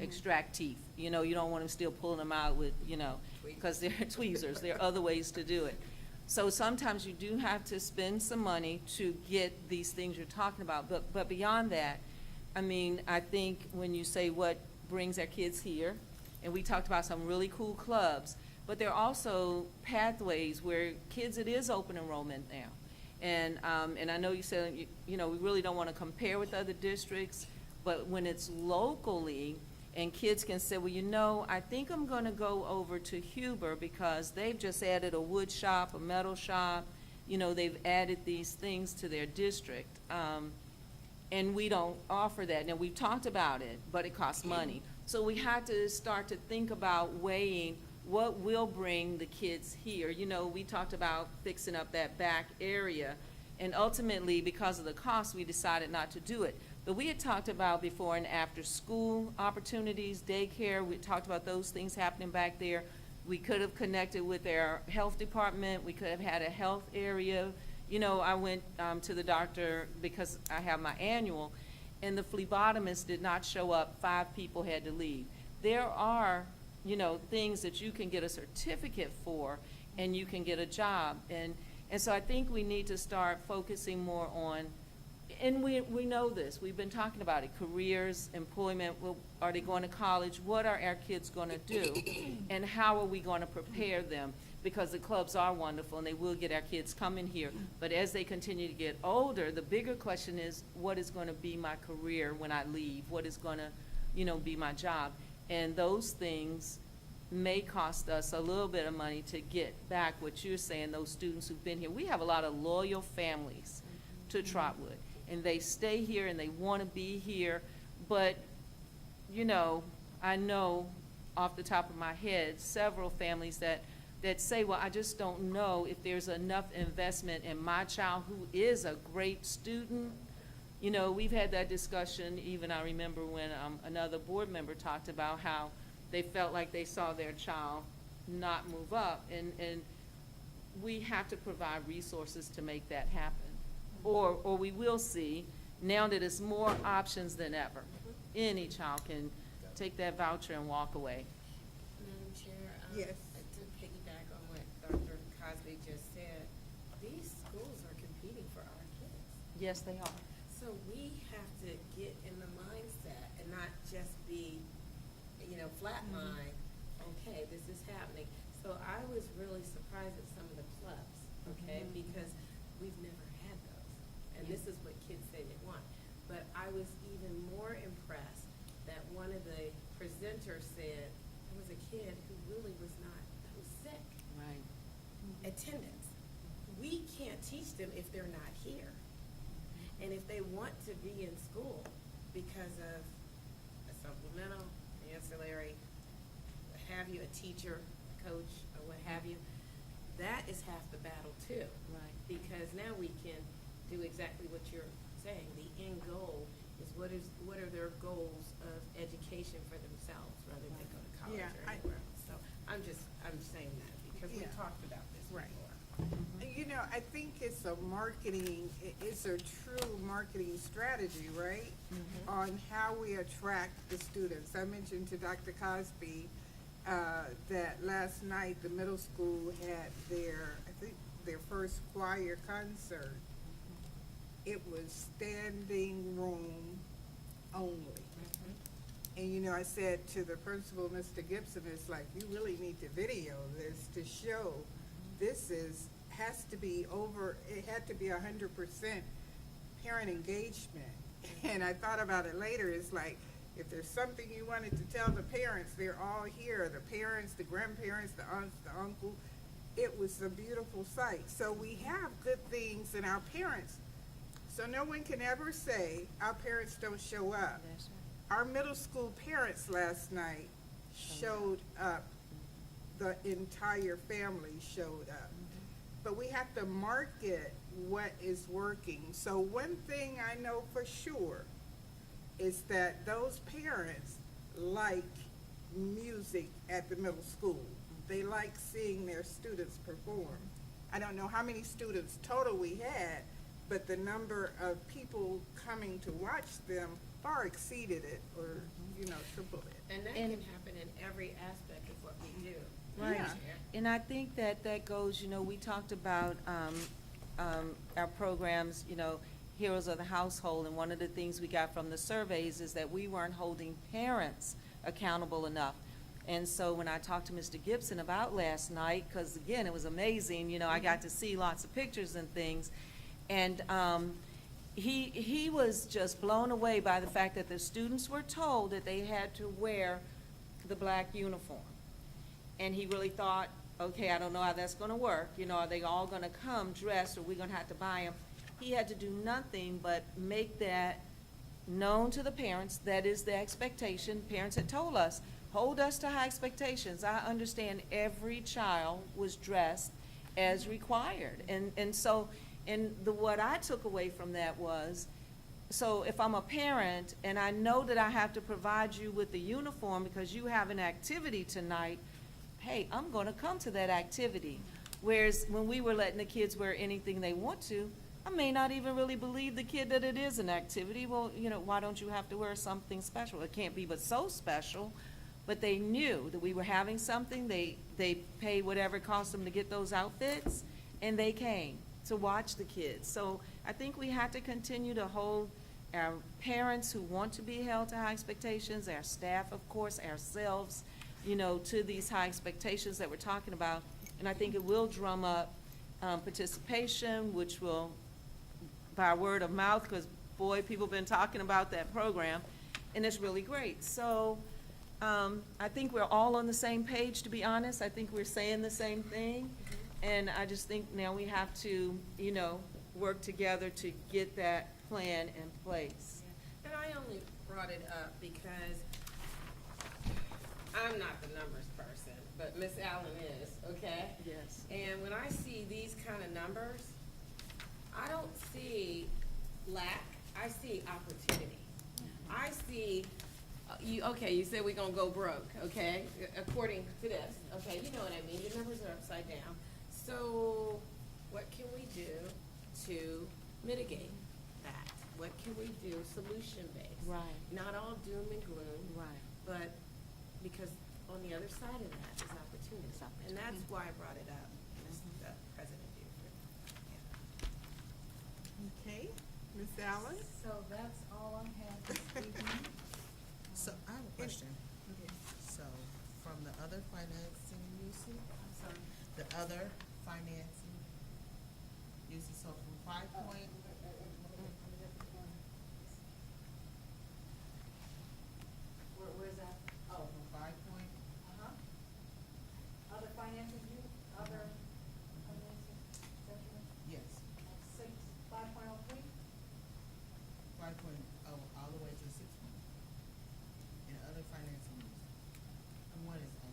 extract teeth. You know, you don't want them still pulling them out with, you know, because they're tweezers. There are other ways to do it. So sometimes you do have to spend some money to get these things you're talking about. But beyond that, I mean, I think when you say what brings our kids here, and we talked about some really cool clubs, but there are also pathways where kids, it is open enrollment now. And I know you said, you know, we really don't want to compare with other districts, but when it's locally, and kids can say, well, you know, I think I'm going to go over to Huber because they've just added a wood shop, a metal shop. You know, they've added these things to their district. And we don't offer that. Now, we've talked about it, but it costs money. So we had to start to think about weighing what will bring the kids here. You know, we talked about fixing up that back area. And ultimately, because of the cost, we decided not to do it. But we had talked about before and after school opportunities, daycare, we talked about those things happening back there. We could have connected with our health department. We could have had a health area. You know, I went to the doctor because I have my annual, and the phlebotomist did not show up. 5 people had to leave. There are, you know, things that you can get a certificate for, and you can get a job. And so I think we need to start focusing more on, and we know this, we've been talking about it, careers, employment, are they going to college? What are our kids going to do? And how are we going to prepare them? Because the clubs are wonderful and they will get our kids coming here. But as they continue to get older, the bigger question is, what is going to be my career when I leave? What is going to, you know, be my job? And those things may cost us a little bit of money to get back what you're saying, those students who've been here. We have a lot of loyal families to Trotwood, and they stay here and they want to be here. But, you know, I know off the top of my head several families that say, well, I just don't know if there's enough investment in my child who is a great student. You know, we've had that discussion, even I remember when another board member talked about how they felt like they saw their child not move up, and we have to provide resources to make that happen. Or we will see, now that it's more options than ever, any child can take that voucher and walk away. Madam Chair, Yes. to piggyback on what Dr. Cosby just said, these schools are competing for our kids. Yes, they are. So we have to get in the mindset and not just be, you know, flatline, okay, this is happening. So I was really surprised at some of the clubs, okay, because we've never had those. And this is what kids say they want. But I was even more impressed that one of the presenters said there was a kid who really was not, that was sick. Right. attendance. We can't teach them if they're not here. And if they want to be in school because of a supplemental, ancillary, what have you, a teacher, coach, or what have you, that is half the battle too. Right. Because now we can do exactly what you're saying. The end goal is what are their goals of education for themselves rather than go to college Yeah, or anywhere else. So I'm saying that because we Yeah. talked about this Right. before. You know, I think it's a it's a true marketing strategy, right? On how we attract the students. I mentioned to Dr. Cosby that last night the middle school had their first choir concert. It was standing room only. And you know, I said to the principal, Mr. Gibson, it's like, you really need to video this to show this has to be it had to be 100% parent engagement. And I thought about it later, it's like, if there's something you wanted to tell the parents, they're all here, the parents, the grandparents, the aunts, the uncle. It was a beautiful sight. So we have good things in our parents. So no one can ever say our parents don't show up. Our middle school parents last night showed up. The entire family showed up. But we have to market what is working. So one thing I know for sure is that those parents like music at the middle school. They like seeing their students perform. I don't know how many students total we had, but the number of people coming to watch them far exceeded it, or, you know, tripled it. And that can happen in every aspect of what we do. Right. Yeah. And I think that goes, you know, we talked about our programs, you know, Heroes of the Household, and one of the things we got from the surveys is that we weren't holding parents accountable enough. And so when I talked to Mr. Gibson about last night, because again, it was amazing, you know, I got to see lots of pictures and things, and he was just blown away by the fact that the students were told that they had to wear the black uniform. And he really thought, okay, I don't know how that's gonna work, you know, are they all gonna come dressed, or are we gonna have to buy them? He had to do nothing but make that known to the parents. That is the expectation. Parents had told us, hold us to high expectations. I understand every child was dressed as required. And so, what I took away from that was, so if I'm a parent and I know that I have to provide you with the uniform because you have an activity tonight, hey, I'm gonna come to that activity. Whereas when we were letting the kids wear anything they want to, I may not even really believe the kid that it is an activity. Well, you know, why don't you have to wear something special? It can't be but so special. But they knew that we were having something. They paid whatever it cost them to get those outfits, and they came to watch the kids. So I think we have to continue to hold our parents who want to be held to high expectations, our staff, of course, ourselves, you know, to these high expectations that we're talking about. And I think it will drum up participation, which will, by word of mouth, because boy, people have been talking about that program, and it's really great. So I think we're all on the same page, to be honest. I think we're saying the same thing. And I just think now we have to, you know, work together to get that plan in place. And I only brought it up because I'm not the numbers person, but Miss Allen is, okay? Yes. And when I see these kind of numbers, I don't see lack, I see opportunity. I see, you said we're gonna go broke, okay? According to this, okay, you know what I mean, the numbers are upside down. So what can we do to mitigate that? What can we do solution-based? Right. Not all doom and gloom. Right. But because on the other side of that is opportunity. And that's why I brought it up, Ms. President Buford. Okay, Ms. Allen? So that's all I have this evening. So I have a question. So from the other financing uses, the other financing uses, so from 5 point. Where's that? Oh, from 5 point. Other financing, other all the way to 6.0 in other financing use. And what is that?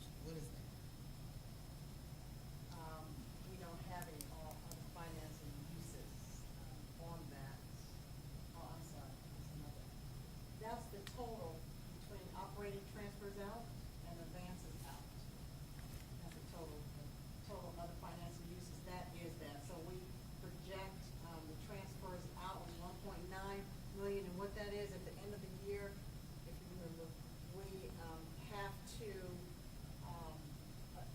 We don't have any all other financing uses on that. Oh, I'm sorry, that's another. That's the total between operating transfers out and advances out. That's the total other financing uses, that is that. So we project, the transfers out was 1.9 million, and what that is at the end of the year, if you remember, we, have to,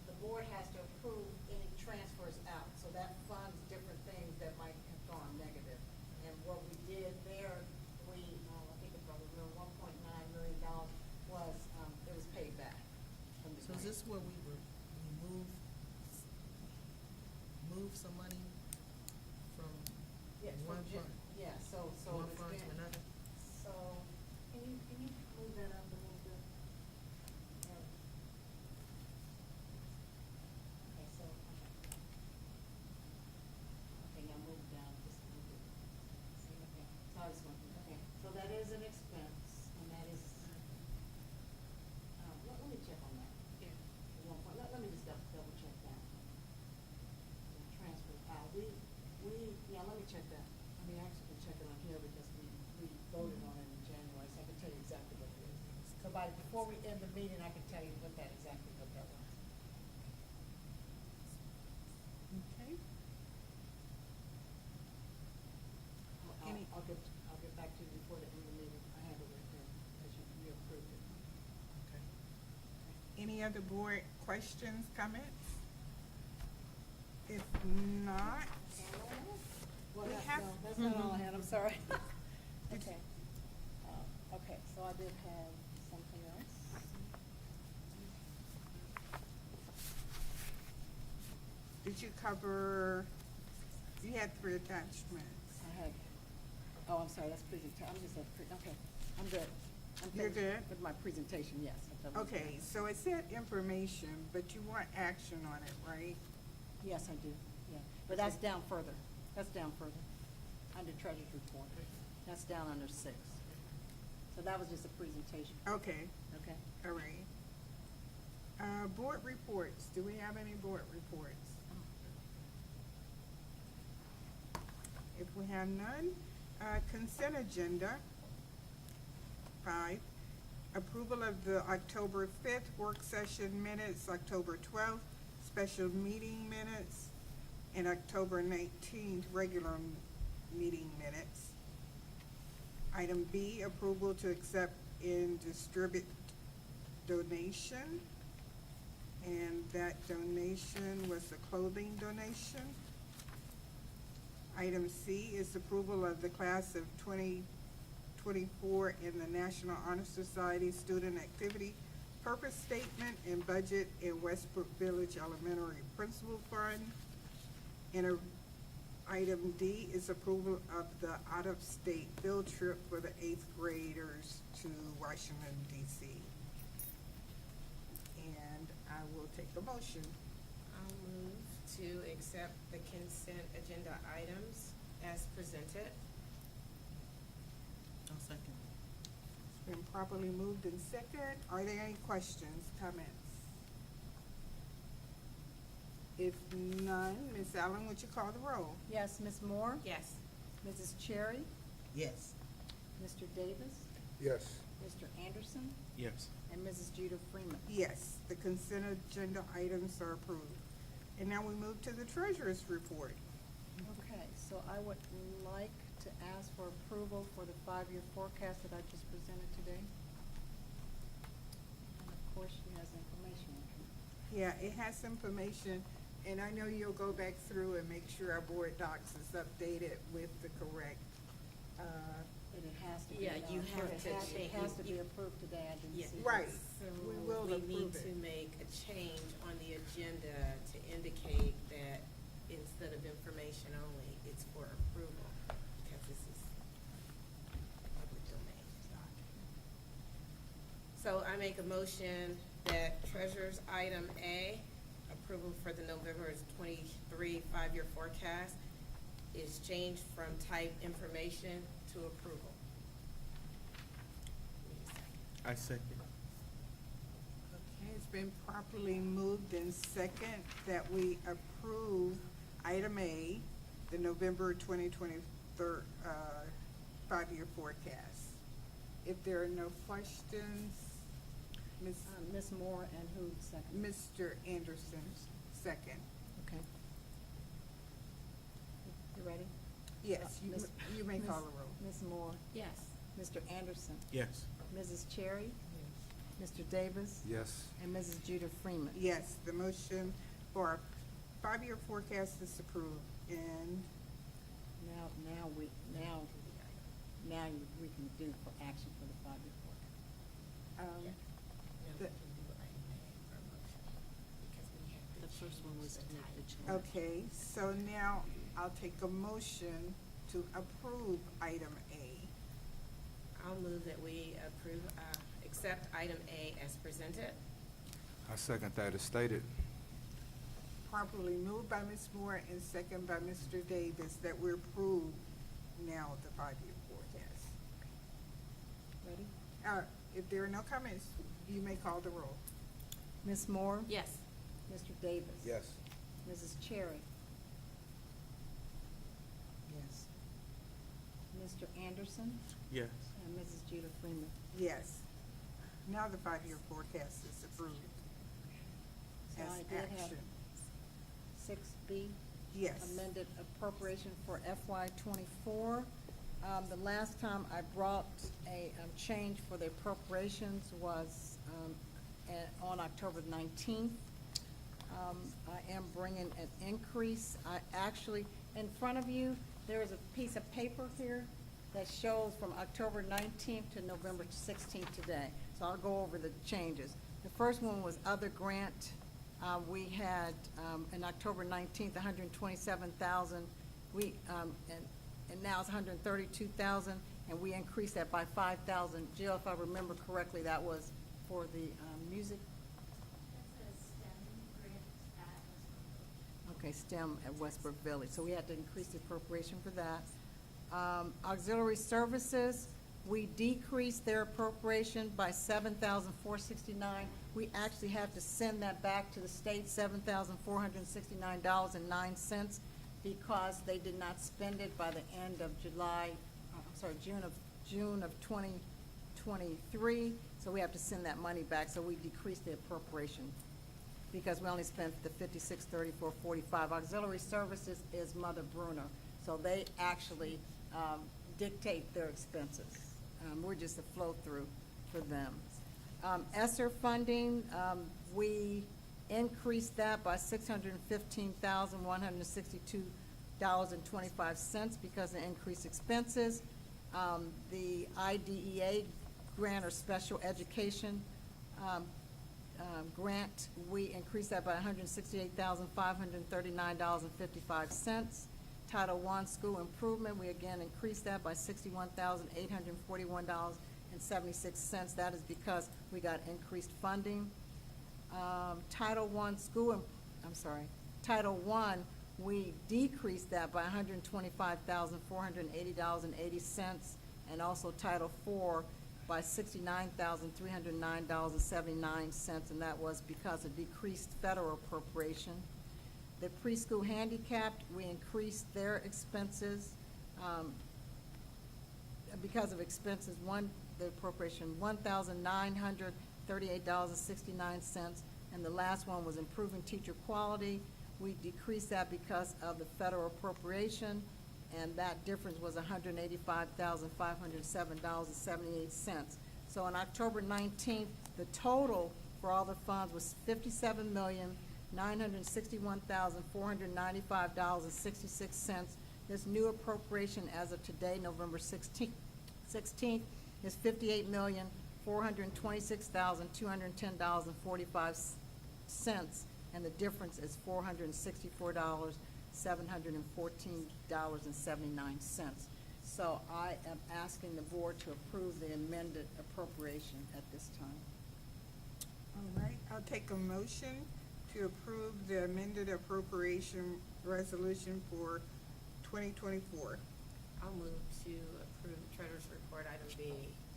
the board has to approve any transfers out. So that funds different things that might have gone negative. And what we did there, we, I think if I remember, $1.9 million was, it was paid back from the So is grant. this where we move some money from Yes, one from fund? yeah, so One it's fund to been- another? So, can you move that up a little bit? Okay, so, okay, now move down just a little bit. See, okay, so I was going, okay, so that is an expense, and that is, let me check on that. Yeah. Let me just double check that. The transfer, let me check that. I mean, actually, can check it on here because we voted on it in January, so I can tell you exactly what it is. So before we end the meeting, I can tell you exactly what that was. Okay. I'll get back to you before the end of the meeting. I have it right there, as you approved it. Okay. Any other board questions, comments? If not, Well, we that's, have. no, that's not all I had, I'm sorry. Did Okay. Okay, so I did have something else. Did you cover, you had 3 attachments. I had, I'm sorry, that's presentation, I'm just, okay, I'm good. I'm You're finished good? with my presentation, yes. I've done Okay, so it said information, but you want action on it, right? Yes, I do, yeah, but that's down further, under treasurer's report, that's down under 6. So that was just a presentation, Okay, okay? all right. Board reports, do we have any board reports? If we have none, consent agenda. 5, approval of the October 5th work session minutes, October 12th special meeting minutes, and October 19th regular meeting minutes. Item B, approval to accept and distribute donation, and that donation was a clothing donation. Item C is approval of the class of 2024 in the National Honor Society Student Activity Purpose Statement and Budget in Westbrook Village Elementary Principal Fund. And item D is approval of the out-of-state field trip for the 8th graders to Washington, D.C. And I will take a motion. I'll move to accept the consent agenda items as presented. I'll second. It's been properly moved and second. Are there any questions, comments? If none, Ms. Allen, would you call the roll? Yes, Ms. Moore? Yes. Mrs. Cherry? Yes. Mr. Davis? Yes. Mr. Anderson? Yes. And Mrs. Jeter Freeman? Yes, the consent agenda items are approved. And now we move to the treasurer's report. Okay, so I would like to ask for approval for the 5-year forecast that I just presented today. And of course, she has information on it. Yeah, it has information, and I know you'll go back through and make sure our board docs is updated with the correct, And it has to be. Yeah, you have to It change- has to be approved today, I didn't Yeah. see. right. So We will we need approve to it. make a change on the agenda to indicate that instead of information only, it's for approval, because this is public domain document. So I make a motion that treasurer's item A, approval for the November 23 5-year forecast, is changed from type information to approval. I second. Okay, it's been properly moved in second that we approve item A, the November 2023 5-year forecast. If there are no questions, Ms. Moore and who second? Mr. Anderson, second. Okay. You ready? Yes, Miss- you may call Miss- the roll. Ms. Moore? Yes. Mr. Anderson? Yes. Mrs. Cherry? Mr. Davis? Yes. And Mrs. Judah Freeman? Yes, the motion for our 5-year forecast is approved. And Now we can do for action for the 5-year forecast. the- The first one was to make the change. okay, so now I'll take a motion to approve item A. I'll move that we approve, accept item A as presented. I second that as stated. Properly moved by Ms. Moore and second by Mr. Davis that we approve now the 5-year forecast. Ready? If there are no comments, you may call the roll. Ms. Moore? Yes. Mr. Davis? Yes. Mrs. Cherry? Yes. Mr. Anderson? Yes. And Mrs. Judah Freeman? Yes. Now the 5-year forecast is approved So as I did have action. 6B? Yes. Amended appropriation for FY '24. The last time I brought a change for the appropriations was on October 19th. I am bringing an increase. I actually, in front of you, there is a piece of paper here that shows from October 19th to November 16th today. So I'll go over the changes. The first one was other grant. We had, in October 19th, 127,000. And now it's 132,000, and we increased that by 5,000. Jill, if I remember correctly, that was for the music. Okay, STEM at Westbrook Village. So we had to increase the appropriation for that. Auxiliary services, we decreased their appropriation by $7,469. We actually have to send that back to the state, $7,469.09, because they did not spend it by the end of June of 2023. So we have to send that money back. So we decreased the appropriation because we only spent the $56,34.45. Auxiliary services is Mother Bruner, so they actually dictate their expenses. We're just a flow-through for them. ESSER funding, we increased that by $615,162.25 because of increased expenses. The IDEA grant or special education grant, we increased that by $168,539.55. Title I school improvement, we again increased that by $61,841.76. That is because we got increased funding. Title I, we decreased that by $125,480.80, and also Title IV by $69,309.79, and that was because of decreased federal appropriation. The preschool handicapped, we increased their expenses, because of expenses, the appropriation, $1,938.69, and the last one was improving teacher quality. We decreased that because of the federal appropriation, and that difference was $185,507.78. So on October 19th, the total for all the funds was $57,961,495.66. This new appropriation as of today, November 16th, is $58,426,210.45, and the difference is $464,714.79. So I am asking the board to approve the amended appropriation at this time. All right, I'll take a motion to approve the amended appropriation resolution for 2024. I'll move to approve Treasurer's Report item B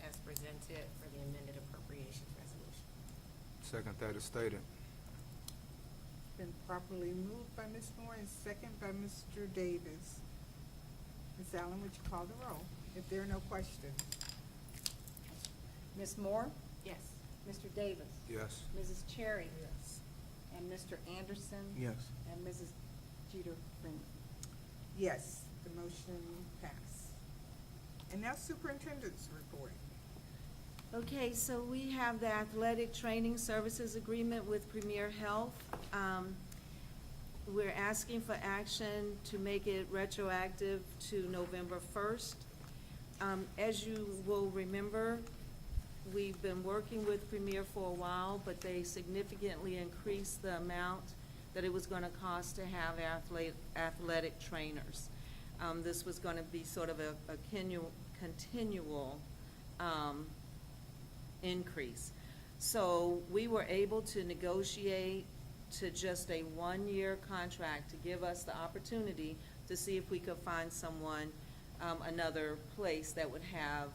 as presented for the amended appropriations resolution. Second that is stated. Been properly moved by Ms. Moore and second by Mr. Davis. Ms. Allen, would you call the roll if there are no questions? Ms. Moore? Yes. Mr. Davis? Yes. Mrs. Cherry? Yes. And Mr. Anderson? Yes. And Mrs. Jeter Freeman? Yes, the motion passed. And now superintendent's report. Okay, so we have the athletic training services agreement with Premier Health. We're asking for action to make it retroactive to November 1st. As you will remember, we've been working with Premier for a while, but they significantly increased the amount that it was gonna cost to have athletic trainers. This was gonna be sort of a continual increase. So we were able to negotiate to just a one-year contract to give us the opportunity to see if we could find someone, another place that would have,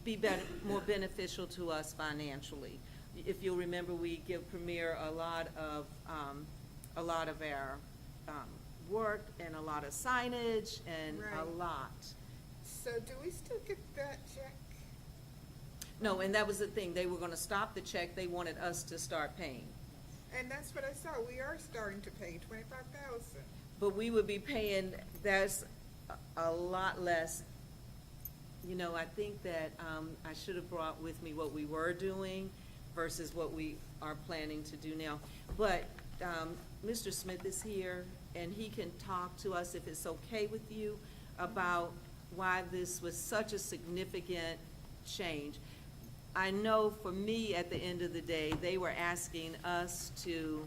be better, more beneficial to us financially. If you'll remember, we give Premier a lot of our, work and a lot of signage and a Right. lot. So do we still get that check? No, and that was the thing, they were gonna stop the check, they wanted us to start paying. And that's what I saw, we are starting to pay 25,000. But we would be paying, that's a lot less. You know, I think that, I should have brought with me what we were doing versus what we are planning to do now. But, Mr. Smith is here, and he can talk to us, if it's okay with you, about why this was such a significant change. I know for me, at the end of the day, they were asking us to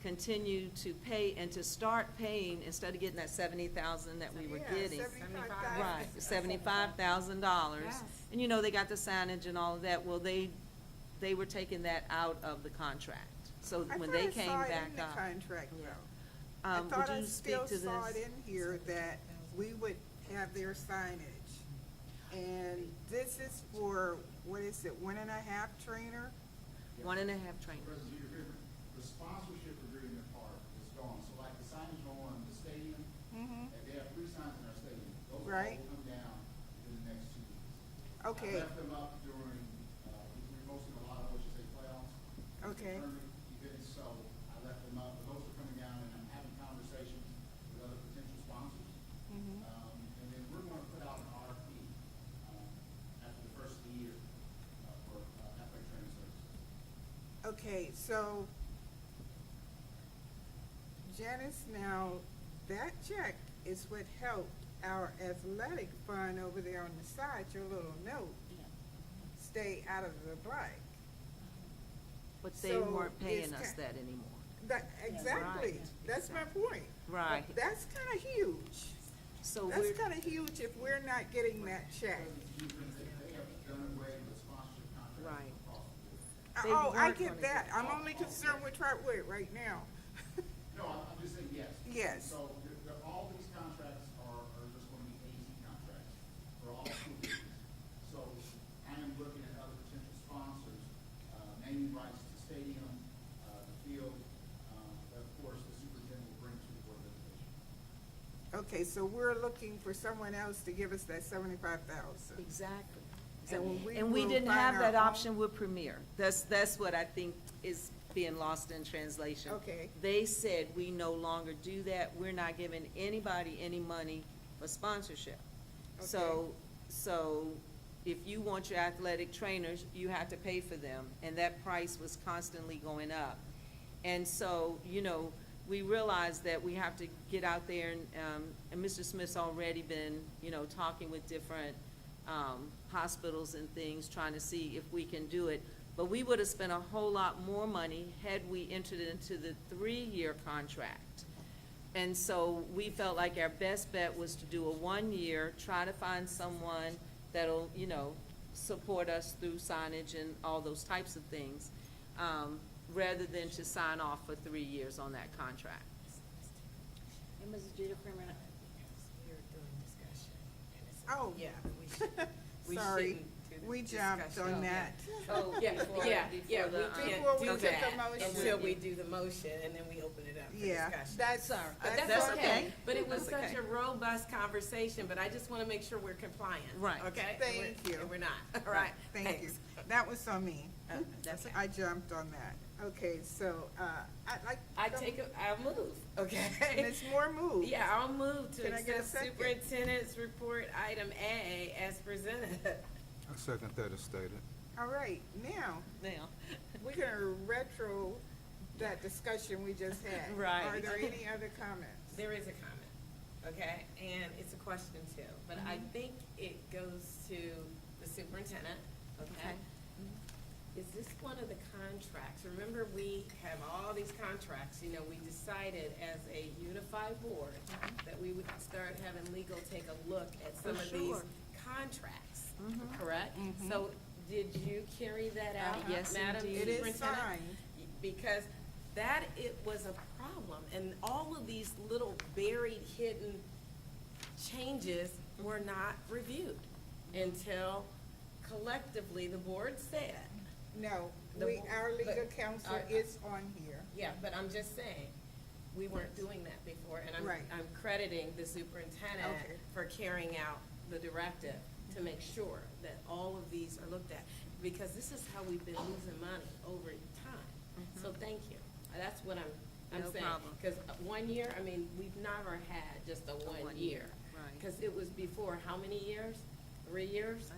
continue to pay and to start paying, instead of getting that $70,000 that we were Yeah, getting. 75,000. Right, $75,000. Yes. And you know, they got the signage and all of that. Well, they were taking that out of the contract. So when they came back I thought I saw it in the up. contract, though. I Would thought I you speak still to saw it this? in here that we would have their signage. And this is for, what is it, 1.5 trainer? 1.5 trainers. The sponsorship agreement part is gone, so like the signage on the stadium, Mhm. and they have 3 signs in our stadium, those all Right. will come down in the next 2 weeks. Okay. I left them up during, we were hosting a lot of, playoffs. Okay. Tournament events, so I left them up, but those are coming down, and I'm having conversations with other potential sponsors. Mhm. And then we're gonna put out an RFP, after the first of the year, for, athletic training services. Okay, so Janice, now, that check is what helped our athletic fund over there on the side, your little note, stay out of the black. But they So weren't paying it's us ki- that anymore. That, exactly, that's my point. Right. That's kinda huge. So That's we're, kinda huge if we're not getting that check. They have done away with sponsorship contracts Right. across the board. They Oh, I weren't get gonna that, get- I'm only concerned with Trotwood right now. No, I'm just saying yes. Yes. So all these contracts are just going to be AZ contracts for all school districts. So I am looking at other potential sponsors, naming rights to stadium, the field, that of course the superintendent will bring to the board of education. Okay, so we're looking for someone else to give us that 75,000. exactly. And And we will didn't find have our that own- option with Premier. That's what I think is being lost in translation. Okay. They said, we no longer do that, we're not giving anybody any money for sponsorship. So if you want your athletic trainers, you have to pay for them, and that price was constantly going up. And so, you know, we realized that we have to get out there and Mr. Smith's already been, you know, talking with different, hospitals and things, trying to see if we can do it. But we would have spent a whole lot more money had we entered into the 3-year contract. And so we felt like our best bet was to do a 1-year, try to find someone that'll, you know, support us through signage and all those types of things, rather than to sign off for 3 years on that contract. And Mrs. Jeter Freeman, We're doing discussion. Oh, Yeah, we should, we sorry. shouldn't do We jumped discussion. on that. Oh, yeah, Before- yeah, before the, Before we do took the that motion. until we do the motion, and then we open it up for Yeah, discussion. that's, That's okay, but it was That's such a robust conversation, but I just wanna make sure we're compliant. Right. Okay? Thank you. And we're not, all right? Thank you. Thanks. That was on me. That's okay. I jumped on that. Okay, so, I'd like. I'll move, okay? Ms. Moore moved. Yeah, I'll move to Can I get a accept second? superintendent's report item A as presented. I second that as stated. All right, now, we're gonna retro that discussion we just had. Right. Are there any other comments? There is a comment, okay, and it's a question too, but I think it goes to the superintendent, okay? Is this one of the contracts? Remember, we have all these contracts, you know, we decided as a unified board that we would start having legal take a look at some of these contracts, correct? So, did you carry that out, Yes, Madam indeed. It is Superintendent? signed. Because it was a problem, and all of these little buried, hidden changes were not reviewed until collectively the board said. No, The- our legal but- counsel is on here. Yeah, but I'm just saying, we weren't doing that before, and Right. I'm crediting the superintendent Okay. for carrying out the directive to make sure that all of these are looked at, because this is how we've been losing money over time. So thank you. That's what I'm No saying. problem. Because 1 year, I mean, we've never had just a 1 year. right. Because it was before how many years? 3 years?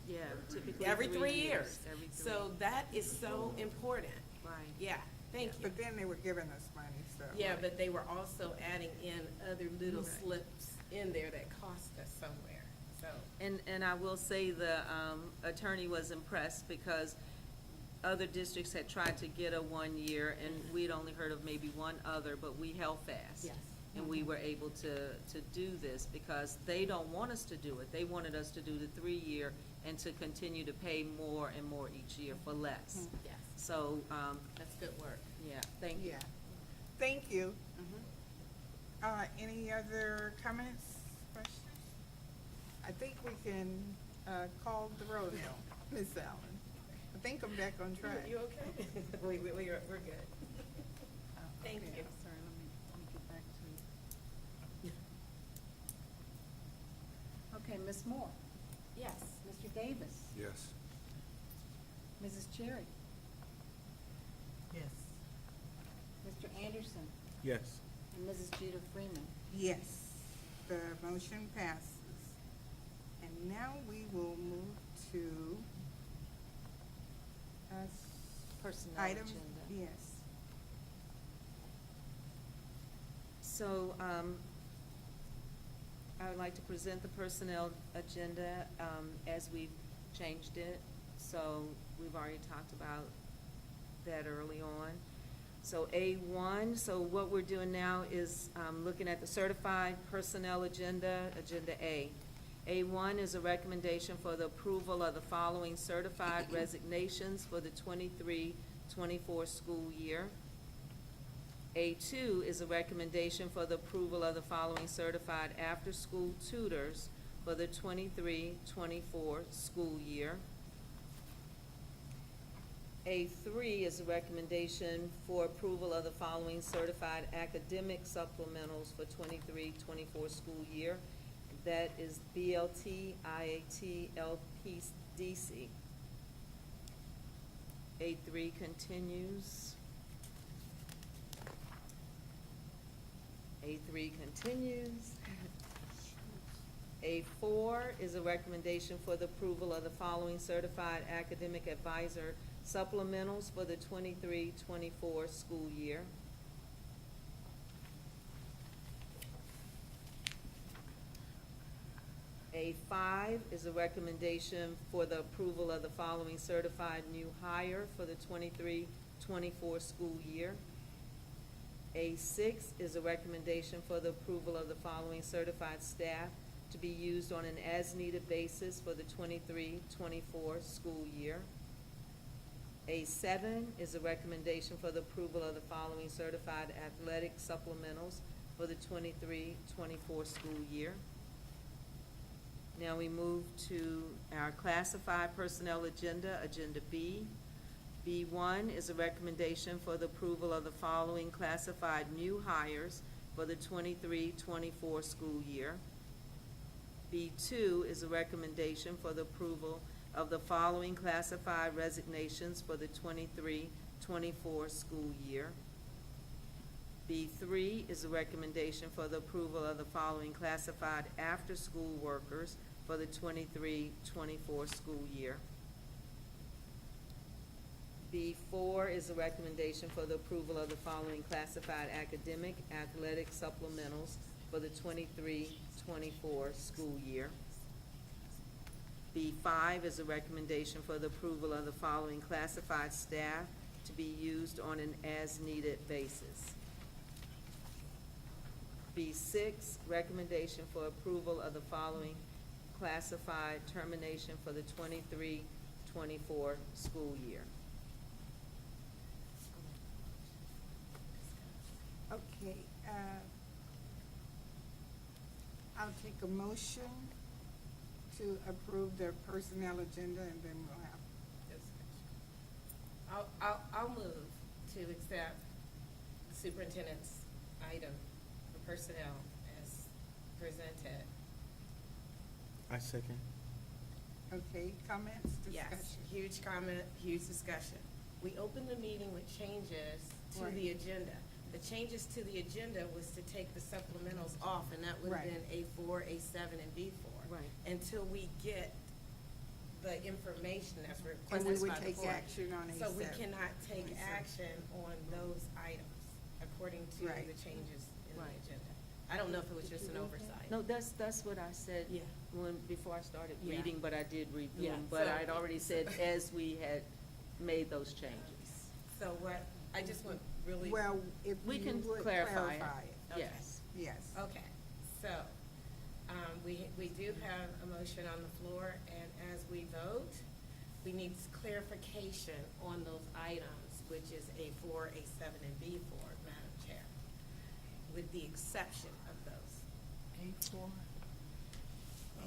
Yeah, typically Every 3 years. Every three. So that is so important. Right. Yeah, thank you. But then they were giving us money, so. Yeah, but they were also adding in other little Right. slips in there that cost us somewhere, so. And I will say the attorney was impressed because other districts had tried to get a 1 year and we'd only heard of maybe one other, but we held fast. Yes. And we were able to do this because they don't want us to do it. They wanted us to do the 3-year and to continue to pay more and more each year for less. Yes, So, that's good work. yeah, thank you. Yeah. Thank you. Any other comments, questions? I think we can, call the roll now, Ms. Allen. I think I'm back on track. You okay? We're good. Thank Okay, you. I'm sorry, let me get back to. Okay, Ms. Moore, Yes. Mr. Davis, Yes. Mrs. Cherry, Yes. Mr. Anderson, Yes. and Mrs. Jeter Freeman. Yes, the motion passes. And now we will move to, Personnel items, agenda. yes. So, I would like to present the personnel agenda, as we've changed it. So, we've already talked about that early on. So A1, so what we're doing now is, looking at the certified personnel agenda, Agenda A. A1 is a recommendation for the approval of the following certified resignations for the 23-24 school year. A2 is a recommendation for the approval of the following certified after-school tutors for the 23-24 school year. A3 is a recommendation for approval of the following certified academic supplementals for 23-24 school year. That is BLT, IAT, LPDC. A3 continues. A3 continues. A4 is a recommendation for the approval of the following certified academic advisor supplementals for the 23-24 school year. A5 is a recommendation for the approval of the following certified new hire for the 23-24 school year. A6 is a recommendation for the approval of the following certified staff to be used on an as-needed basis for the 23-24 school year. A7 is a recommendation for the approval of the following certified athletic supplementals for the 23-24 school year. Now we move to our classified personnel agenda, Agenda B. B1 is a recommendation for the approval of the following classified new hires for the 23-24 school year. B2 is a recommendation for the approval of the following classified resignations for the 23-24 school year. B3 is a recommendation for the approval of the following classified after-school workers for the 23-24 school year. B4 is a recommendation for the approval of the following classified academic athletic supplementals for the 23-24 school year. B5 is a recommendation for the approval of the following classified staff to be used on an as-needed basis. B6, recommendation for approval of the following classified termination for the 23-24 school year. Okay, I'll take a motion to approve the personnel agenda, and then we'll have discussion. I'll move to accept the superintendent's item for personnel as presented. I second. Okay, comments, discussion? Yes, huge comment, huge discussion. We opened the meeting with changes to Right. the agenda. The changes to the agenda was to take the supplementals off, and that would have Right. been A4, A7, and B4. Right. Until we get the information that's And we requested would by the take board. action on So we A7. cannot take action on those items according to Right. the changes in the Right. agenda. I don't know if it was just an oversight. No, that's what I said Yeah. before I started Yeah. reading, but I did review Yeah, them. But so- I'd already said as we had made those changes. So what, I just want really. Well, if We you can would clarify it. Okay. Yes. Yes. Okay, so, we do have a motion on the floor, and as we vote, we need clarification on those items, which is A4, A7, and B4, Madam Chair, with the exception of those. A4,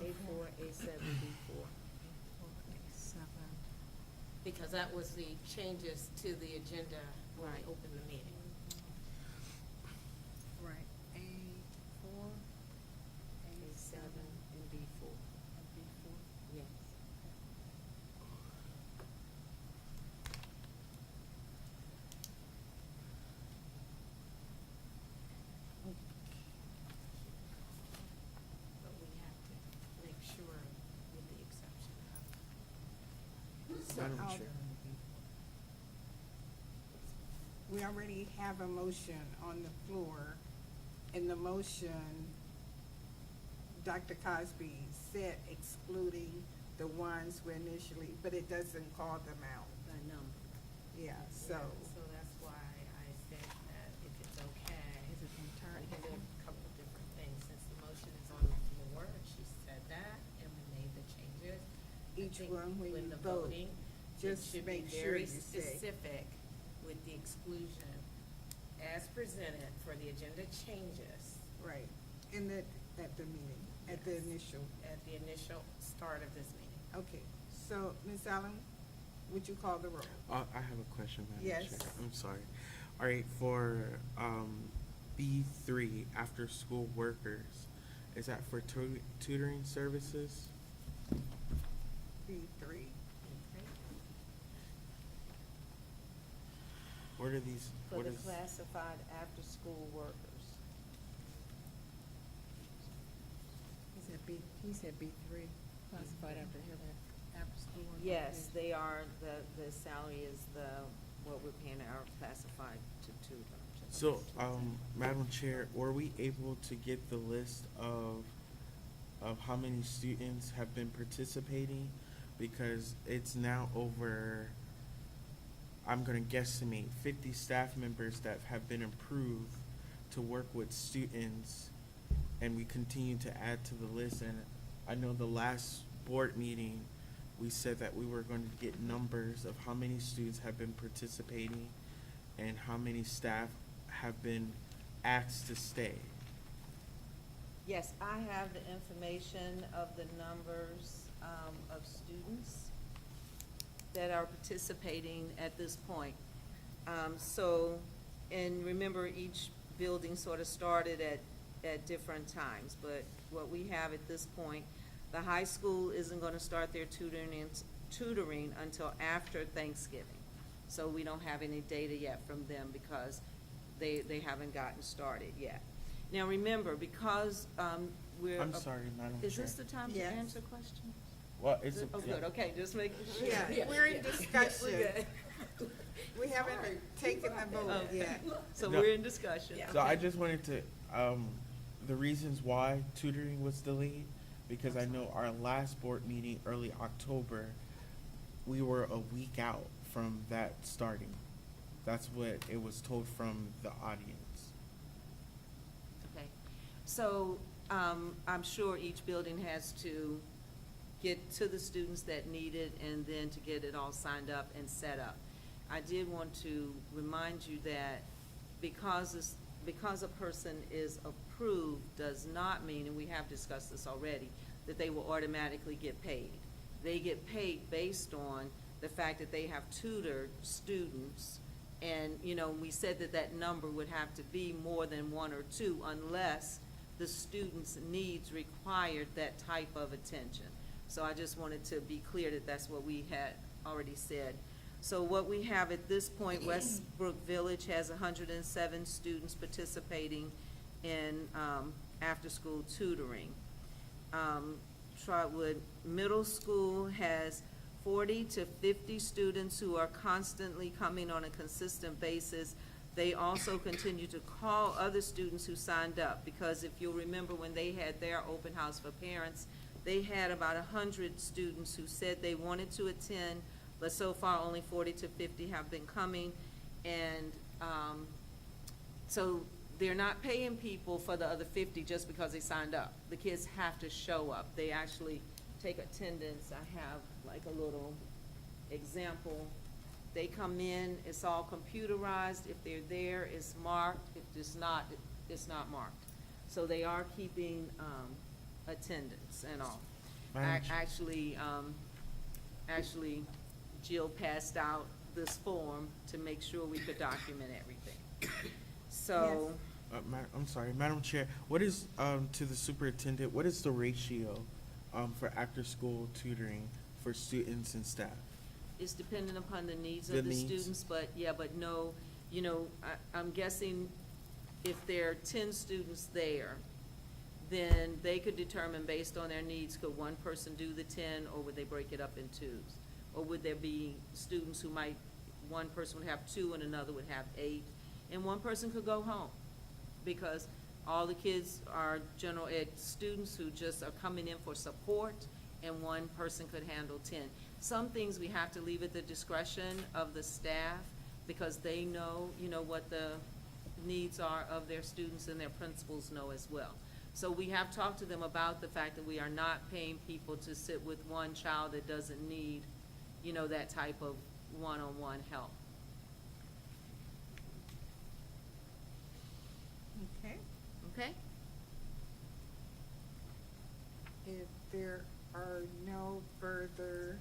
A4, A7, B4. A7. Because that was the changes to the agenda when we Right. opened the meeting. Right, A4, A7, and B4. B4. Yes. But we have to make sure with the exception of. Madam I'll- Chair. We already have a motion on the floor. In the motion, Dr. Cosby said excluding the ones we initially, but it doesn't call them out. By number. Yeah, so, So that's why I said that if it's okay, Is it the entire we can do A4? a couple of different things, since the motion is on the floor, and she said that, and we made the changes. I each think one when when you the vote, voting, it just should be make sure very you say. specific with the exclusion as presented for the agenda changes Right, in the, at the meeting, at the Yes. initial. at the initial start of this meeting. Okay, so, Ms. Allen, would you call the roll? I have a question, Madam Yes. Chair. I'm sorry. All right, for B3, after-school workers, is that for tutoring services? B3. What are these, For what the is? classified after-school workers. He said B3, classified after school. and Yes, vocational. they are, the salary is what we're paying our classified to tutor. So, Madam Chair, were we able to get the list of how many students have been participating? Because it's now over, I'm gonna guesstimate, 50 staff members that have been approved to work with students, and we continue to add to the list. And I know the last board meeting, we said that we were going to get numbers of how many students have been participating and how many staff have been asked to stay. Yes, I have the information of the numbers of students that are participating at this point. And remember, each building sort of started at different times, but what we have at this point, the high school isn't going to start their tutoring until after Thanksgiving. So we don't have any data yet from them because they haven't gotten started yet. Now, remember, because we're. I'm sorry, Madam Is Chair. this the time to Yes. answer questions? Well, it's. Oh, good, okay, just making sure. Yeah, we're in discussion. We're good. We haven't taken the vote Okay. yet. So No. we're in discussion. So I just wanted to, the reasons why tutoring was delayed, because I know our last board meeting, early October, we were a week out from that starting. That's what it was told from the audience. Okay, so, I'm sure each building has to get to the students that need it and then to get it all signed up and set up. I did want to remind you that because a person is approved does not mean, and we have discussed this already, that they will automatically get paid. They get paid based on the fact that they have tutored students. And, you know, we said that that number would have to be more than one or two unless the student's needs required that type of attention. So I just wanted to be clear that that's what we had already said. So what we have at this point, Westbrook Village has 107 students participating in after-school tutoring. Trotwood Middle School has 40 to 50 students who are constantly coming on a consistent basis. They also continue to call other students who signed up, because if you'll remember when they had their open house for parents, they had about 100 students who said they wanted to attend, but so far only 40 to 50 have been coming. And so they're not paying people for the other 50 just because they signed up. The kids have to show up. They actually take attendance. I have like a little example. They come in, it's all computerized. If they're there, it's marked. If it's not, it's not marked. So they are keeping attendance and all. Actually, Jill passed out this form to make sure we could document everything. So. I'm sorry, Madam Chair, what is, to the superintendent, what is the ratio for after-school tutoring for students and staff? It's dependent upon the needs The of the needs. students, but no, you know, I'm guessing if there are 10 students there, then they could determine based on their needs, could one person do the 10, or would they break it up in twos? Or would there be students who might, one person would have 2 and another would have 8, and one person could go home? Because all the kids are general ed students who just are coming in for support, and one person could handle 10. Some things we have to leave at the discretion of the staff, because they know, you know, what the needs are of their students, and their principals know as well. So we have talked to them about the fact that we are not paying people to sit with one child that doesn't need, you know, that type of one-on-one help. Okay. Okay? If there are no further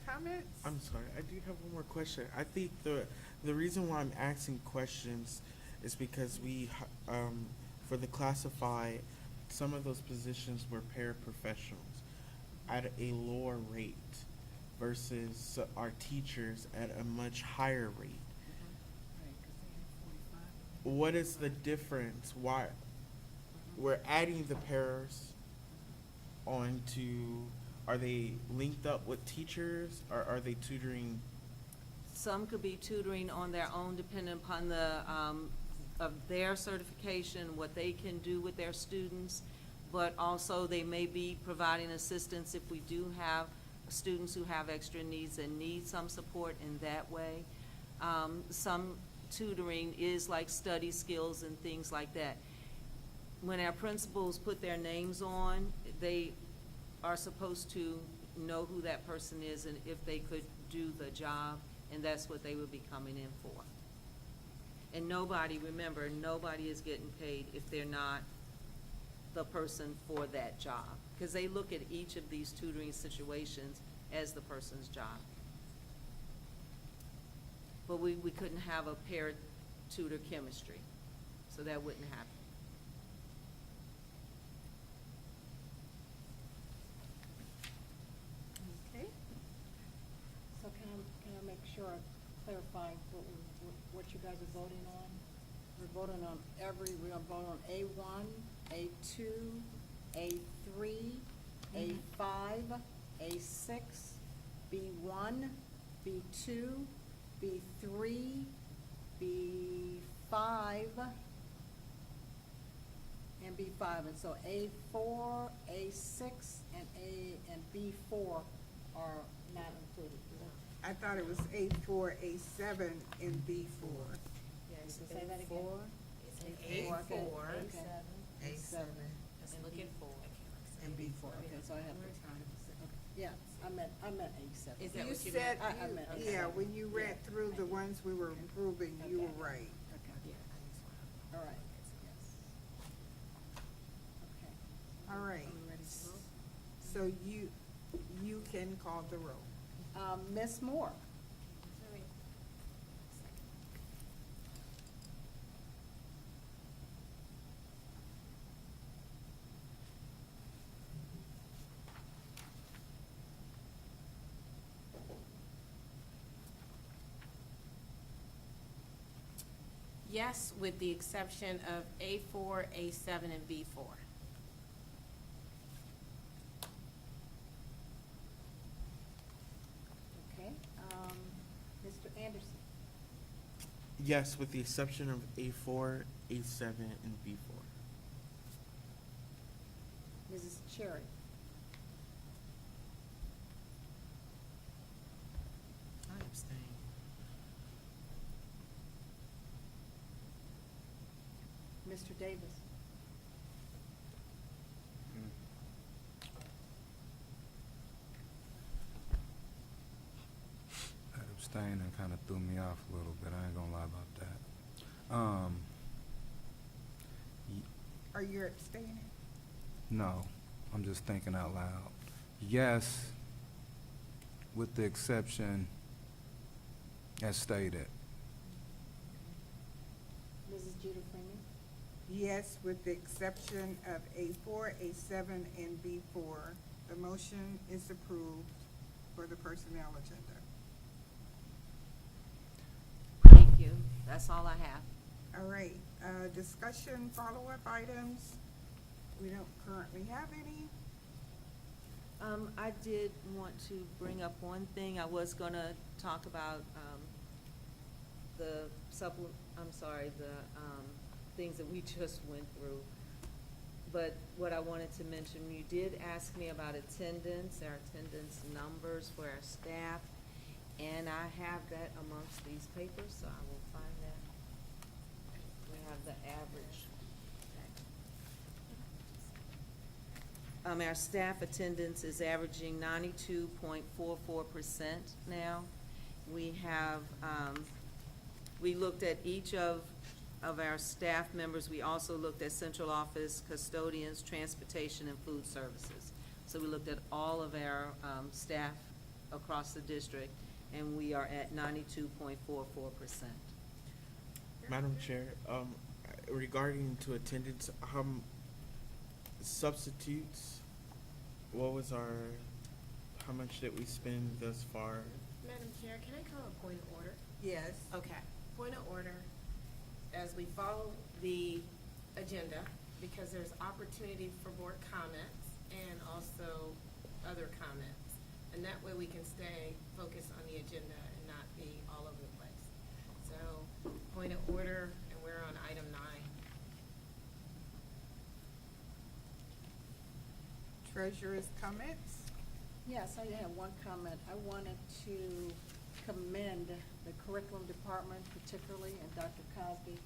comments? I'm sorry, I do have one more question. I think the reason why I'm asking questions is because we, for the classified, some of those positions were paraprofessionals at a lower rate versus our teachers at a much higher rate. What is the difference? Why we're adding the paras onto? Are they linked up with teachers, or are they tutoring? Some could be tutoring on their own, depending upon the, of their certification, what they can do with their students. But also, they may be providing assistance if we do have students who have extra needs and need some support in that way. Some tutoring is like study skills and things like that. When our principals put their names on, they are supposed to know who that person is and if they could do the job, and that's what they would be coming in for. And nobody, remember, nobody is getting paid if they're not the person for that job. Because they look at each of these tutoring situations as the person's job. But we couldn't have a paired tutor chemistry, so that wouldn't happen. Okay. So can I make sure I clarify what you guys are voting on? We're voting on we're gonna vote on A1, A2, A3, A5, A6, B1, B2, B3, B5, and B5. And so A4, A6, and B4 are not included. I thought it was A4, A7, and B4. Yes, say that again. A4, A7. A7, And look at 4. And B4, okay, so I have to, okay, yeah, I meant A7. Is that what you said? I meant A7. Yeah, when you read through the ones we were approving, you were right. Okay. All right, yes. Okay. All right. Are we ready to vote? So you can call the roll. Ms. Moore? Yes, with the exception of A4, A7, and B4. Okay, Mr. Anderson? Yes, with the exception of A4, A7, and B4. Mrs. Cherry? I abstain. Mr. Davis? That abstaining kind of threw me off a little bit. I ain't gonna lie about that. Are you abstaining? No, I'm just thinking out loud. Yes, with the exception as stated. Mrs. Jeter Freeman? Yes, with the exception of A4, A7, and B4. The motion is approved for the personnel agenda. Thank you. That's all I have. All right, discussion, follow-up items. We don't currently have any. I did want to bring up one thing. I was gonna talk about, the things that we just went through. But what I wanted to mention, you did ask me about attendance, our attendance numbers for our staff, and I have that amongst these papers, so I will find that. We have the average. Our staff attendance is averaging 92.44% now. We have, we looked at each of our staff members. We also looked at central office, custodians, transportation, and food services. So we looked at all of our staff across the district, and we are at 92.44%. Madam Chair, regarding to attendance, substitutes, how much did we spend thus far? Madam Chair, can I call a point of order? Yes. Okay, point of order. As we follow the agenda, because there's opportunity for board comments and also other comments. And that way we can stay focused on the agenda and not be all over the place. So, point of order, and we're on item 9. Treasurer's comments. Yes, I have one comment. I wanted to commend the curriculum department particularly and Dr. Cosby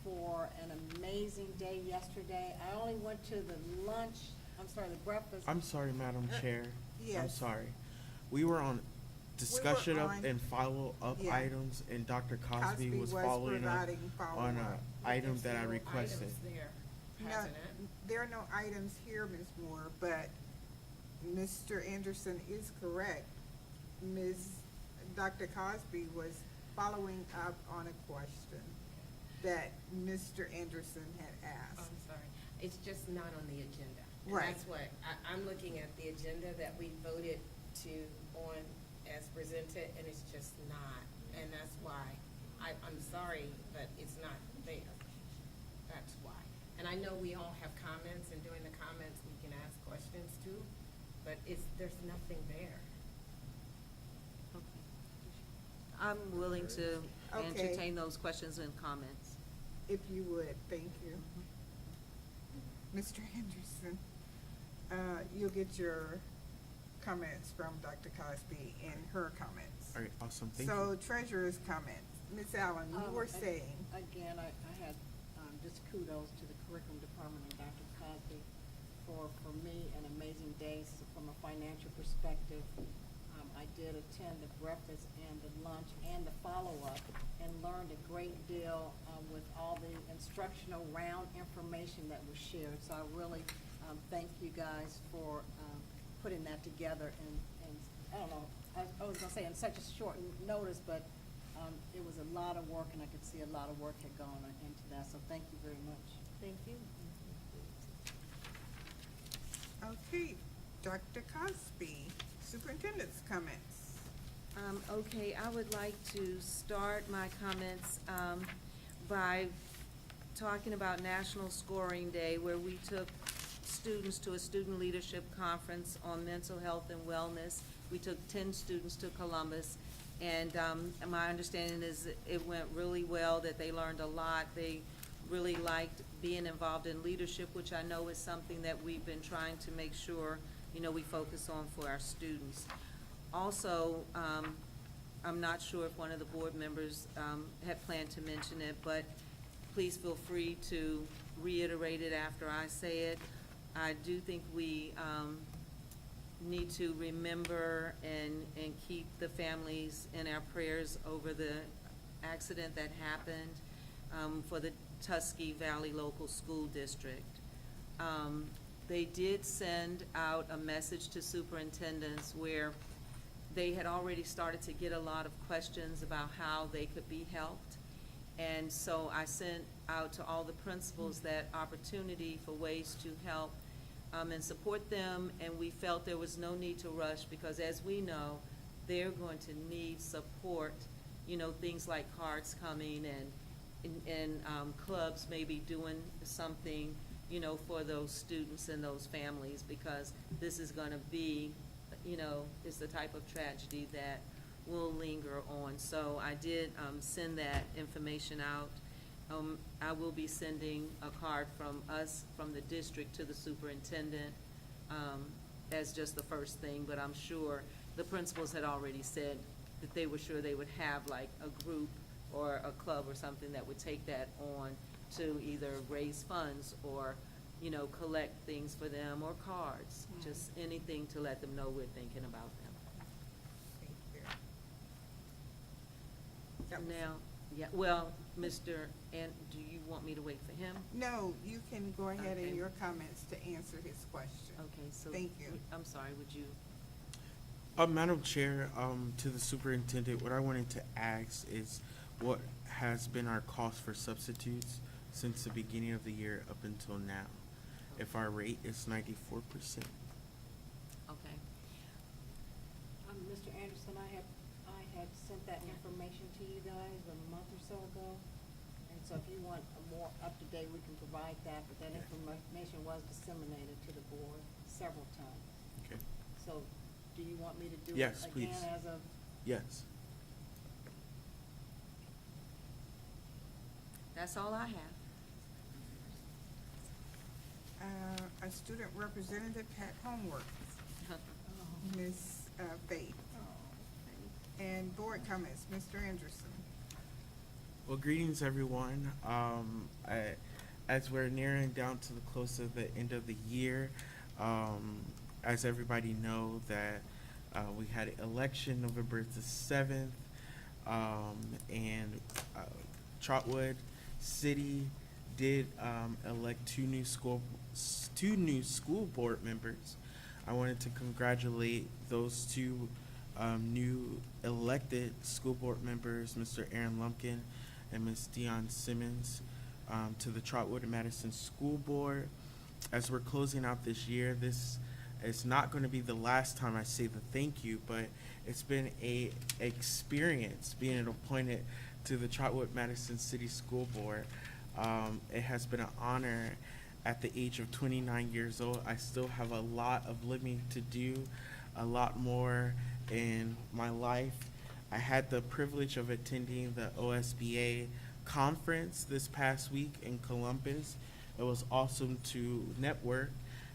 for an amazing day yesterday. I only went to the breakfast. I'm sorry, Madam Chair. I'm Yes. sorry. We were on discussion up on- and follow-up Yeah. items, and Dr. Cosby Cosby was was following up providing on follow-up. a item There's that I several requested. items there. No, President. there are no items here, Ms. Moore, but Mr. Anderson is correct. Dr. Cosby was following up on a question that Mr. Anderson had Oh, asked. I'm sorry. It's just not on the agenda. And Right. that's what, I'm looking at the agenda that we voted on as presented, and it's just not. And that's why, I'm sorry, but it's not there. That's why. And I know we all have comments, and during the comments, we can ask questions too, but there's nothing there. I'm willing to Okay. entertain those questions and comments. If you would, thank you. Mr. Henderson, you'll get your comments from Dr. Cosby and her comments. All right, awesome, thank you. So treasurer's comments. Ms. Allen, you were saying, Again, I had just kudos to the curriculum department and Dr. Cosby for me, an amazing day. So from a financial perspective, I did attend the breakfast and the lunch and the follow-up and learned a great deal with all the instructional round information that was shared. So I really thank you guys for putting that together, and I don't know, I was gonna say in such a short notice, but it was a lot of work, and I could see a lot of work had gone into that, so thank you very much. Thank you. okay, Dr. Cosby, superintendent's comments. Okay, I would like to start my comments by talking about National Scoring Day, where we took students to a student leadership conference on mental health and wellness. We took 10 students to Columbus, and my understanding is it went really well, that they learned a lot. They really liked being involved in leadership, which I know is something that we've been trying to make sure, we focus on for our students. Also, I'm not sure if one of the board members had planned to mention it, but please feel free to reiterate it after I say it. I do think we need to remember and keep the families in our prayers over the accident that happened for the Tuskegee Valley Local School District. They did send out a message to superintendents where they had already started to get a lot of questions about how they could be helped. And so I sent out to all the principals that opportunity for ways to help and support them, and we felt there was no need to rush, because as we know, they're going to need support, things like cards coming and clubs maybe doing something, for those students and those families, because this is gonna be, it's the type of tragedy that will linger on. So I did send that information out. I will be sending a card from us, from the district, to the superintendent as just the first thing, but I'm sure the principals had already said that they were sure they would have like a group or a club or something that would take that on to either raise funds or, collect things for them, or cards, just anything to let them know we're thinking about them. Thank you. Now, yeah, well, Mr. And do you want me to wait for him? No, you can go ahead Okay. in your comments to answer his question. Okay, so. Thank you. I'm sorry, would you? Madam Chair, to the superintendent, what I wanted to ask is what has been our cost for substitutes since the beginning of the year up until now? If our rate is 94%. Okay. Mr. Anderson, I had sent that information to you guys a month or so ago. And so if you want a more up-to-date, we can provide that, but that information was disseminated to the board several times. Okay. So do you want me to do it Yes, again please. as of? Yes. That's all I have. A student representative had homework, Ms. Faith. And board comments, Mr. Anderson. Well, greetings, everyone. As we're nearing down to the close of the end of the year, as everybody know that we had an election November the 7th, and Trotwood City did elect two new school board members. I wanted to congratulate those two new elected school board members, Mr. Aaron Lumpkin and Ms. Dion Simmons, to the Trotwood-Madison School Board. As we're closing out this year, this is not going to be the last time I say the thank you, but it's been a experience being appointed to the Trotwood-Madison City School Board. It has been an honor. At the age of 29 years old, I still have a lot of living to do, a lot more in my life. I had the privilege of attending the OSBA conference this past week in Columbus. It was awesome to network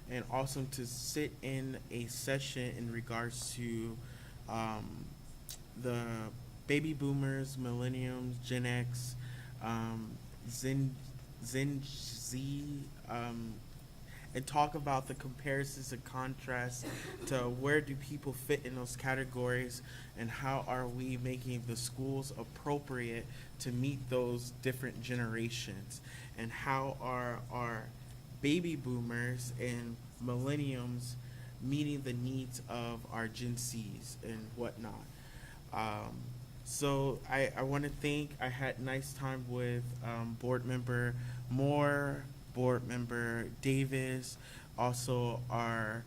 and awesome to sit in a session in regards to the baby boomers, millenniums, Gen X, Gen Z, and talk about the comparisons and contrasts to where do people fit in those categories and how are we making the schools appropriate to meet those different generations, and how are our baby boomers and millenniums meeting the needs of our Gen Zs and whatnot. So I want to thank, I had nice time with board member Moore, board member Davis, also our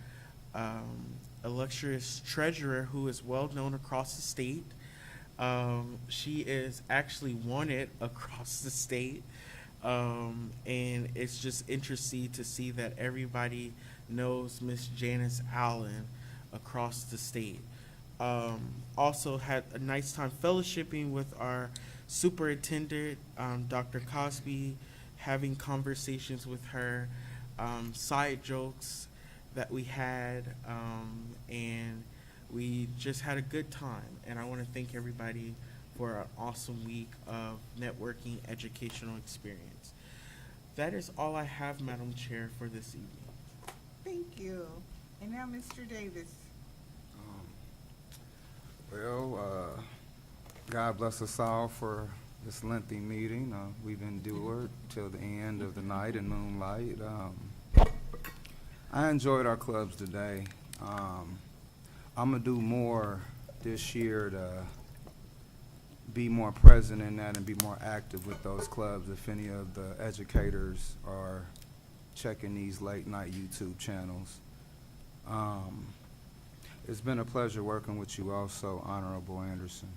illustrious treasurer who is well known across the state. She is actually wanted across the state, and it's just interesting to see that everybody knows Miss Janice Allen across the state. Also had a nice time fellowshipping with our superintendent, Dr. Cosby, having conversations with her, side jokes that we had, and we just had a good time. And I want to thank everybody for an awesome week of networking educational experience. That is all I have, Madam Chair, for this evening. Thank you. And now Mr. Davis. God bless us all for this lengthy meeting. We've endured till the end of the night in moonlight. I enjoyed our clubs today. I'm gonna do more this year to be more present in that and be more active with those clubs. If any of the educators are checking these late night YouTube channels. It's been a pleasure working with you also, Honorable Anderson.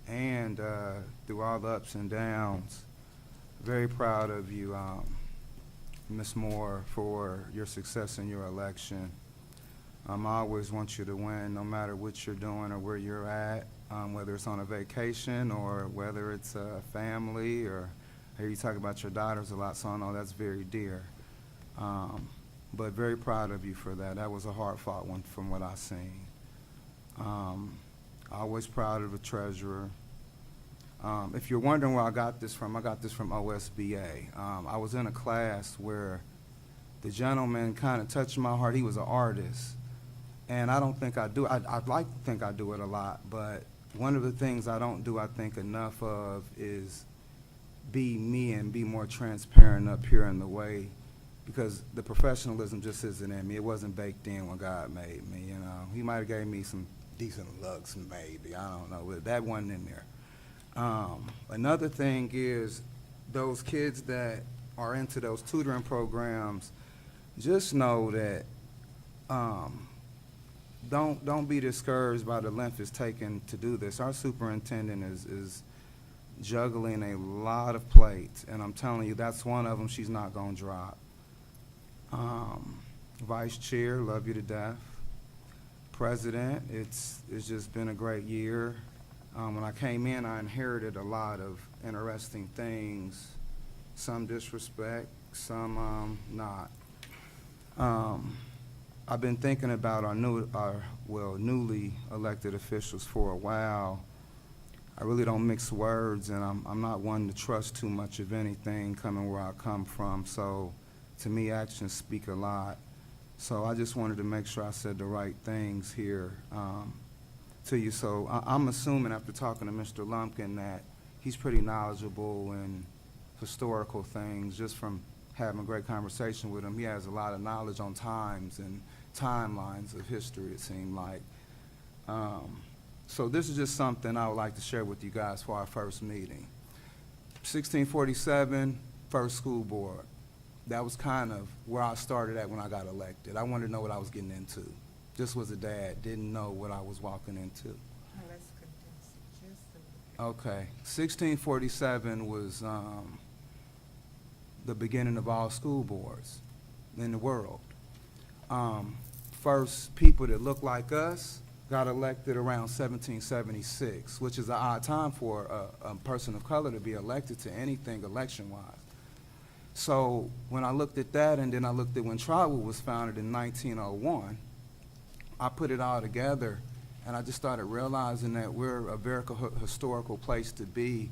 And through all the ups and downs, very proud of you, Ms. Moore, for your success in your election. I always want you to win no matter what you're doing or where you're at, whether it's on a vacation or whether it's a family, or I hear you talk about your daughters a lot, so I know that's very dear. But very proud of you for that. That was a hard-fought one from what I've seen. Always proud of a treasurer. If you're wondering where I got this from OSBA. I was in a class where the gentleman kind of touched my heart. He was an artist. And I don't think I do. I'd like to think I do it a lot, but one of the things I don't do, I think, enough of is be me and be more transparent up here in the way, because the professionalism just isn't in me. It wasn't baked in when God made me, you know. He might have gave me some decent looks, maybe, I don't know, but that wasn't in there. Another thing is those kids that are into those tutoring programs, just know that don't be discouraged by the length it's taken to do this. Our superintendent is juggling a lot of plates, and I'm telling you, that's one of them she's not going to drop. Vice Chair, love you to death. President, it's just been a great year. When I came in, I inherited a lot of interesting things, some disrespect, some not. I've been thinking about our newly elected officials for a while. I really don't mix words, and I'm not one to trust too much of anything coming where I come from. So to me, actions speak a lot. So I just wanted to make sure I said the right things here to you. So I'm assuming after talking to Mr. Lumpkin that he's pretty knowledgeable in historical things just from having a great conversation with him. He has a lot of knowledge on times and timelines of history, it seemed like. So this is just something I would like to share with you guys for our first meeting. 1647, first school board. That was kind of where I started at when I got elected. I wanted to know what I was getting into. Just was a dad, didn't know what I was walking into. Oh, let's condense it just a little. Okay, 1647 was the beginning of all school boards in the world. First people that looked like us got elected around 1776, which is an odd time for a person of color to be elected to anything election-wise. So when I looked at that, and then I looked at when Trotwood was founded in 1901, I put it all together, and I just started realizing that we're a very historical place to be.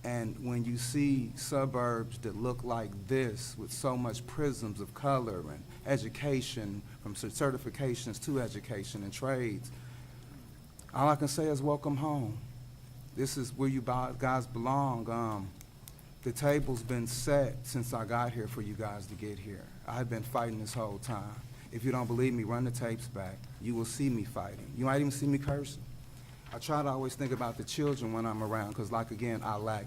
And when you see suburbs that look like this with so much prisms of color and education, from certifications to education and trades, all I can say is welcome home. This is where you guys belong. The table's been set since I got here for you guys to get here. I've been fighting this whole time. If you don't believe me, run the tapes back. You will see me fighting. You might even see me cursing. I try to always think about the children when I'm around, because, like, again,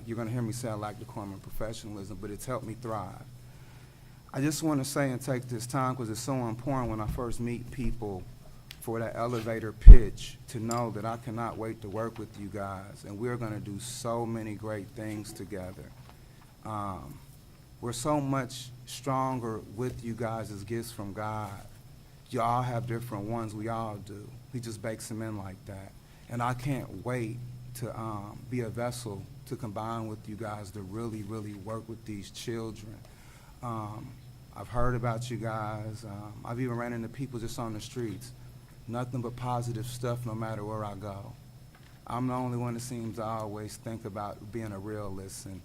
you're going to hear me say I lack decorum and professionalism, but it's helped me thrive. I just want to say and take this time, because it's so important when I first meet people, for that elevator pitch, to know that I cannot wait to work with you guys, and we're going to do so many great things together. We're so much stronger with you guys as gifts from God. You all have different ones, we all do. He just bakes them in like that. And I can't wait to be a vessel to combine with you guys to really, really work with these children. I've heard about you guys. I've even ran into people just on the streets. Nothing but positive stuff no matter where I go. I'm the only one that seems to always think about being a realist and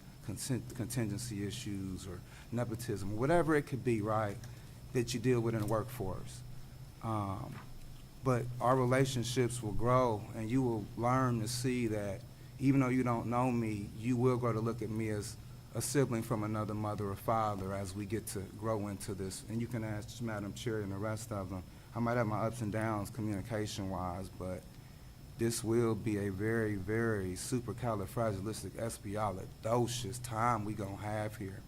contingency issues or nepotism, whatever it could be, right, that you deal with in the workforce. But our relationships will grow, and you will learn to see that even though you don't know me, you will grow to look at me as a sibling from another mother or father as we get to grow into this. And you can ask Madam Chair and the rest of them. I might have my ups and downs communication-wise, but this will be a very, very supercalifragilisticexpialidocious time we gonna have here.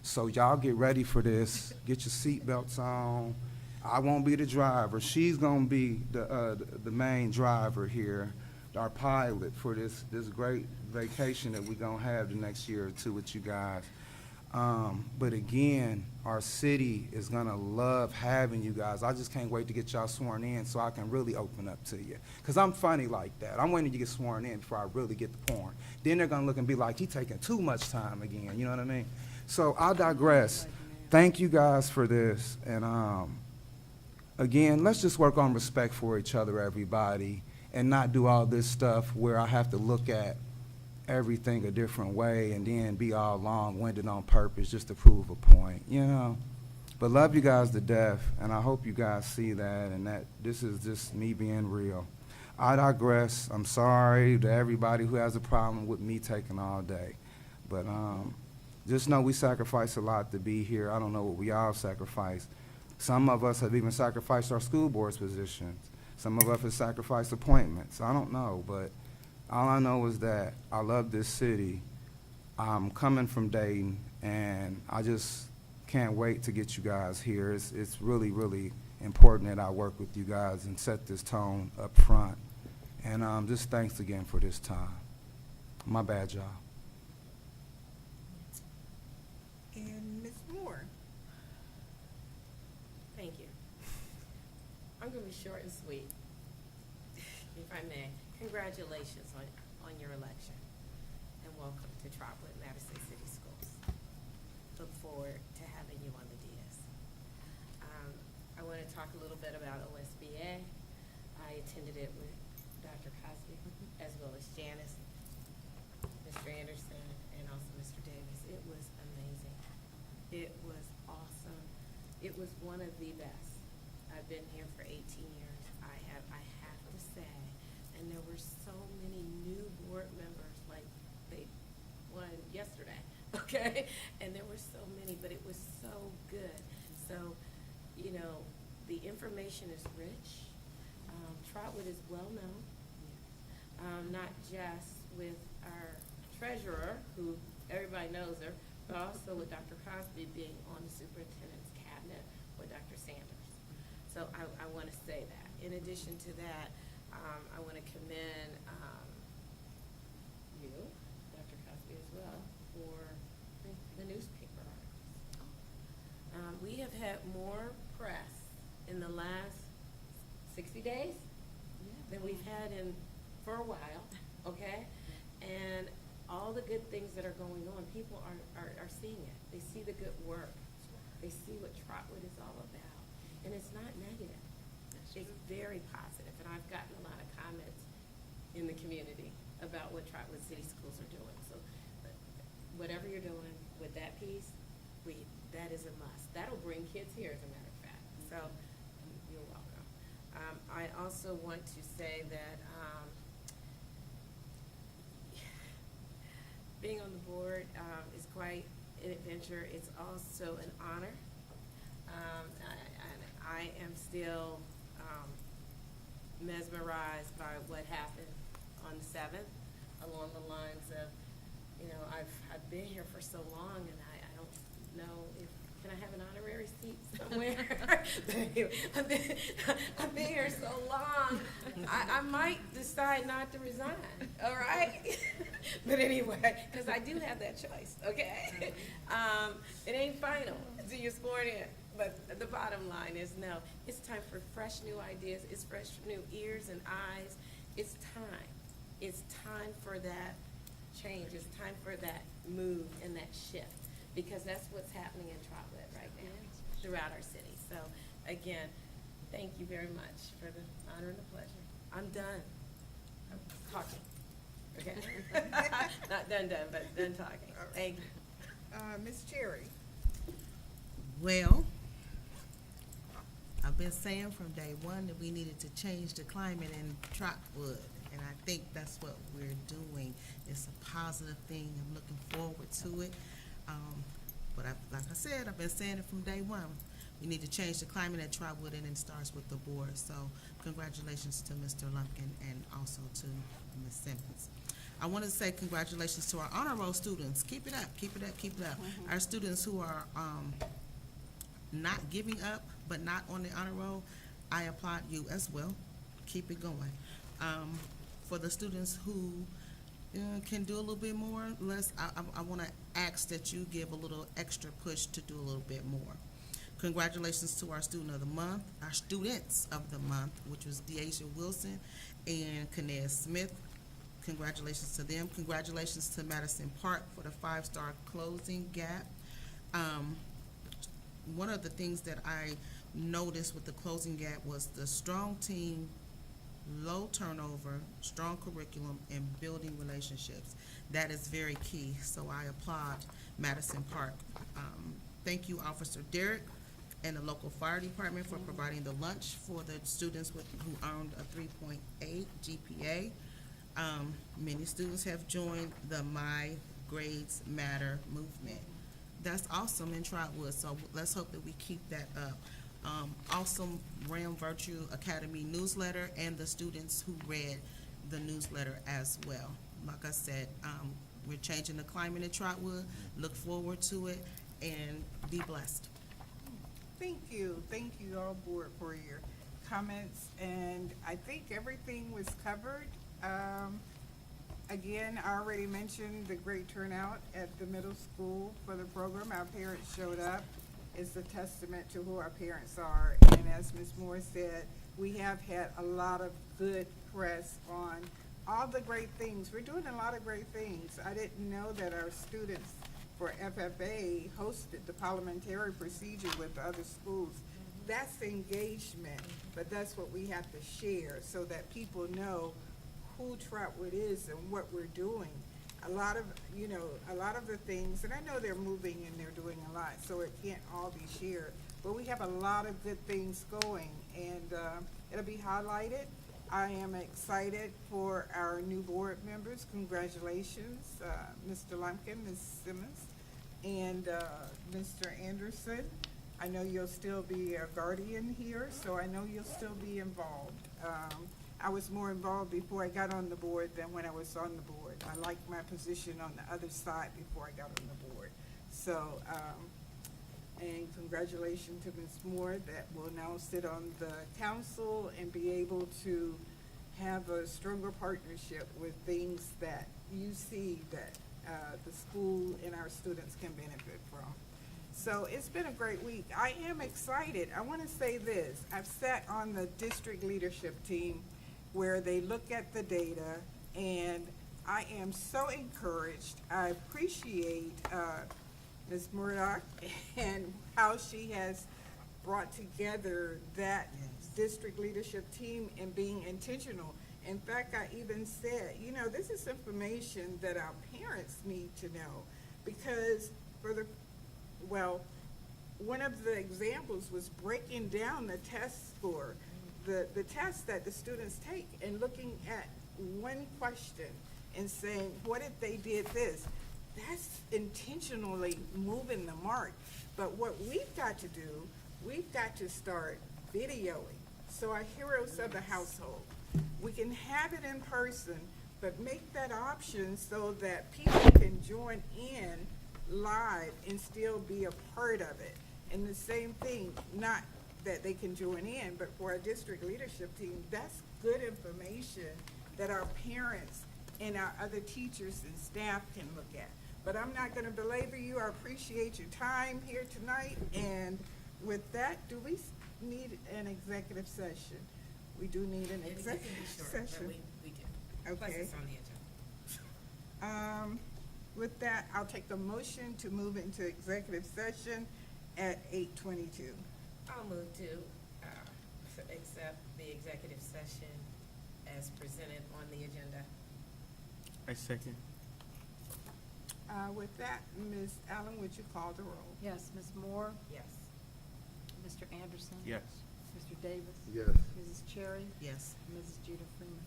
So y'all get ready for this. Get your seatbelts on. I won't be the driver. She's gonna be the main driver here, our pilot for this great vacation that we gonna have the next year or two with you guys. But again, our city is gonna love having you guys. I just can't wait to get y'all sworn in so I can really open up to you. Cause I'm funny like that. I'm waiting to get sworn in before I really get the porn. Then they're gonna look and be like, he taking too much time again, you know what I mean? So I digress. Thank you guys for this. And again, let's just work on respect for each other, everybody, and not do all this stuff where I have to look at everything a different way and then be all long-winded on purpose just to prove a point, you know. But love you guys to death, and I hope you guys see that and that this is just me being real. I digress. I'm sorry to everybody who has a problem with me taking all day. But just know we sacrifice a lot to be here. I don't know what we all sacrifice. Some of us have even sacrificed our school board's positions. Some of us have sacrificed appointments. I don't know, but all I know is that I love this city. I'm coming from Dayton, and I just can't wait to get you guys here. It's really, really important that I work with you guys and set this tone up front. And just thanks again for this time. My bad, y'all. And Ms. Moore. Thank you. I'm going to be short and sweet, if I may. Congratulations on your election, and welcome to Trotwood-Madison City Schools. Look forward to having you on the DS. I want to talk a little bit about OSBA. I attended it with Dr. Cosby, as well as Janice, Mr. Anderson, and also Mr. Davis. It was amazing. It was awesome. It was one of the best. I've been here for 18 years. I have to say. And there were so many new board members, like they won yesterday, okay? information is rich. Trotwood is well-known, not just with our treasurer, who everybody knows her, but also with Dr. Cosby being on the superintendent's cabinet with Dr. Sanders. So I want to say that. In addition to that, I want to commend you, Dr. Cosby, as well, for the newspaper articles. We have had more press in the last 60 days than we've had for a while, okay? And all the good things that are going on, people are seeing it. They see the good work. They see what Trotwood is all about. And it's not negative. It's very positive. And I've gotten a lot of comments in the community about what Trotwood City Schools are doing. So whatever you're doing with that piece, that is a must. That'll bring kids here, as a matter of fact. So you're welcome. I also want to say that being on the board is quite an adventure. It's also an honor. I am still mesmerized by what happened on the 7th, along the lines of, I've been here for so long, and I don't know if, can I have an honorary seat somewhere? I've been here so long, I might decide not to resign, all right? But anyway, because I do have that choice, okay? It ain't final until you're sworn in. But the bottom line is, no, it's time for fresh new ideas. It's fresh new ears and eyes. It's time. It's time for that change. It's time for that move and that shift, because that's what's happening in Trotwood right now throughout our city. So again, thank you very much for the honor and the pleasure. I'm done. I'm talking. Okay? Not done, but done talking. Thank you. Ms. Cherry. Well, I've been saying from day one that we needed to change the climate in Trotwood, and I think that's what we're doing. It's a positive thing. I'm looking forward to it. But like I said, I've been saying it from day one. We need to change the climate at Trotwood, and it starts with the board. So congratulations to Mr. Lumpkin and also to Ms. Simmons. I want to say congratulations to our honor roll students. Keep it up, keep it up, keep it up. Our students who are not giving up, but not on the honor roll, I applaud you as well. Keep it going. For the students who can do a little bit more, I want to ask that you give a little extra push to do a little bit more. Congratulations to our student of the month, our students of the month, which was Deasia Wilson and Kanez Smith. Congratulations to them. Congratulations to Madison Park for the 5-star closing gap. One of the things that I noticed with the closing gap was the strong team, low turnover, strong curriculum, and building relationships. That is very key, so I applaud Madison Park. Thank you, Officer Derek and the local fire department for providing the lunch for the students who earned a 3.8 GPA. Many students have joined the My Grades Matter movement. That's awesome in Trotwood, so let's hope that we keep that up. Awesome Ram Virtue Academy newsletter and the students who read the newsletter as well. Like I said, we're changing the climate in Trotwood. Look forward to it and be blessed. Thank you all board for your comments, and I think everything was covered. Again, I already mentioned the great turnout at the middle school for the program. Our parents showed up. It's a testament to who our parents are. And as Ms. Moore said, we have had a lot of good press on all the great things. We're doing a lot of great things. I didn't know that our students for FFA hosted the parliamentary procedure with the other schools. That's engagement, but that's what we have to share so that people know who Trotwood is and what we're doing. A lot of the things, and I know they're moving and they're doing a lot, so it can't all be shared, but we have a lot of good things going, and it'll be highlighted. I am excited for our new board members. Congratulations, Mr. Lumpkin, Ms. Simmons, and Mr. Anderson. I know you'll still be a guardian here, so I know you'll still be involved. I was more involved before I got on the board than when I was on the board. I liked my position on the other side before I got on the board. So, and congratulations to Ms. Moore that will now sit on the council and be able to have a stronger partnership with things that you see that the school and our students can benefit from. So it's been a great week. I am excited. I want to say this. I've sat on the district leadership team where they look at the data, and I am so encouraged. I appreciate Ms. Murdoch and how she has brought together that district leadership team and being intentional. In fact, I even said, you know, this is information that our parents need to know, because one of the examples was breaking down the test score, the tests that the students take, and looking at one question and saying, what if they did this? That's intentionally moving the mark. But what we've got to do, we've got to start videoing. So our heroes of the household, we can have it in person, but make that option so that people can join in live and still be a part of it. And the same thing, not that they can join in, but for our district leadership team, that's good information that our parents and our other teachers and staff can look at. But I'm not going to belabor you. I appreciate your time here tonight. And with that, do we need an executive session? We do need an executive session. We do. Plus Okay. it's on the agenda. With that, I'll take a motion to move into executive session at 8:22. I'll move to accept the executive session as presented on the agenda. I second. With that, Ms. Allen, would you call the roll? Yes, Ms. Moore, Yes. Mr. Anderson. Yes. Mr. Davis. Yes. Mrs. Cherry. Yes. Mrs. Jeter Freeman.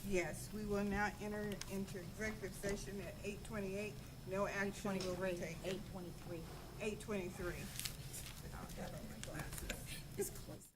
Yes, we will now enter into executive session at 8:28. No action will be taken. 8:23. 8:23. It's close.